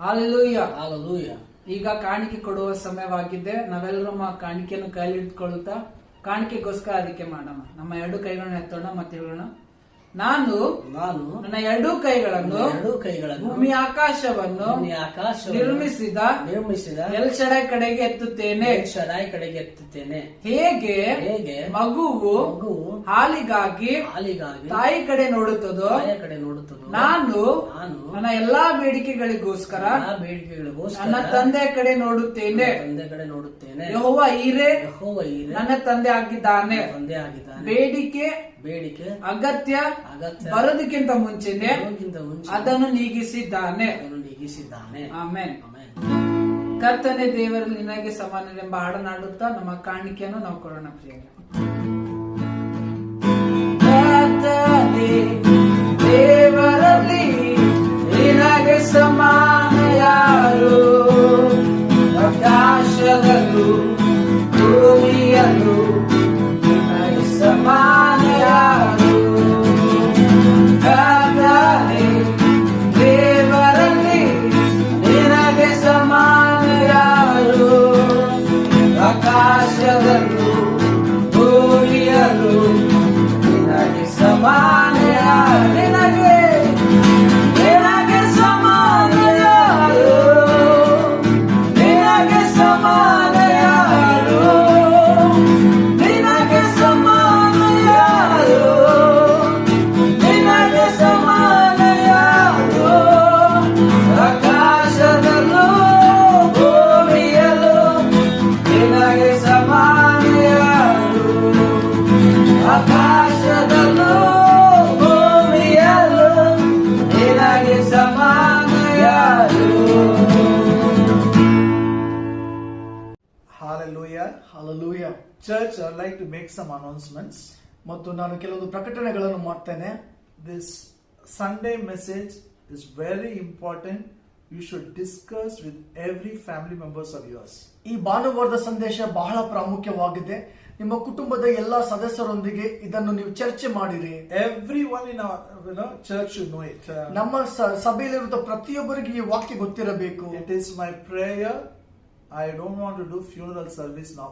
Hallelujah. Hallelujah. ಈಗ ಕಾಣಿಕೆ ಕೊಡುವ ಸಮಯವಾಗಿದೆ. ನಾವೆಲ್ಲರೂ ನಮ್ಮ ಕಾಣಿಕೆಯನ್ನು ಕೈಲಿಟ್ಕೊಳ್ತಾ ಕಾಣಿಕೆಗೋಸ್ಕರ ಅದಕ್ಕೆ ಮಾಡೋಣ. ನಮ್ಮ 2 ಕೈಗಳನ್ನ ಎತ್ತೋಣ ಮತ್ತೆ ಹೇಳೋಣ, ನಾನು ನನ್ನ 2 ಕೈಗಳನ್ನು ಭೂಮಿ ಆಕಾಶವನ್ನು ನಿರ್ಮಿಸಿದ ಎಲ್ ಶಡೈ ಕಡೆಗೆ ಎತ್ತುತ್ತೇನೆ. ಹೇಗೆ ಮಗುವು ಹಾಲಿಗಾಗಿ ತಾಯಿ ಕಡೆ ನೋಡುತ್ತದೋ ನಾನು ನನ್ನ ಎಲ್ಲಾ ಬೇಡಿಕೆಗಳಿಗೋಸ್ಕರ ನನ್ನ ತಂದೆ ಕಡೆ ನೋಡುತ್ತೇನೆ. ಯೆಹೋವ ಈರೆ ನನ್ನ ತಂದೆ ಆಗಿದ್ದಾನೆ. ಬೇಡಿಕೆ ಅಗತ್ಯ ಬರೋದಕ್ಕಿಂತ ಮುಂಚೆನೆ ಅದನ್ನು ನೀಗಿಸಿದ್ದಾನೆ. ಆಮೆನ್. ಕರ್ತನೆ ದೇವರಲ್ಲಿ ನಿನಗೆ ಸಮಾನವೆಂಬ ಹಾಡನಾಡುತ್ತಾ ನಮ್ಮ ಕಾಣಿಕೆಯನ್ನು ನಾವು ಕೊಡೋಣ. ಪ್ರಿಯರೇ, ಕರ್ತನೆ ದೇವರಲ್ಲಿ ನಿನಗೆ ಸಮಾನ ಯಾರು? ಆಕಾಶದಲ್ಲೂ ಭೂಮಿಯಲ್ಲೂ ನಿನಗೆ ಸಮಾನ ಯಾರು? ಕರ್ತನೆ ದೇವರಲ್ಲಿ ನಿನಗೆ ಸಮಾನ ಯಾರು? ಆಕಾಶದಲ್ಲೂ ಭೂಮಿಯಲ್ಲೂ ನಿನಗೆ ಸಮಾನ ಯಾರು? ನಿನಗೆ ಸಮಾನ ಯಾರು? ನಿನಗೆ ಸಮಾನ ಯಾರು? ನಿನಗೆ ಸಮಾನ ಯಾರು? ನಿನಗೆ ಸಮಾನ ಯಾರು? ಆಕಾಶದಲ್ಲೂ ಭೂಮಿಯಲ್ಲೂ ನಿನಗೆ ಸಮಾನ ಯಾರು? ಆಕಾಶದಲ್ಲೂ ಭೂಮಿಯಲ್ಲೂ ನಿನಗೆ ಸಮಾನ ಯಾರು? Hallelujah. Hallelujah. Church, I would like to make some announcements. ಮತ್ತು ನಾನು ಕೆಲವೊಂದು ಪ್ರಕಟಣೆಗಳನ್ನು ಮಾಡ್ತೇನೆ. This Sunday message is very important. You should discuss with every family members of yours. ಈ ಭಾನುವಾರದ ಸಂದೇಶ ಬಹಳ ಪ್ರಾಮುಖ್ಯವಾಗಿದೆ. ನಿಮ್ಮ ಕುಟುಂಬದ ಎಲ್ಲಾ ಸದಸ್ಯರೊಂದಿಗೆ ಇದನ್ನು ನೀವು ಚರ್ಚೆ ಮಾಡಿರಿ. Everyone in our church should know it. ನಮ್ಮ ಸಭೆಯಲ್ಲಿರುವ ಪ್ರತಿಯೊಬ್ಬರಿಗೆ ಈ ವಾಕ್ಯ ಗೊತ್ತಿರಬೇಕು. It is my prayer. I don't want to do funeral service now.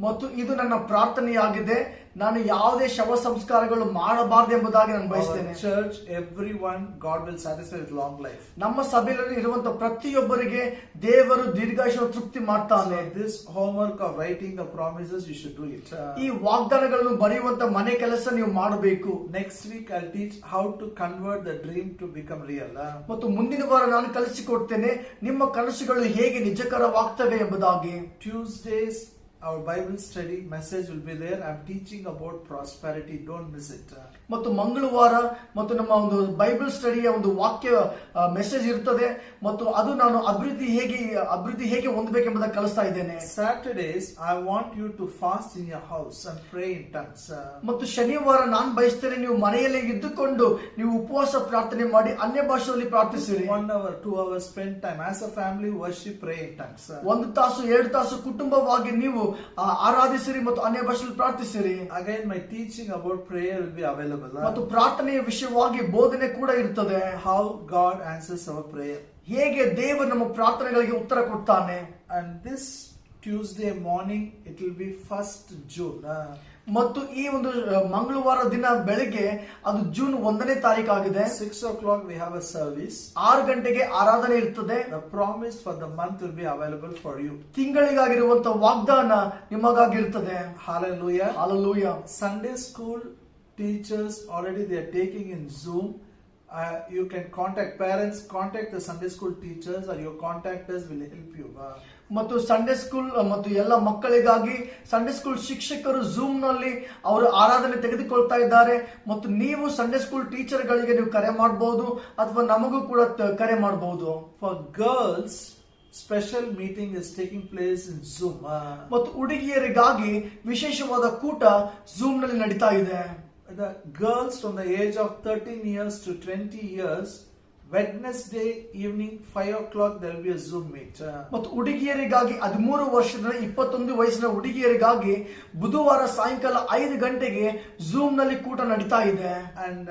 ಮತ್ತು ಇದು ನನ್ನ ಪ್ರಾರ್ಥನೆಯಾಗಿದೆ. ನಾನು ಯಾವುದೇ ಶವ ಸಂಸ್ಕಾರಗಳು ಮಾಡಬಾರದು ಎಂಬುದಾಗಿ ನಾನು ಬಯಸ್ತೇನೆ. Our church, everyone, God will satisfy with long life. ನಮ್ಮ ಸಭೆಯಲ್ಲಿ ಇರುವಂತಹ ಪ್ರತಿಯೊಬ್ಬರಿಗೆ ದೇವರು ದೀರ್ಘಾಯುಷ್ಯ ತೃಪ್ತಿ ಮಾಡ್ತಾನೆ. So this homework of writing the promises, you should do it. ಈ ವಾಗ್ದಾನಗಳನ್ನು ಬರೆಯುವಂತ ಮನೆ ಕೆಲಸ ನೀವು ಮಾಡಬೇಕು. Next week I'll teach how to convert the dream to become real. ಮತ್ತು ಮುಂದಿನ ವಾರ ನಾನು ಕಲಿಸಿಕೊಡ್ತೇನೆ ನಿಮ್ಮ ಕನಸುಗಳು ಹೇಗೆ ನಿಜಕರವಾಗ್ತವೆ ಎಂಬುದಾಗಿ. Tuesdays our Bible study message will be there. I'm teaching about prosperity. Don't miss it. ಮತ್ತು ಮಂಗಳವಾರ ಮತ್ತು ನಮ್ಮ ಒಂದು ಬೈಬಲ್ ಸ್ಟಡಿಯ ಒಂದು ವಾಕ್ಯ ಮೆಸೇಜ್ ಇರ್ತದೆ ಮತ್ತು ಅದು ನಾನು ಅಭಿವೃದ್ಧಿ ಹೇಗೆ ಹೊಂದಬೇಕೆಂಬುದನ್ನು ಕಲಿಸ್ತಾ ಇದ್ದೇನೆ. Saturdays I want you to fast in your house and pray in tongues. ಮತ್ತು ಶನಿವಾರ ನಾನು ಬಯಸ್ತೇನೆ ನೀವು ಮನೆಯಲ್ಲೇ ಇದ್ದುಕೊಂಡು ನೀವು ಉಪವಾಸ ಪ್ರಾರ್ಥನೆ ಮಾಡಿ ಅನ್ಯ ಭಾಷೆಯಲ್ಲಿ ಪ್ರಾರ್ಥಿಸಿರಿ. 1 hour, 2 hours spend time as a family, worship, pray in tongues. 1 ತಾಸು 2 ತಾಸು ಕುಟುಂಬವಾಗಿ ನೀವು ಆರಾಧಿಸಿರಿ ಮತ್ತು ಅನ್ಯ ಭಾಷೆಯಲ್ಲಿ ಪ್ರಾರ್ಥಿಸಿರಿ. Again my teaching about prayer will be available. ಮತ್ತು ಪ್ರಾರ್ಥನೆಯ ವಿಷಯವಾಗಿ ಬೋಧನೆ ಕೂಡ ಇರ್ತದೆ. How God answers our prayer. ಹೇಗೆ ದೇವರು ನಮ್ಮ ಪ್ರಾರ್ಥನೆಗಳಿಗೆ ಉತ್ತರ ಕೊಡ್ತಾನೆ. And this Tuesday morning it will be 1st June. ಮತ್ತು ಈ ಒಂದು ಮಂಗಳವಾರ ದಿನ ಬೆಳಿಗ್ಗೆ ಅದು June 1ನೇ ತಾರೀಕಾಗಿದೆ. 6 o'clock we have a service. 6 ಗಂಟೆಗೆ ಆರಾಧನೆ ಇರ್ತದೆ. The promise for the month will be available for you. ತಿಂಗಳಿಗಾಗಿರುವಂತಹ ವಾಗ್ದಾನ ನಿಮಗಾಗಿರ್ತದೆ. Hallelujah. Hallelujah. Sunday school teachers already they are taking in Zoom. You can contact the Sunday school teachers, or your contactors will help you. ಮತ್ತು Sunday school ಮತ್ತು ಎಲ್ಲ ಮಕ್ಕಳಿಗಾಗಿ Sunday school ಶಿಕ್ಷಕರು zoom ನಲ್ಲಿ ಅವರು ಆರಾಧನೆ ತೆಗೆದುಕೊಳ್ತಾ ಇದ್ದಾರೆ. ಮತ್ತು ನೀವು ಸಂಡೇ ಸ್ಕೂಲ್ ಟೀಚರ್ ಗಳಿಗೆ ನೀವು ಕರೆ ಮಾಡಬಹುದು ಅಥವಾ ನಮಗೂ ಕೂಡ ಕರೆ ಮಾಡಬಹುದು. For girls, special meeting is taking place in Zoom. ಮತ್ತು ಹುಡುಗಿಯರಿಗಾಗಿ ವಿಶೇಷವಾದ ಕೂಟ ಝೂಮ್ ನಲ್ಲಿ ನಡೀತಾ ಇದೆ. The girls from the age of 13 years to 20 years, Wednesday evening 5 o'clock there will be a Zoom meet. ಮತ್ತು ಹುಡುಗಿಯರಿಗಾಗಿ 13 ವರ್ಷದ 21 ವಯಸ್ಸಿನ ಹುಡುಗಿಯರಿಗಾಗಿ ಬುಧವಾರ ಸಾಯಂಕಾಲ 5 ಗಂಟೆಗೆ ಝೂಮ್ ನಲ್ಲಿ ಕೂಟ ನಡೀತಾ ಇದೆ. And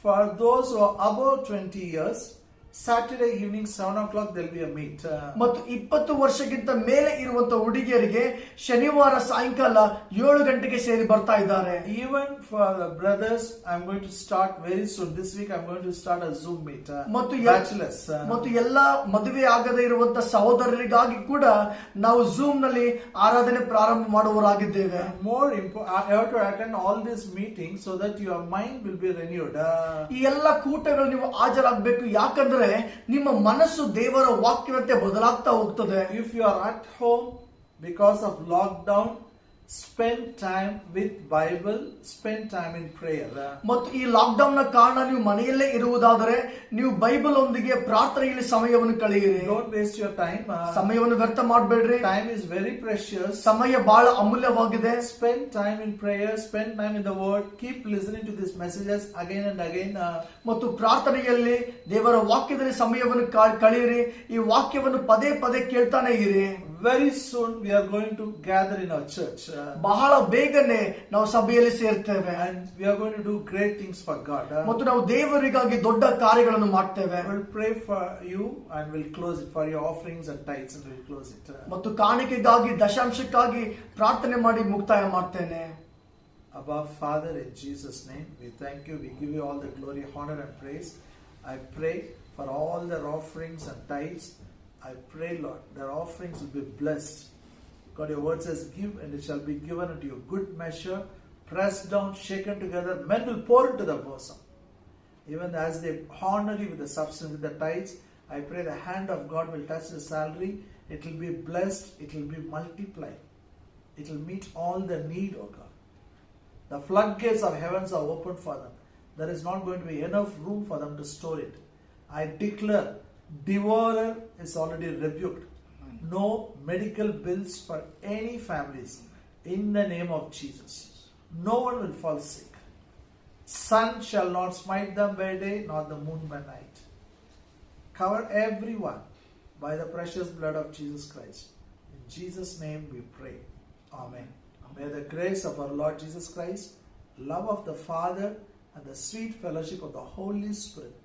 for those who are above 20 years, Saturday evening 7 o'clock there will be a meet. ಮತ್ತು 20 ವರ್ಷಕ್ಕಿಂತ ಮೇಲೆ ಇರುವಂತ ಹುಡುಗಿಯರಿಗೆ ಶನಿವಾರ ಸಾಯಂಕಾಲ 7 ಗಂಟೆಗೆ ಸೇರಿ ಬರ್ತಾ ಇದ್ದಾರೆ. Even for the brothers, I'm going to start very soon. This week I'm going to start a Zoom meet. Bachelors. ಮತ್ತು ಎಲ್ಲಾ ಮದುವೆ ಆಗದೇ ಇರುವಂತ ಸಹೋದರರಿಗಾಗಿ ಕೂಡ ನಾವು ಝೂಮ್ ನಲ್ಲಿ ಆರಾಧನೆ ಪ್ರಾರಂಭ ಮಾಡುವರಾಗಿದ್ದೇವೆ. More important, I have to attend all these meetings so that your mind will be renewed. ಈ ಎಲ್ಲಾ ಕೂಟಗಳು ನೀವು ಹಾಜರಾಗಬೇಕು. ಯಾಕಂದ್ರೆ ನಿಮ್ಮ ಮನಸ್ಸು ದೇವರ ವಾಕ್ಯವಂತೆ ಬದಲಾಗ್ತಾ ಹೋಗ್ತದೆ. If you are at home because of lockdown, spend time with Bible, spend time in prayer. ಮತ್ತು ಈ ಲಾಕ್ ಡೌನ್ ನ ಕಾರಣ ನೀವು ಮನೆಯಲ್ಲೇ ಇರುವುದಾದರೆ ನೀವು ಬೈಬಲ್ ಒಂದಿಗೆ ಪ್ರಾರ್ಥನೆಯಲ್ಲಿ ಸಮಯವನ್ನು ಕಳೆಯಿರಿ. Don't waste your time. ಸಮಯವನ್ನು ವ್ಯರ್ಥ ಮಾಡಬೇಡ್ರಿ. Time is very precious. ಸಮಯ ಬಹಳ ಅಮೂಲ್ಯವಾಗಿದೆ. Spend time in prayer, spend time in the word, keep listening to these messages again and again. ಮತ್ತು ಪ್ರಾರ್ಥನೆಯಲ್ಲಿ ದೇವರ ವಾಕ್ಯದಲ್ಲಿ ಸಮಯವನ್ನು ಕಳೆಯಿರಿ. ಈ ವಾಕ್ಯವನ್ನು ಪದೇ ಪದೇ ಕೇಳ್ತಾನೆ ಇರಿ. Very soon we are going to gather in our church. ಬಹಳ ಬೇಗನೆ ನಾವು ಸಭೆಯಲ್ಲಿ ಸೇರ್ತೇವೆ. And we are going to do great things for God. ಮತ್ತು ನಾವು ದೇವರಿಗಾಗಿ ದೊಡ್ಡ ಕಾರ್ಯಗಳನ್ನು ಮಾಡ್ತೇವೆ. We'll pray for you and we'll close it, for your offerings and tithes, and we'll close it. ಮತ್ತು ಕಾಣಿಕೆಗಾಗಿ ದಶಾಂಶಕ್ಕಾಗಿ ಪ್ರಾರ್ಥನೆ ಮಾಡಿ ಮುಕ್ತಾಯ ಮಾಡ್ತೇನೆ. Above Father, in Jesus' name, we thank you. We give you all the glory, honor and praise. I pray for all their offerings and tithes. I pray, Lord, their offerings will be blessed. God, your word says, give and it shall be given unto you. Good measure, pressed down, shaken together, men will pour into the bosom. Even as they honor you with the substance, with the tithes, I pray the hand of God will touch the salary. It will be blessed. It will be multiplied. It will meet all the need, O God. The floodgates of heavens are open for them. There is not going to be enough room for them to store it. I declare, devourer is already rebuked. No medical bills for any families in the name of Jesus. No one will fall sick. Sun shall not smite them by day, nor the moon by night. Cover everyone by the precious blood of Jesus Christ. In Jesus' name we pray. Amen. May the grace of our Lord Jesus Christ, love of the Father, and the sweet fellowship of the Holy Spirit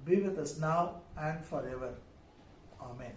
be with us now and forever. Amen.